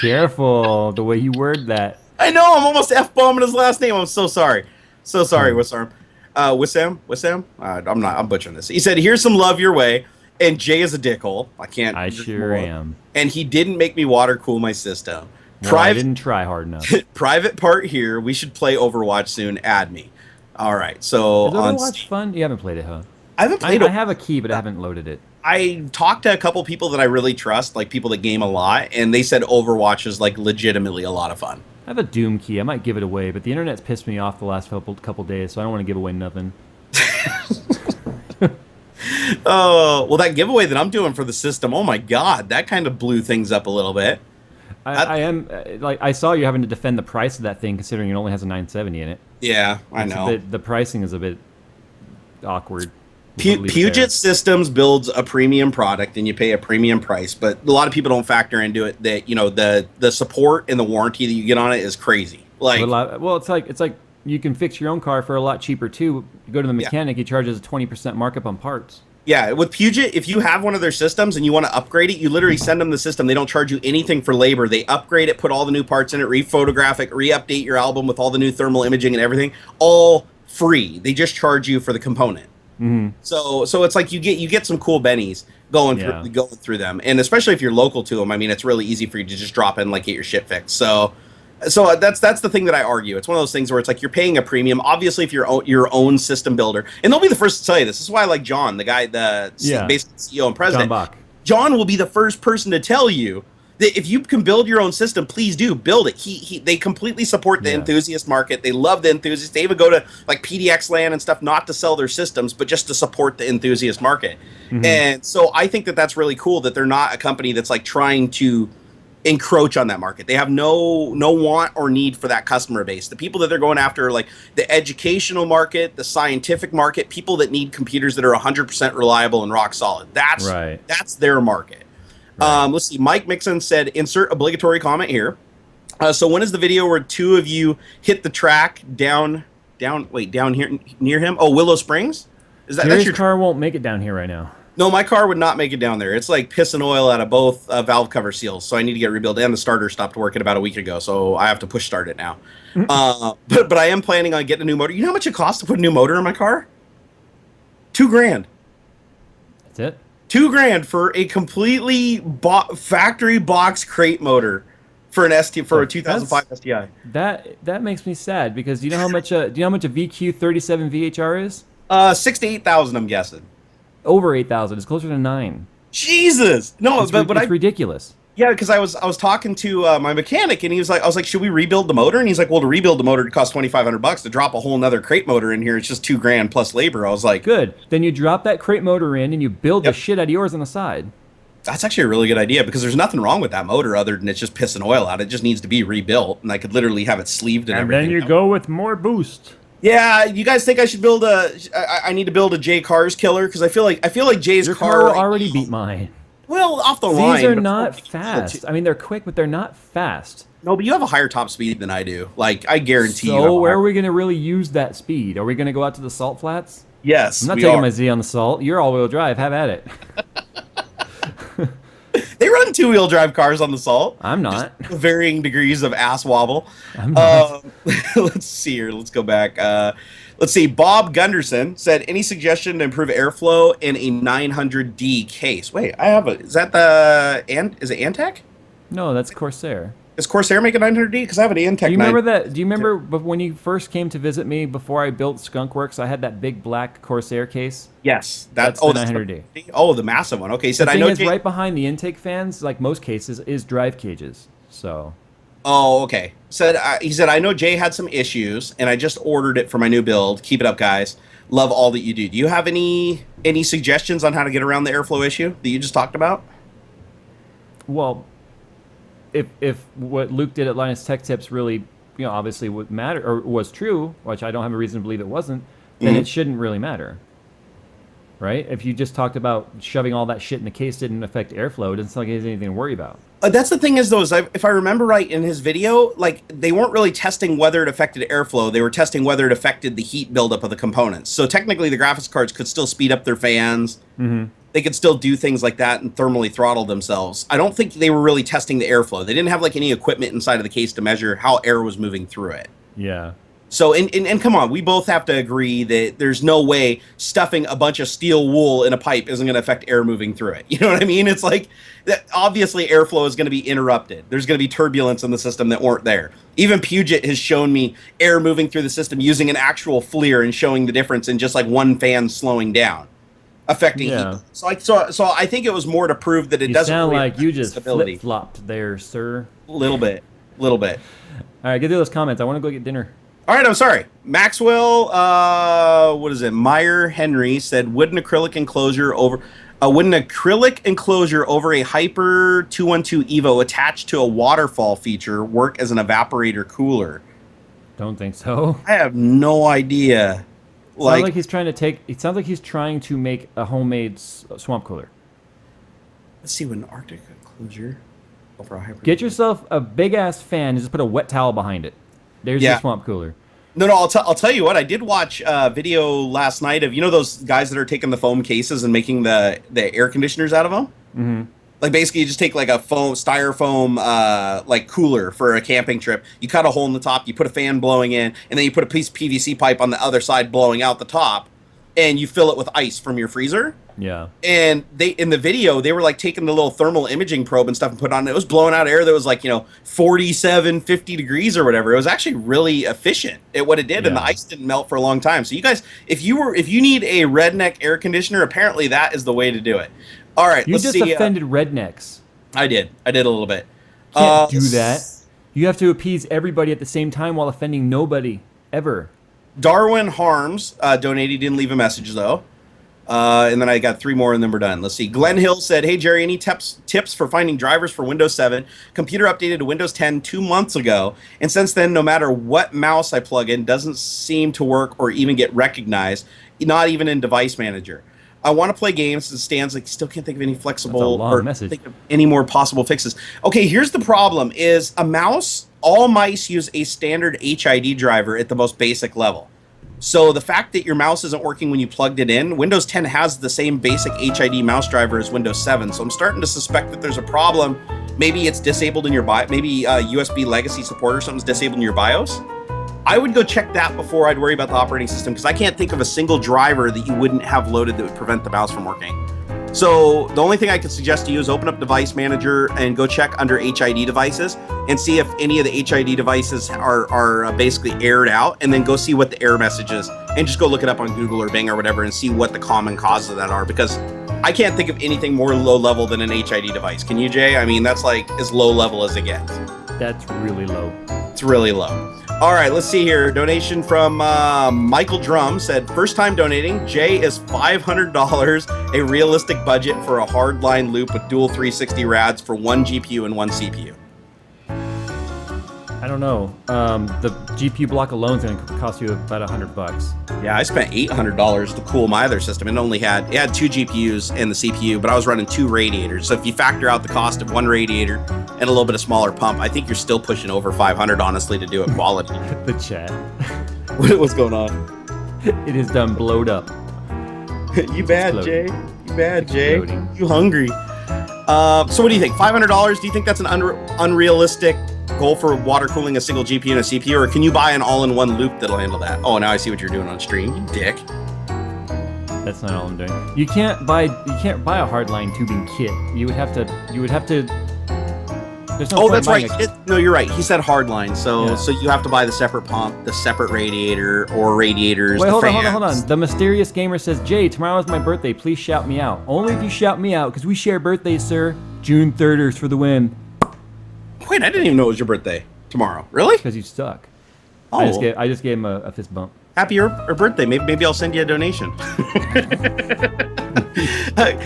Careful the way you word that. I know, I'm almost F-bombing his last name. I'm so sorry. So sorry, Wissam. Wissam? I'm butchering this. He said, here's some love your way, and Jay is a dickhole. I sure am. And he didn't make me water cool my system. Well, I didn't try hard enough. Private part here. We should play Overwatch soon. Add me. All right. So is Overwatch fun? You haven't played it, huh? I haven't played it. I have a key, but I haven't loaded it. I talked to a couple people that I really trust, like people that game a lot, and they said Overwatch is like legitimately a lot of fun. I have a Doom key. I might give it away, but the internet's pissed me off the last couple days, so I don't want to give away nothing. Oh, well, that giveaway that I'm doing for the system, oh my god, that kind of blew things up a little bit. I saw you having to defend the price of that thing, considering it only has a 970 in it. Yeah, I know. The pricing is a bit awkward. Puget Systems builds a premium product, and you pay a premium price. But a lot of people don't factor into it that the support and the warranty that you get on it is crazy. Like, well, it's like you can fix your own car for a lot cheaper too. You go to the mechanic, he charges a 20% markup on parts. Yeah, with Puget, if you have one of their systems and you want to upgrade it, you literally send them the system. They don't charge you anything for labor. They upgrade it, put all the new parts in it, re-photograph it, re-update your album with all the new thermal imaging and everything, all free. They just charge you for the component. Mm-hmm. So it's like you get some cool bennies going through them, and especially if you're local to them. I mean, it's really easy for you to just drop in, like, get your shit fixed. So that's the thing that I argue. It's one of those things where it's like you're paying a premium. Obviously, if you're your own system builder, and they'll be the first to tell you this. This is why I like John, the guy, basically CEO and president. John Bach. John will be the first person to tell you that if you can build your own system, please do build it. They completely support the enthusiast market. They love the enthusiasts. They even go to like PDX land and stuff, not to sell their systems, but just to support the enthusiast market. Mm-hmm. And so I think that that's really cool that they're not a company that's like trying to encroach on that market. They have no want or need for that customer base. The people that they're going after are like the educational market, the scientific market, people that need computers that are 100% reliable and rock solid. That's their market. Right. Let's see. Mike Mixon said, insert obligatory comment here. So when is the video where two of you hit the track down here near him? Oh, Willow Springs? That's your car won't make it down here right now. No, my car would not make it down there. It's like pissing oil out of both valve cover seals, so I need to get rebuilt. And the starter stopped working about a week ago, so I have to push start it now. But I am planning on getting a new motor. You know how much it costs to put a new motor in my car? $2,000. That's it? $2,000 for a completely factory box crate motor for a 2005 STI. That makes me sad because do you know how much a VQ 37 VHR is? 6,000 to 8,000, I'm guessing. Over 8,000. It's closer to 9. Jesus! No, it's ridiculous. Yeah, because I was talking to my mechanic, and I was like, should we rebuild the motor? And he's like, well, to rebuild the motor, it costs $2,500. To drop a whole nother crate motor in here, it's just $2,000 plus labor. I was like, good. Then you drop that crate motor in, and you build the shit out of yours on the side. That's actually a really good idea because there's nothing wrong with that motor other than it's just pissing oil out. It just needs to be rebuilt, and I could literally have it sleeved and everything. And then you go with more boost. Yeah, you guys think I should build I need to build a Jay Cars killer because I feel like Jay's Your car will already beat mine. Well, off the line. These are not fast. I mean, they're quick, but they're not fast. No, but you have a higher top speed than I do. Like, I guarantee you. So where are we going to really use that speed? Are we going to go out to the salt flats? Yes, I'm not taking my Z on the salt. You're all-wheel drive. Have at it. They run two-wheel drive cars on the salt. I'm not. Just varying degrees of ass wobble. I'm not. Let's see here. Let's go back. Let's see. Bob Gunderson said, any suggestion to improve airflow in a 900D case? Wait, I have a... Is it Antec? No, that's Corsair. Does Corsair make a 900D? Because I have an Antec. Do you remember that? Do you remember when you first came to visit me before I built Skunkworks? I had that big black Corsair case. Yes, that's the 900D. Oh, the massive one. Okay, he said the thing is, right behind the intake fans, like most cases, is drive cages. So Oh, okay. He said, I know Jay had some issues, and I just ordered it for my new build. Keep it up, guys. Love all that you do. Do you have any suggestions on how to get around the airflow issue that you just talked about? Well, if what Luke did at Linus Tech Tips really, obviously would matter or was true, which I don't have a reason to believe it wasn't, then it shouldn't really matter, right? If you just talked about shoving all that shit in the case didn't affect airflow, it doesn't sound like there's anything to worry about. That's the thing is, though, if I remember right in his video, like they weren't really testing whether it affected airflow. They were testing whether it affected the heat buildup of the components. So technically, the graphics cards could still speed up their fans. Mm-hmm. They could still do things like that and thermally throttle themselves. I don't think they were really testing the airflow. They didn't have like any equipment inside of the case to measure how air was moving through it. Yeah. So, and come on, we both have to agree that there's no way stuffing a bunch of steel wool in a pipe isn't going to affect air moving through it. You know what I mean? It's like, obviously airflow is going to be interrupted. There's going to be turbulence in the system that weren't there. Even Puget has shown me air moving through the system using an actual FLIR and showing the difference in just like one fan slowing down, affecting heat. So I think it was more to prove that it doesn't sound really like you just stability. flip-flopped there, sir. Little bit. All right, get through those comments. I want to go get dinner. All right, I'm sorry. Maxwell, what is it? Meyer Henry said, would an acrylic enclosure over a Hyper 212 Evo attached to a waterfall feature work as an evaporator cooler? Don't think so. I have no idea. It sounds like he's trying to make a homemade swamp cooler. Let's see what an Arctic enclosure over a Hyper. Get yourself a big ass fan and just put a wet towel behind it. There's your swamp cooler. No, I'll tell you what. I did watch a video last night of those guys that are taking the foam cases and making the air conditioners out of them. Mm-hmm. Like basically, you just take like a styrofoam like cooler for a camping trip. You cut a hole in the top, you put a fan blowing in, and then you put a piece of PVC pipe on the other side blowing out the top, and you fill it with ice from your freezer. Yeah. And in the video, they were like taking the little thermal imaging probe and stuff and put it on. It was blowing out air that was like 47, 50 degrees or whatever. It was actually really efficient at what it did, and the ice didn't melt for a long time. So you guys, if you need a redneck air conditioner, apparently that is the way to do it. All right, let's see. You just offended rednecks. I did a little bit. Can't do that. You have to appease everybody at the same time while offending nobody ever. Darwin Harms donated, didn't leave a message though. And then I got 3 more and then we're done. Let's see. Glenn Hill said, hey, Jerry, any tips for finding drivers for Windows 7? Computer updated to Windows 10 2 months ago. And since then, no matter what mouse I plug in, doesn't seem to work or even get recognized, not even in Device Manager. I want to play games. It stands like still can't think of any flexible or think of any more possible fixes. Okay, here's the problem is a mouse, all mice use a standard HID driver at the most basic level. So the fact that your mouse isn't working when you plugged it in, Windows 10 has the same basic HID mouse driver as Windows 7. So I'm starting to suspect that there's a problem. Maybe it's disabled in your BIOS. Maybe USB legacy support or something's disabled in your BIOS. I would go check that before I'd worry about the operating system because I can't think of a single driver that you wouldn't have loaded that would prevent the mouse from working. So the only thing I could suggest to you is open up Device Manager and go check under HID devices and see if any of the HID devices are basically aired out, and then go see what the error message is and just go look it up on Google or Bing or whatever and see what the common causes of that are, because I can't think of anything more low level than an HID device. Can you, Jay? I mean, that's like as low level as it gets. That's really low. It's really low. All right, let's see here. Donation from Michael Drum said, first time donating. Jay, is $500 a realistic budget for a hardline loop with dual 360 rads for 1 GPU and 1 CPU? I don't know. The GPU block alone is going to cost you about $100. Yeah, I spent $800 to cool my other system. It had 2 GPUs and the CPU, but I was running 2 radiators. So if you factor out the cost of 1 radiator and a little bit of smaller pump, I think you're still pushing over $500, honestly, to do it quality. The chat. What's going on? It is done blowed up. You bad, Jay. You bad, Jay. You hungry. So what do you think? $500? Do you think that's an unrealistic goal for water cooling a single GPU and a CPU, or can you buy an all-in-one loop that'll handle that? Oh, now I see what you're doing on stream, you dick. That's not all I'm doing. You can't buy a hardline tubing kit. You would have to. There's no that's right. No, you're right. He said hardline, so you have to buy the separate pump, the separate radiator or radiators. Wait, hold on. The mysterious gamer says, Jay, tomorrow is my birthday. Please shout me out. Only if you shout me out, because we share birthdays, sir. June 3rd for the win. Wait, I didn't even know it was your birthday. tomorrow. Really? Because you suck. Oh, I just gave him a fist bump. happy or birthday. Maybe I'll send you a donation.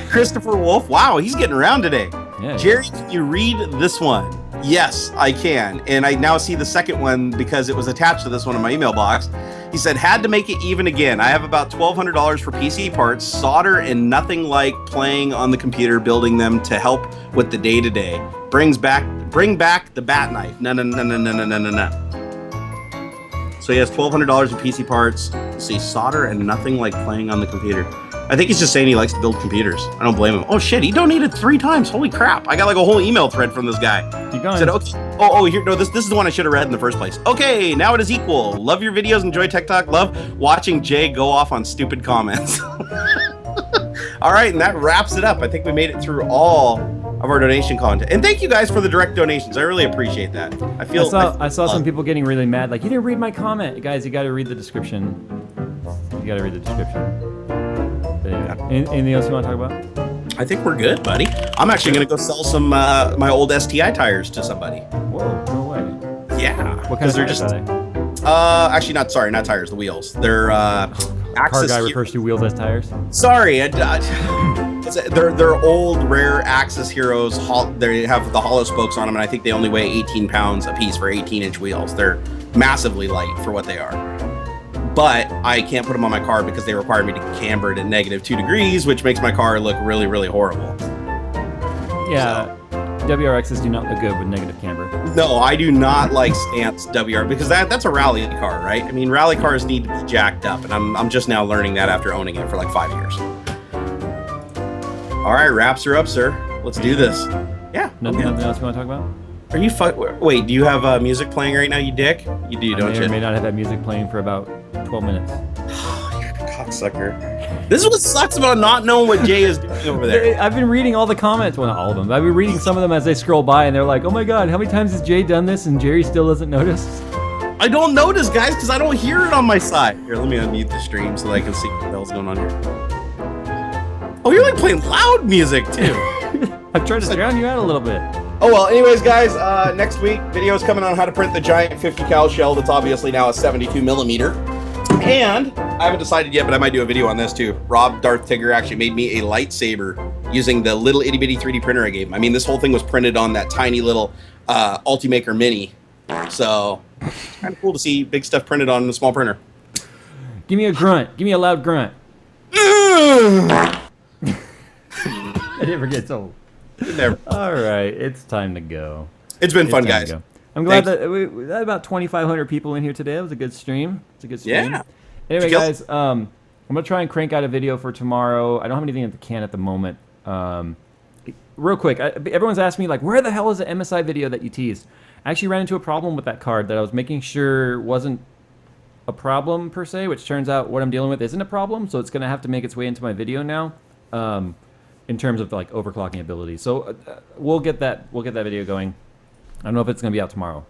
Christopher Wolf. Wow, he's getting around today. Yeah, Jerry, can you read this one? Yes, I can. And I now see the second one because it was attached to this one in my email box. He said, had to make it even again. I have about $1,200 for PC parts, solder, and nothing like playing on the computer, building them to help with the day-to-day. Bring back the bat knife. No. So he has $1,200 in PC parts. Let's see, solder and nothing like playing on the computer. I think he's just saying he likes to build computers. I don't blame him. Oh shit, he donated 3 times. Holy crap. I got like a whole email thread from this guy. Keep going. He said, okay. Here, no, this is the one I should have read in the first place. Okay, now it is equal. Love your videos, enjoy TechTalk. Love watching Jay go off on stupid comments. All right, and that wraps it up. I think we made it through all of our donation content. And thank you guys for the direct donations. I really appreciate that. I saw some people getting really mad, like, you didn't read my comment. Guys, you got to read the description. You got to read the description. Anything else you want to talk about? I think we're good, buddy. I'm actually going to go sell some my old STI tires to somebody. Whoa, no way. Yeah. What kind of tires are they? Actually, not tires, the wheels. They're Car guy refers to wheels as tires? Sorry, they're old, rare Axis Heroes. They have the hollow spokes on them, and I think they only weigh 18 pounds a piece for 18-inch wheels. They're massively light for what they are. But I can't put them on my car because they require me to camber it at -2 degrees, which makes my car look really, really horrible. Yeah, WRXs do not look good with negative camber. No, I do not like stance WR because that's a rally car, right? I mean, rally cars need to be jacked up, and I'm just now learning that after owning it for like 5 years. All right, wraps are up, sir. Let's do this. Yeah. Nothing else you want to talk about? Are you wait, do you have music playing right now, you dick? You do, don't you? I may not have that music playing for about 12 minutes. You're a cocksucker. This is what sucks about not knowing what Jay is doing over there. I've been reading all the comments. Well, not all of them. But I've been reading some of them as they scroll by, and they're like, oh my god, how many times has Jay done this and Jerry still doesn't notice? I don't notice, guys, because I don't hear it on my side. Here, let me unmute the stream so that I can see what the hell's going on here. Oh, you're like playing loud music, too. I'm trying to drown you out a little bit. Oh, well, anyways, guys, next week, videos coming on how to print the giant 50 cal shell that's obviously now a 72 millimeter. And I haven't decided yet, but I might do a video on this too. Rob Darth Tigger actually made me a lightsaber using the little itty bitty 3D printer I gave him. I mean, this whole thing was printed on that tiny little Ultimaker Mini. So, kind of cool to see big stuff printed on a small printer. Give me a grunt. Give me a loud grunt. I never get old. Never. All right, it's time to go. It's been fun, guys. I'm glad that we had about 2,500 people in here today. It was a good stream. It's a good stream. Yeah. Anyway, guys, I'm going to try and crank out a video for tomorrow. I don't have anything at the can at the moment. Real quick, everyone's asking me, like, where the hell is the MSI video that you teased? I actually ran into a problem with that card that I was making sure wasn't a problem, per se, which turns out what I'm dealing with isn't a problem, so it's going to have to make its way into my video now. In terms of like overclocking ability, so we'll get that video going. I don't know if it's gonna be out tomorrow,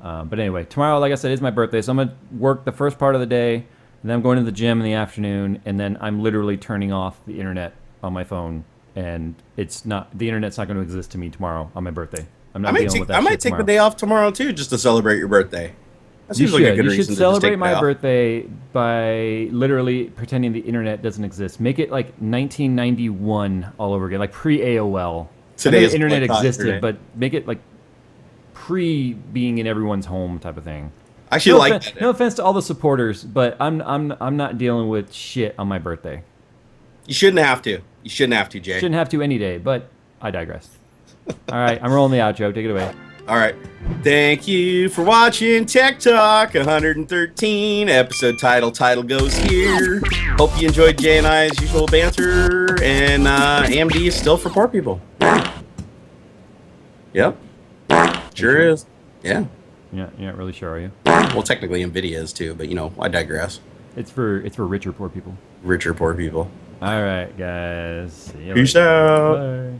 but anyway, tomorrow, like I said, is my birthday, so I'm gonna work the first part of the day, and then I'm going to the gym in the afternoon, and then I'm literally turning off the internet on my phone, and the internet's not going to exist to me tomorrow on my birthday. I'm not dealing with that. I might take the day off tomorrow too, just to celebrate your birthday. You should celebrate my birthday by literally pretending the internet doesn't exist. Make it like 1991 all over again, like pre-AOL. Today the internet existed, but make it like pre-being in everyone's home type of thing. No offense to all the supporters, but I'm not dealing with shit on my birthday. You shouldn't have to. You shouldn't have to, Jay. Shouldn't have to any day, but I digress. All right, I'm rolling the outro. Take it away. All right. Thank you for watching Tech Talk 113. Episode title goes here. Hope you enjoyed Jay and I's usual banter. And AMD is still for poor people. Yep. Sure is. Yeah. You're not really sure, are you? Well, technically Nvidia is too, but I digress. It's for richer poor people. Richer poor people. All right, guys. See you Peace out. Bye.